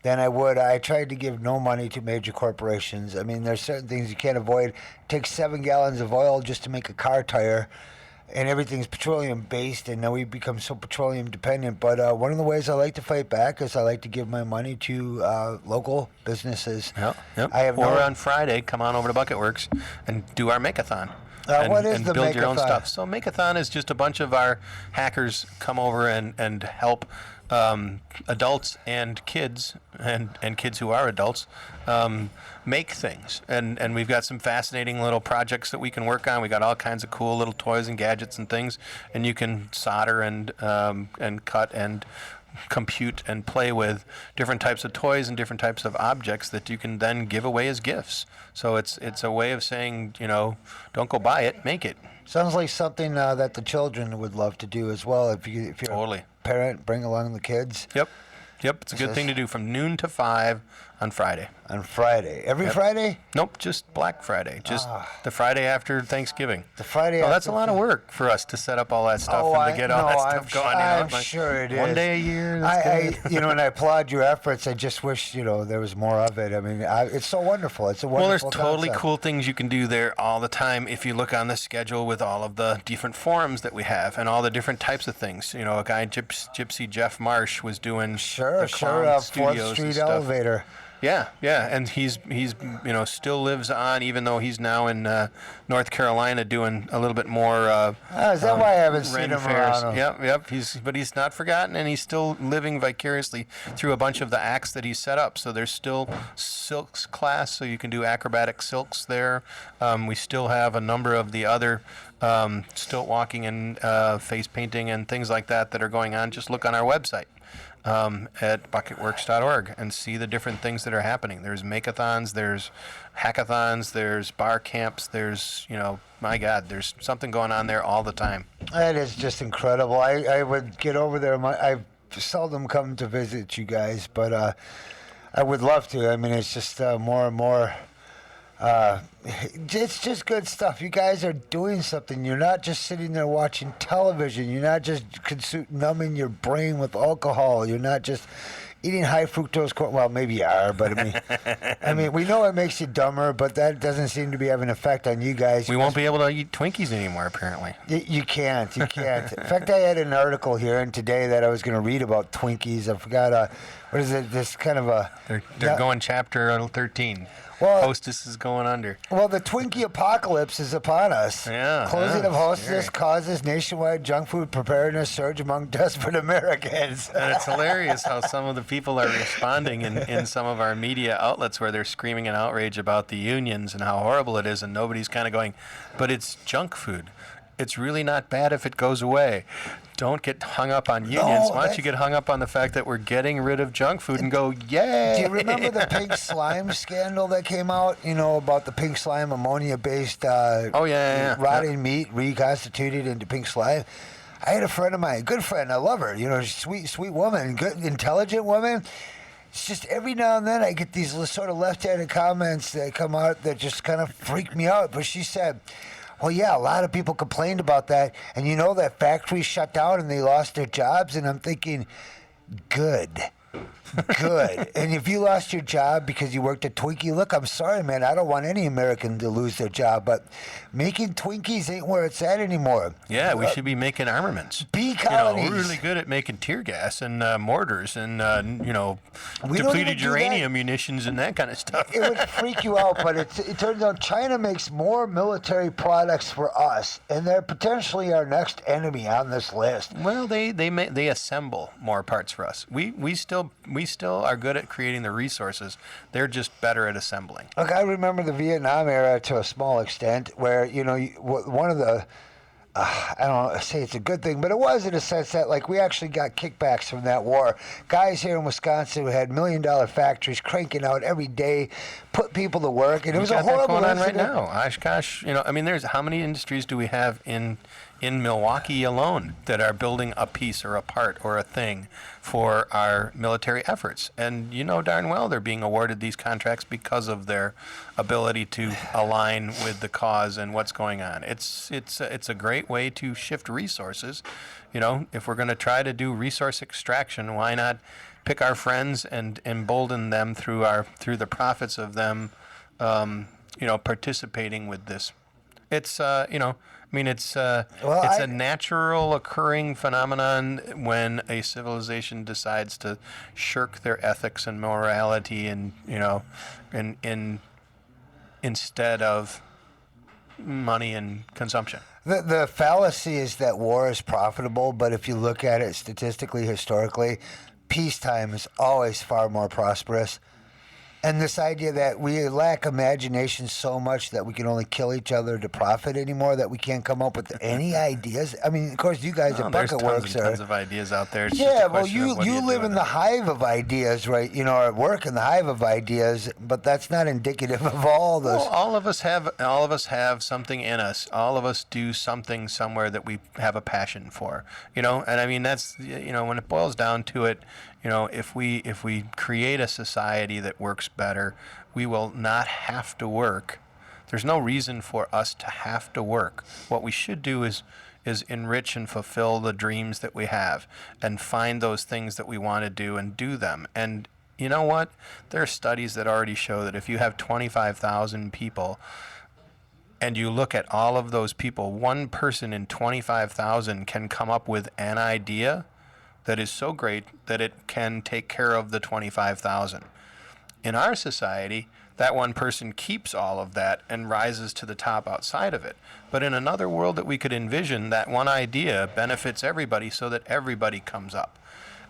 A: than I would. I tried to give no money to major corporations. I mean, there's certain things you can't avoid. It takes 7 gallons of oil just to make a car tire. And everything's petroleum-based, and now we become so petroleum-dependent. But one of the ways I like to fight back is I like to give my money to local businesses.
K: Yep. On Friday, come on over to Bucket Works and do our Make-a-thon.
A: What is the
K: build your own
A: Make-a-thon?
K: stuff. So Make-a-thon is just a bunch of our hackers come over and help adults and kids and kids who are adults make things, and we've got some fascinating little projects that we can work on. We got all kinds of cool little toys and gadgets and things, and you can solder and cut and compute and play with different types of toys and different types of objects that you can then give away as gifts. So it's a way of saying, don't go buy it, make it.
A: Sounds like something that the children would love to do as well. If you're
K: totally
A: a parent, bring along the kids.
K: Yep. It's a good thing to do from noon to 5 on Friday.
A: On Friday, every Friday?
K: Nope, just Black Friday, just the Friday after Thanksgiving.
A: The Friday.
K: Oh, that's a lot of work for us to set up all that stuff and to get all that stuff going.
A: I'm sure it is.
K: One day a year.
A: And I applaud your efforts. I just wish there was more of it. I mean, it's so wonderful. It's a wonderful.
K: Well, there's totally
A: concept.
K: cool things you can do there all the time if you look on the schedule with all of the different forums that we have and all the different types of things. A guy, Gypsy Jeff Marsh, was doing the Clown
A: 4th
K: Studios
A: Street
K: and stuff.
A: Elevator.
K: Yeah, and he's still lives on, even though he's now in North Carolina doing a little bit more.
A: Is that why I haven't seen him around?
K: Yep. But he's not forgotten, and he's still living vicariously through a bunch of the acts that he's set up. So there's still silks class, so you can do acrobatic silks there. We still have a number of the other stilt walking and face painting and things like that are going on. Just look on our website. At bucketworks.org and see the different things that are happening. There's make-a-thons, there's hackathons, there's bar camps, there's, my God, there's something going on there all the time.
A: That is just incredible. I would get over there. I've seldom come to visit you guys, but I would love to. I mean, it's just more and more. It's just good stuff. You guys are doing something. You're not just sitting there watching television. You're not just numbing your brain with alcohol. You're not just eating high fructose corn. Well, maybe you are, but I mean, we know it makes you dumber, but that doesn't seem to be having an effect on you guys.
K: We won't be able to eat Twinkies anymore, apparently.
A: You can't. In fact, I had an article here and today that I was going to read about Twinkies. I forgot. What is it? This kind of a.
K: They're going chapter 13.
A: Well,
K: Hostess is going under.
A: Well, the Twinkie apocalypse is upon us.
K: Yeah.
A: Closing of Hostess causes nationwide junk food preparedness surge among desperate Americans.
K: And it's hilarious how some of the people are responding in some of our media outlets where they're screaming in outrage about the unions and how horrible it is, and nobody's kind of going, but it's junk food. It's really not bad if it goes away. Don't get hung up on unions. Why don't you get hung up on the fact that we're getting rid of junk food and go, yay!
A: Do you remember the pink slime scandal that came out? About the pink slime, ammonia-based rotting meat reconstituted into pink slime? I had a friend of mine, a good friend, I love her, sweet woman, good, intelligent woman. It's just every now and then I get these sort of left-handed comments that come out that just kind of freak me out. But she said, well, yeah, a lot of people complained about that. And that factory shut down and they lost their jobs. And I'm thinking, good. Good. And if you lost your job because you worked at Twinkie, look, I'm sorry, man. I don't want any American to lose their job, but making Twinkies ain't where it's at anymore.
K: Yeah, we should be making armaments.
A: Bee colonies.
K: We're really good at making tear gas and mortars and,
A: We don't even
K: depleted
A: do
K: uranium munitions and that kind of stuff.
A: It would freak you out, but it turns out China makes more military products for us, and they're potentially our next enemy on this list.
K: Well, they assemble more parts for us. We still are good at creating the resources. They're just better at assembling.
A: Look, I remember the Vietnam era to a small extent, where one of the I don't say it's a good thing, but it was in a sense that like we actually got kickbacks from that war. Guys here in Wisconsin who had $1 million factories cranking out every day, put people to work, and it was a horrible
K: going on right
A: incident.
K: now. Oshkosh, there's how many industries do we have in Milwaukee alone that are building a piece or a part or a thing for our military efforts? And you know darn well they're being awarded these contracts because of their ability to align with the cause and what's going on. It's a great way to shift resources. If we're going to try to do resource extraction, why not pick our friends and embolden them through the profits of them, participating with this. It's it's a natural occurring phenomenon when a civilization decides to shirk their ethics and morality, and instead of money and consumption.
A: The fallacy is that war is profitable, but if you look at it statistically, historically, peacetime is always far more prosperous. And this idea that we lack imagination so much that we can only kill each other to profit anymore, that we can't come up with any ideas. I mean, of course, you guys at Bucket Works
K: tons of ideas out there. It's
A: yeah, well, you live in the hive of ideas, right? Or at work in the hive of ideas, but that's not indicative of all those.
K: Well, all of us have something in us. All of us do something somewhere that we have a passion for. And I mean that's when it boils down to it. If we create a society that works better, we will not have to work. There's no reason for us to have to work. What we should do is enrich and fulfill the dreams that we have and find those things that we want to do and do them. And you know what? There are studies that already show that if you have 25,000 people and you look at all of those people, one person in 25,000 can come up with an idea that is so great that it can take care of the 25,000. In our society, that one person keeps all of that and rises to the top outside of it. But in another world that we could envision, that one idea benefits everybody so that everybody comes up.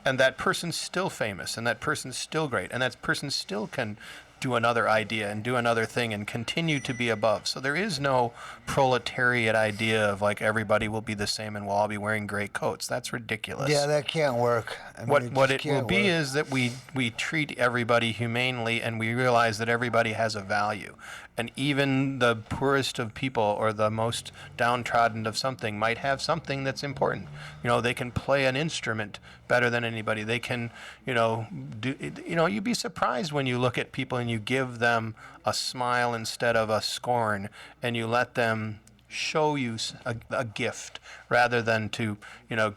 K: And that person's still famous, and that person's still great, and that person still can do another idea and do another thing and continue to be above. So there is no proletariat idea of like everybody will be the same and we'll all be wearing gray coats. That's ridiculous.
A: Yeah, that can't work.
K: What it will be is that we treat everybody humanely and we realize that everybody has a value. And even the poorest of people or the most downtrodden of something might have something that's important. They can play an instrument better than anybody. They can, you'd be surprised when you look at people and you give them a smile instead of a scorn, and you let them show you a gift rather than to,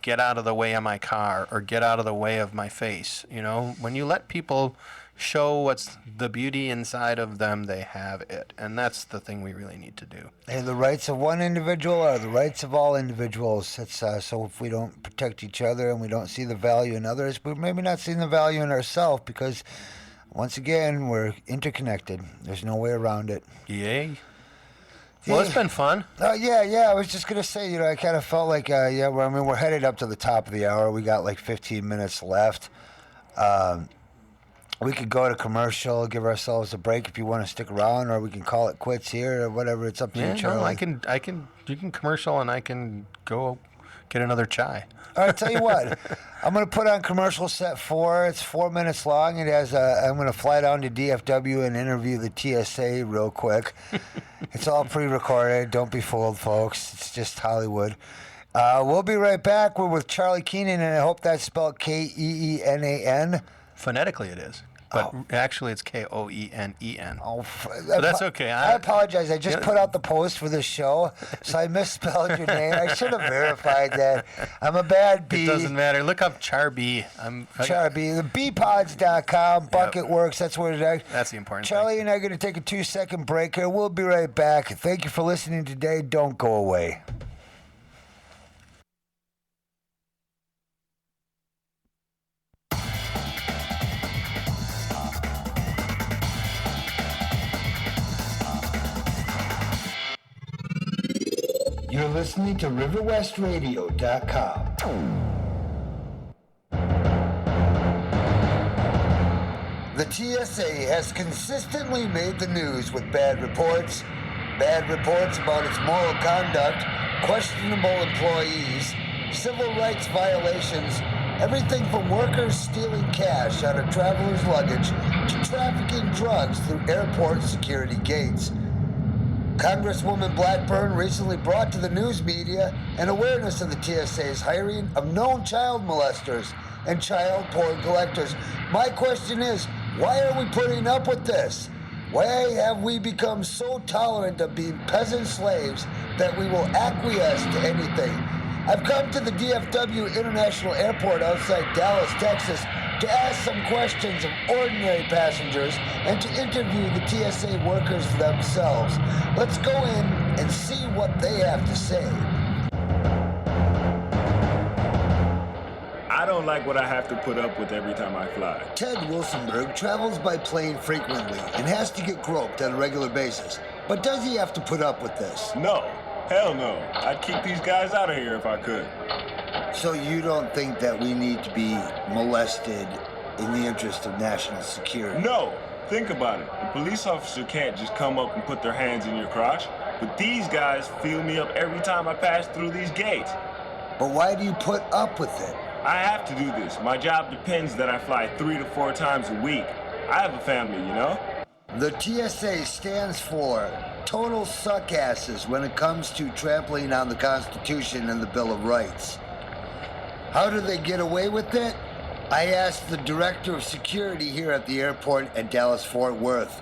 K: get out of the way of my car or get out of the way of my face. When you let people show what's the beauty inside of them, they have it. And that's the thing we really need to do.
A: And the rights of one individual are the rights of all individuals. It's so if we don't protect each other and we don't see the value in others, we're maybe not seeing the value in ourselves, because once again, we're interconnected. There's no way around it.
K: Yay. Well, it's been fun.
A: Yeah. I was just going to say, I kind of felt like, we're headed up to the top of the hour. We got like 15 minutes left. We could go to commercial, give ourselves a break if you want to stick around, or we can call it quits here or whatever. It's up to you, Charlie.
K: No, you can commercial and I can go get another chai.
A: All right, tell you what. I'm going to put on commercial set 4. It's 4 minutes long. It has I'm going to fly down to DFW and interview the TSA real quick. It's all pre-recorded. Don't be fooled, folks. It's just Hollywood. We'll be right back. We're with Charlie Keenan, and I hope that's spelled Keenan.
K: Phonetically, it is. But actually, it's Koenen.
A: Oh,
K: but that's okay.
A: I apologize. I just put out the post for this show, so I misspelled your name. I should have verified that. I'm a bad bee.
K: It doesn't matter. Look up Charbee.
A: Charbee. The beepods.com. Bucket Works. That's where it is.
K: That's the important
A: Charlie
K: thing.
A: and I are going to take a 2-second break here. We'll be right back. Thank you for listening today. Don't go away. You're listening to RiverWestRadio.com. The TSA has consistently made the news with bad reports about its moral conduct, questionable employees, civil rights violations, everything from workers stealing cash out of travelers' luggage to trafficking drugs through airport security gates. Congresswoman Blackburn recently brought to the news media an awareness of the TSA's hiring of known child molesters and child porn collectors. My question is, why are we putting up with this? Why have we become so tolerant of being peasant slaves that we will acquiesce to anything? I've come to the DFW International Airport outside Dallas, Texas, to ask some questions of ordinary passengers and to interview the TSA workers themselves. Let's go in and see what they have to say.
L: I don't like what I have to put up with every time I fly.
A: Ted Wilsonberg travels by plane frequently and has to get groped on a regular basis. But does he have to put up with this?
L: No. Hell no. I'd keep these guys out of here if I could.
A: So you don't think that we need to be molested in the interest of national security?
L: No. Think about it. A police officer can't just come up and put their hands in your crotch. But these guys feel me up every time I pass through these gates.
A: But why do you put up with it?
L: I have to do this. My job depends that I fly 3 to 4 times a week. I have a family, you know?
A: The TSA stands for total suckasses when it comes to trampling on the Constitution and the Bill of Rights. How do they get away with it? I asked the director of security here at the airport at Dallas-Fort Worth.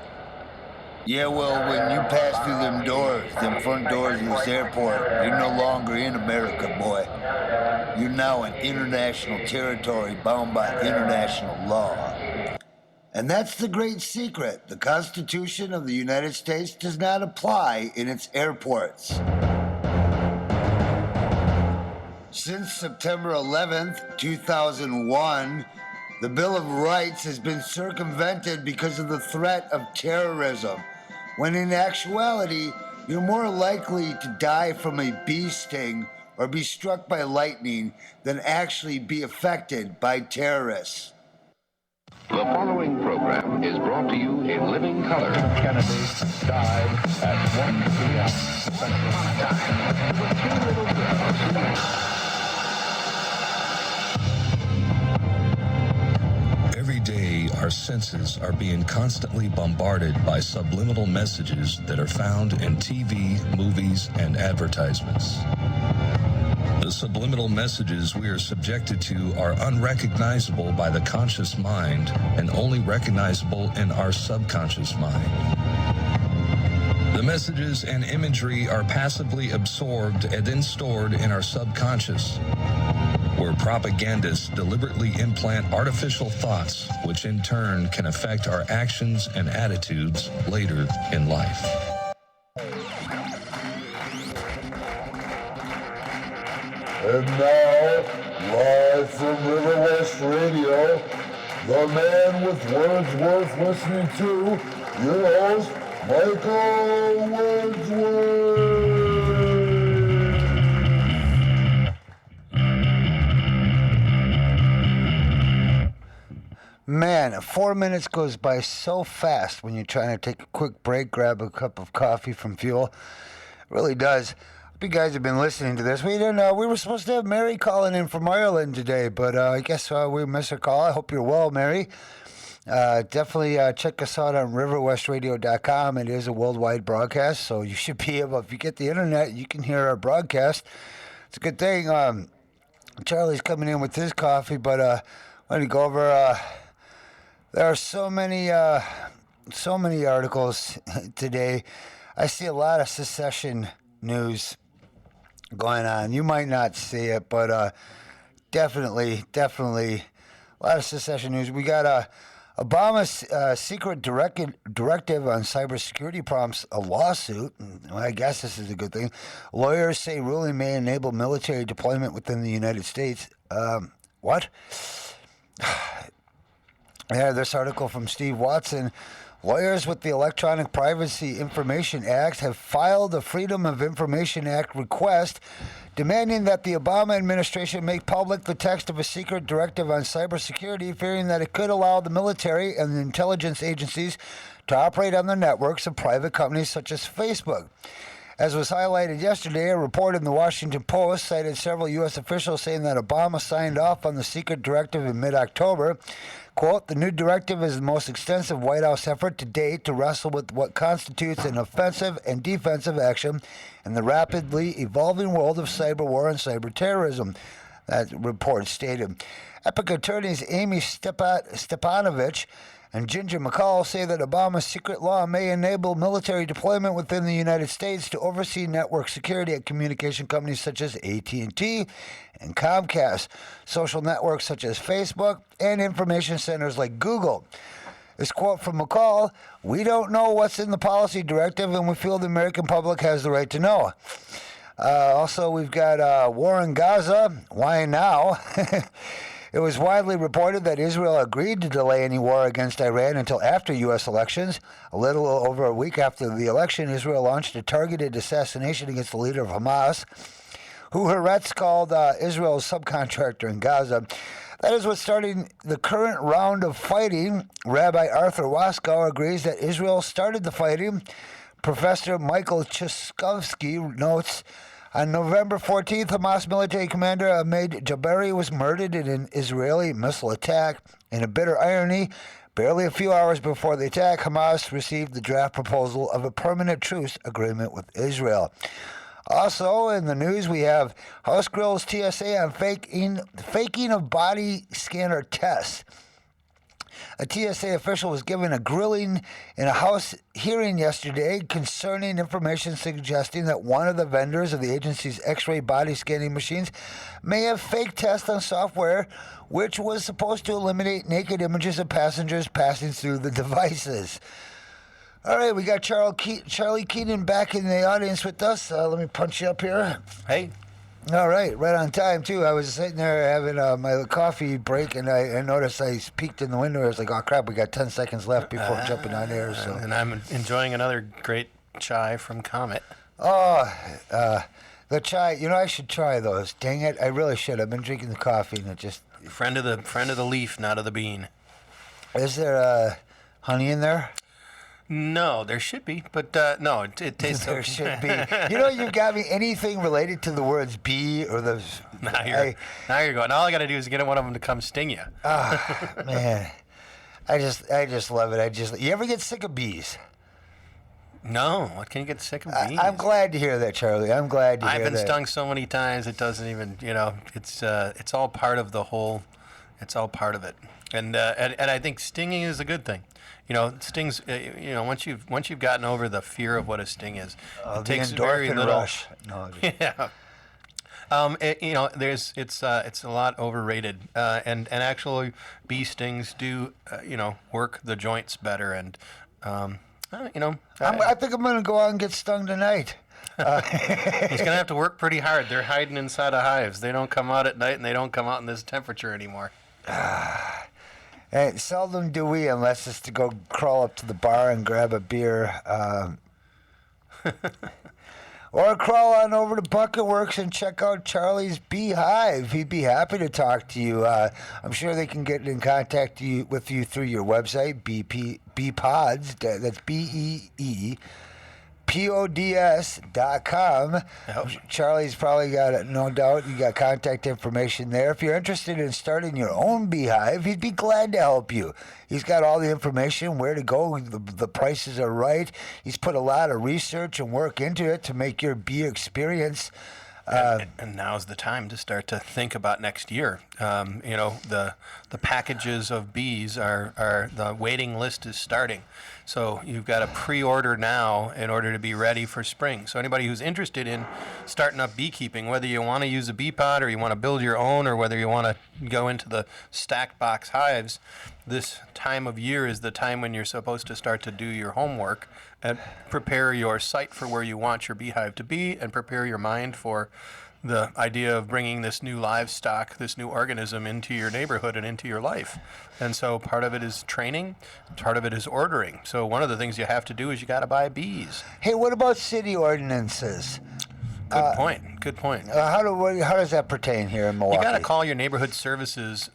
A: Yeah, well, when you pass through them doors, them front doors of this airport, you're no longer in America, boy. You're now in international territory bound by international law. And that's the great secret. The Constitution of the United States does not apply in its airports. Since September 11th, 2001, the Bill of Rights has been circumvented because of the threat of terrorism, when in actuality, you're more likely to die from a bee sting or be struck by lightning than actually be affected by terrorists.
E: The following program is brought to you in living color.
H: Kennedy died at 1 p.m. Central Time with 2 little girls.
D: Every day, our senses are being constantly bombarded by subliminal messages that are found in TV, movies, and advertisements. The subliminal messages we are subjected to are unrecognizable by the conscious mind and only recognizable in our subconscious mind. The messages and imagery are passively absorbed and then stored in our subconscious, where propagandists deliberately implant artificial thoughts, which in turn can affect our actions and attitudes later in life.
M: And now, live from River West Radio, the man with words worth listening to, your host, Michael Wordsworth.
A: Man, 4 minutes goes by so fast when you're trying to take a quick break, grab a cup of coffee from Fuel. It really does. Hope you guys have been listening to this. We were supposed to have Mary calling in from Ireland today, but I guess we missed her call. I hope you're well, Mary. Definitely check us out on riverwestradio.com. It is a worldwide broadcast, so you should be able, if you get the internet, you can hear our broadcast. It's a good thing. Charlie's coming in with his coffee, but I want to go over There are so many articles today. I see a lot of secession news going on. You might not see it, but definitely a lot of secession news. We got Obama's secret directive on cybersecurity prompts a lawsuit. Well, I guess this is a good thing. Lawyers say ruling may enable military deployment within the United States. What? Yeah, this article from Steve Watson. Lawyers with the Electronic Privacy Information Act have filed a Freedom of Information Act request demanding that the Obama administration make public the text of a secret directive on cybersecurity, fearing that it could allow the military and the intelligence agencies to operate on the networks of private companies such as Facebook. As was highlighted yesterday, a report in the Washington Post cited several U.S. officials saying that Obama signed off on the secret directive in mid-October. Quote, the new directive is the most extensive White House effort to date to wrestle with what constitutes an offensive and defensive action in the rapidly evolving world of cyber war and cyber terrorism, that report stated. Epic attorneys Amy Stepanovich and Ginger McCall say that Obama's secret law may enable military deployment within the United States to oversee network security at communication companies such as AT&T and Comcast, social networks such as Facebook, and information centers like Google. This quote from McCall, we don't know what's in the policy directive, and we feel the American public has the right to know. Also, we've got war in Gaza. Why now? It was widely reported that Israel agreed to delay any war against Iran until after U.S. elections. A little over a week after the election, Israel launched a targeted assassination against the leader of Hamas, who Haaretz called Israel's subcontractor in Gaza. That is what started the current round of fighting. Rabbi Arthur Waskow agrees that Israel started the fighting. Professor Michael Cheskovsky notes, on November 14th, Hamas military commander Ahmed Jabari was murdered in an Israeli missile attack. In a bitter irony, barely a few hours before the attack, Hamas received the draft proposal of a permanent truce agreement with Israel. Also in the news, we have House grills TSA on faking of body scanner tests. A TSA official was given a grilling in a House hearing yesterday concerning information suggesting that one of the vendors of the agency's X-ray body scanning machines may have fake tests on software which was supposed to eliminate naked images of passengers passing through the devices. All right, we got Charlie Keenan back in the audience with us. Let me punch you up here.
K: Hey.
A: All right, right on time, too. I was sitting there having my coffee break, and I noticed I peeked in the window. I was like, oh, crap, we got 10 seconds left before jumping on air. So.
K: And I'm enjoying another great chai from Comet.
A: Oh, the chai. You know, I should try those. Dang it, I really should. I've been drinking the coffee, and it just...
K: Friend of the leaf, not of the bean.
A: Is there honey in there?
K: No, there should be, but no, it tastes.
A: There should be. You know, you've got me anything related to the words "bee" or the.
K: Now you're going. All I got to do is get one of them to come sting you.
A: Ah, man, I just love it. You ever get sick of bees?
K: No, what can you get sick of bees?
A: I'm glad to hear that, Charlie. I'm glad to hear that.
K: I've been stung so many times. It doesn't even. You know, it's all part of the whole. It's all part of it, and I think stinging is a good thing. You know, stings. You know, once you've gotten over the fear of what a sting is, it takes very little.
A: Rush. No,
K: yeah. You know, it's a lot overrated, and actually, bee stings do work the joints better, and you know.
A: I think I'm gonna go out and get stung tonight.
K: He's gonna have to work pretty hard. They're hiding inside of hives. They don't come out at night, and they don't come out in this temperature anymore.
A: And seldom do we, unless it's to go crawl up to the bar and grab a beer. Or crawl on over to Bucket Works and check out Charlie's Beehive. He'd be happy to talk to you. I'm sure they can get in contact with you through your website, BeePods. That's BeePods.com.
K: Yep.
A: Charlie's probably got it, no doubt. You got contact information there. If you're interested in starting your own beehive, he'd be glad to help you. He's got all the information, where to go. The prices are right. He's put a lot of research and work into it to make your bee experience
K: And now's the time to start to think about next year. The packages of bees are the waiting list is starting. So you've got to pre-order now in order to be ready for spring. So anybody who's interested in starting up beekeeping, whether you want to use a bee pod or you want to build your own, or whether you want to go into the stacked box hives, this time of year is the time when you're supposed to start to do your homework and prepare your site for where you want your beehive to be, and prepare your mind for the idea of bringing this new livestock, this new organism into your neighborhood and into your life. And so part of it is training, part of it is ordering. So one of the things you have to do is you got to buy bees.
A: Hey, what about city ordinances?
K: Good point. Good point.
A: How does that pertain here in Milwaukee?
K: You got to call your neighborhood services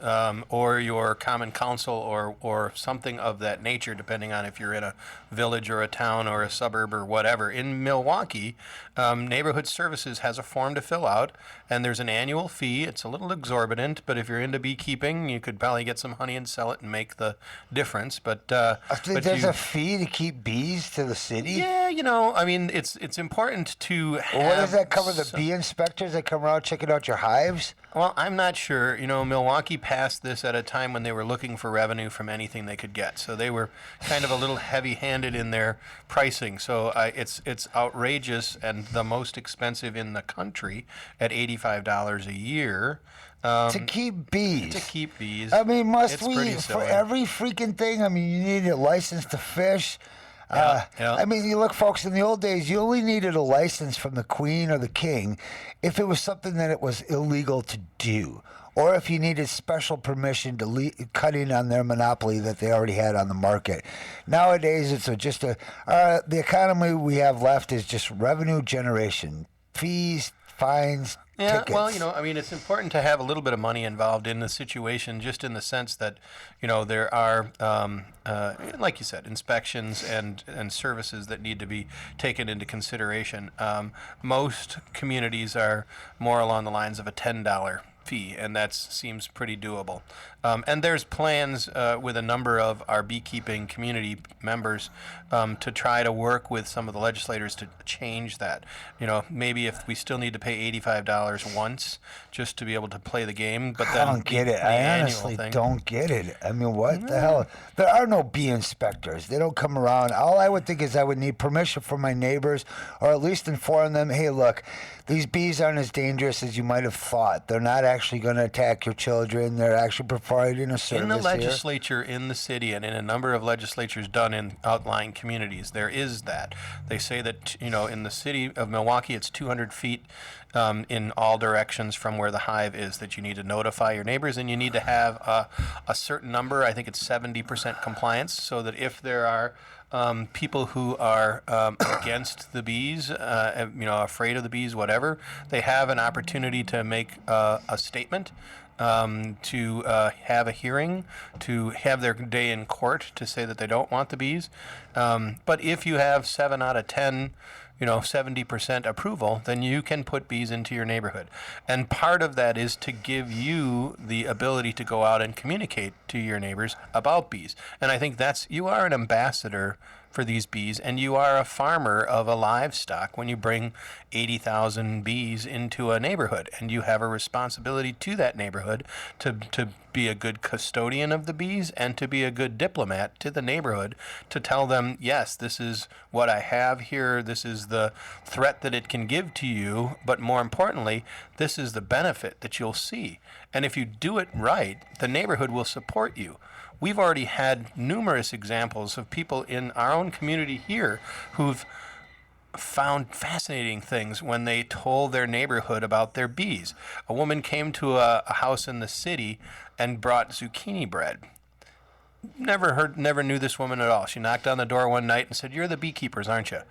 K: or your common council or something of that nature, depending on if you're in a village or a town or a suburb or whatever. In Milwaukee, neighborhood services has a form to fill out, and there's an annual fee. It's a little exorbitant, but if you're into beekeeping, you could probably get some honey and sell it and make the difference. But
A: there's a fee to keep bees to the city?
K: Yeah, I mean, it's important to have.
A: Well, what does that cover? The bee inspectors that come around checking out your hives?
K: Well, I'm not sure. Milwaukee passed this at a time when they were looking for revenue from anything they could get. So they were kind of a little heavy-handed in their pricing. So it's outrageous and the most expensive in the country at $85 a year.
A: To keep bees.
K: To keep bees.
A: I mean,
K: It's pretty
A: for
K: silly.
A: every freaking thing? I mean, you need a license to fish.
K: Yeah.
A: I mean, you look, folks, in the old days, you only needed a license from the queen or the king if it was something that it was illegal to do, or if you needed special permission to cut in on their monopoly that they already had on the market. Nowadays, it's the economy we have left is just revenue generation, fees, fines,
K: Yeah,
A: tickets.
K: well, I mean, it's important to have a little bit of money involved in the situation, just in the sense that, there are, like you said, inspections and services that need to be taken into consideration. Most communities are more along the lines of a $10 fee, and that seems pretty doable. And there's plans with a number of our beekeeping community members to try to work with some of the legislators to change that. Maybe if we still need to pay $85 once just to be able to play the game, but then
A: I don't get it.
K: the
A: I
K: annual
A: honestly
K: thing.
A: don't get it. I mean, what the hell? There are no bee inspectors. They don't come around. All I would think is I would need permission from my neighbors, or at least inform them, hey, look, these bees aren't as dangerous as you might have thought. They're not actually going to attack your children. They're actually providing a service
K: In the
A: here.
K: legislature, in the city, and in a number of legislatures done in outlying communities, there is that. They say that, in the city of Milwaukee, it's 200 feet in all directions from where the hive is that you need to notify your neighbors, and you need to have a certain number, I think it's 70% compliance, so that if there are people who are against the bees, afraid of the bees, whatever, they have an opportunity to make a statement, to have a hearing, to have their day in court to say that they don't want the bees. But if you have 7 out of 10, 70% approval, then you can put bees into your neighborhood. And part of that is to give you the ability to go out and communicate to your neighbors about bees. And I think you are an ambassador for these bees, and you are a farmer of a livestock when you bring 80,000 bees into a neighborhood, and you have a responsibility to that neighborhood to be a good custodian of the bees and to be a good diplomat to the neighborhood, to tell them, yes, this is what I have here, this is the threat that it can give to you, but more importantly, this is the benefit that you'll see. And if you do it right, the neighborhood will support you. We've already had numerous examples of people in our own community here who've found fascinating things when they told their neighborhood about their bees. A woman came to a house in the city and brought zucchini bread. Never knew this woman at all. She knocked on the door one night and said, "You're the beekeepers, aren't you?"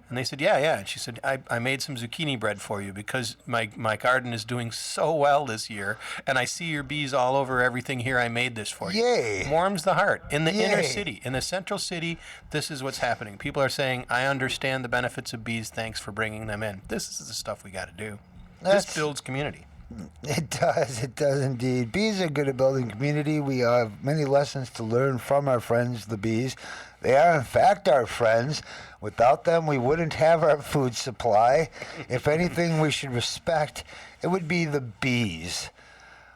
K: And they said, yeah. And she said, I made some zucchini bread for you because my garden is doing so well this year, and I see your bees all over everything here. I made this for you.
A: Yay.
K: Warms the heart. In the inner
A: Yay.
K: city, in the central city, this is what's happening. People are saying, I understand the benefits of bees. Thanks for bringing them in. This is the stuff we got to do. This builds community.
A: It does indeed. Bees are good at building community. We have many lessons to learn from our friends, the bees. They are, in fact, our friends. Without them, we wouldn't have our food supply. If anything we should respect, it would be the bees.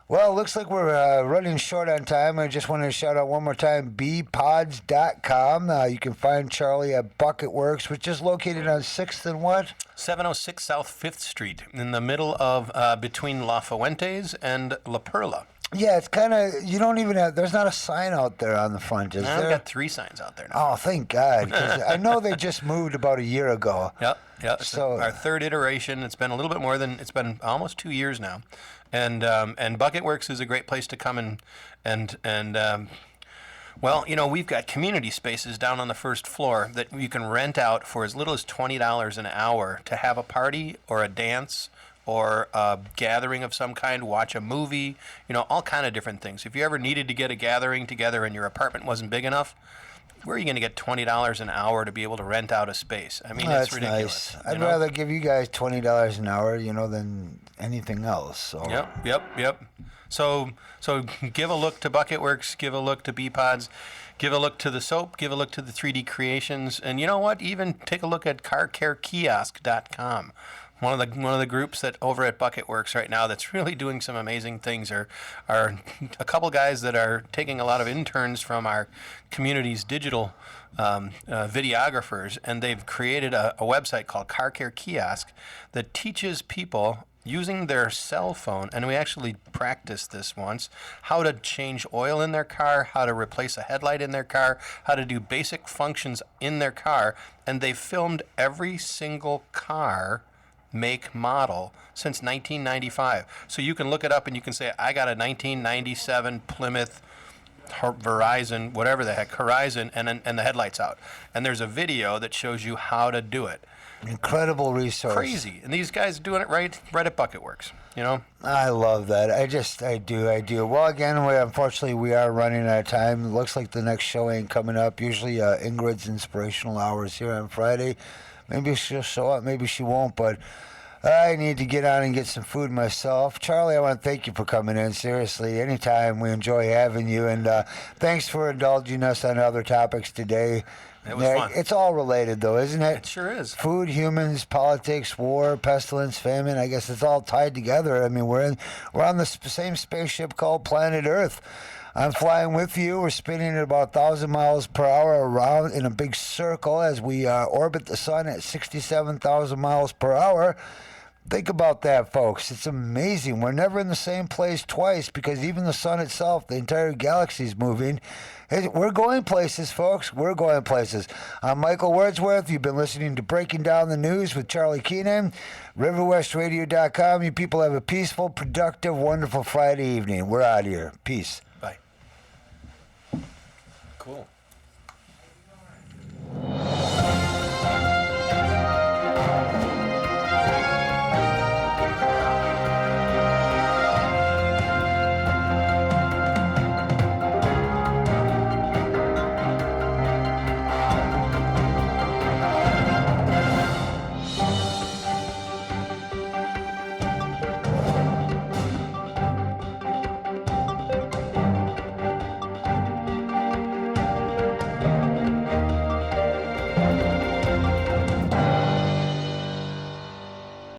A: Well, it looks like we're running short on time. I just wanted to shout out one more time, beepods.com. You can find Charlie at Bucket Works, which is located on 6th and what?
K: 706 South 5th Street, in the middle of between La Fuentes and La Perla.
A: Yeah, it's kind of, you don't even have, there's not a sign out there on the front, is
K: I've
A: there?
K: got 3 signs out there now.
A: Oh, thank God. 'Cause I know they just moved about a year ago.
K: Yep. It's
A: So-
K: our 3rd iteration. It's been a little bit more than, it's been almost 2 years now. And Bucket Works is a great place to come well, you know, we've got community spaces down on the 1st floor that you can rent out for as little as $20 an hour to have a party or a dance or a gathering of some kind, watch a movie, you know, all kind of different things. If you ever needed to get a gathering together and your apartment wasn't big enough, where are you going to get $20 an hour to be able to rent out a space? I mean, it's
A: That's
K: ridiculous.
A: nice. I'd rather give you guys $20 an hour, you know, than anything else. So.
K: Yep. So give a look to Bucket Works, give a look to Beepods, give a look to the soap, give a look to the 3D Creations, and you know what? Even take a look at carcarekiosk.com. One of the groups that over at Bucket Works right now that's really doing some amazing things are a couple guys that are taking a lot of interns from our community's digital videographers, and they've created a website called Car Care Kiosk that teaches people using their cell phone, and we actually practiced this once, how to change oil in their car, how to replace a headlight in their car, how to do basic functions in their car, and they filmed every single car make model since 1995. So you can look it up and you can say, I got a 1997 Plymouth Verizon, whatever the heck, Horizon, and the headlights out. And there's a video that shows you how to do it.
A: Incredible resource.
K: Crazy. And these guys are doing it right at Bucket Works, you know?
A: I love that. I do. Well, again, unfortunately, we are running out of time. It looks like the next show ain't coming up. Usually Ingrid's Inspirational Hours here on Friday. Maybe she'll show up, maybe she won't, but I need to get on and get some food myself. Charlie, I want to thank you for coming in. Seriously, anytime. We enjoy having you, and thanks for indulging us on other topics today.
K: It was fun.
A: It's all related, though, isn't it?
K: It sure is.
A: Food, humans, politics, war, pestilence, famine. I guess it's all tied together. I mean, we're on the same spaceship called Planet Earth. I'm flying with you. We're spinning at about 1,000 miles per hour around in a big circle as we orbit the sun at 67,000 miles per hour. Think about that, folks. It's amazing. We're never in the same place twice because even the sun itself, the entire galaxy is moving. We're going places, folks. We're going places. I'm Michael Wordsworth. You've been listening to Breaking Down the News with Charlie Keenan. RiverWestRadio.com. You people have a peaceful, productive, wonderful Friday evening. We're out of here. Peace.
K: Cool.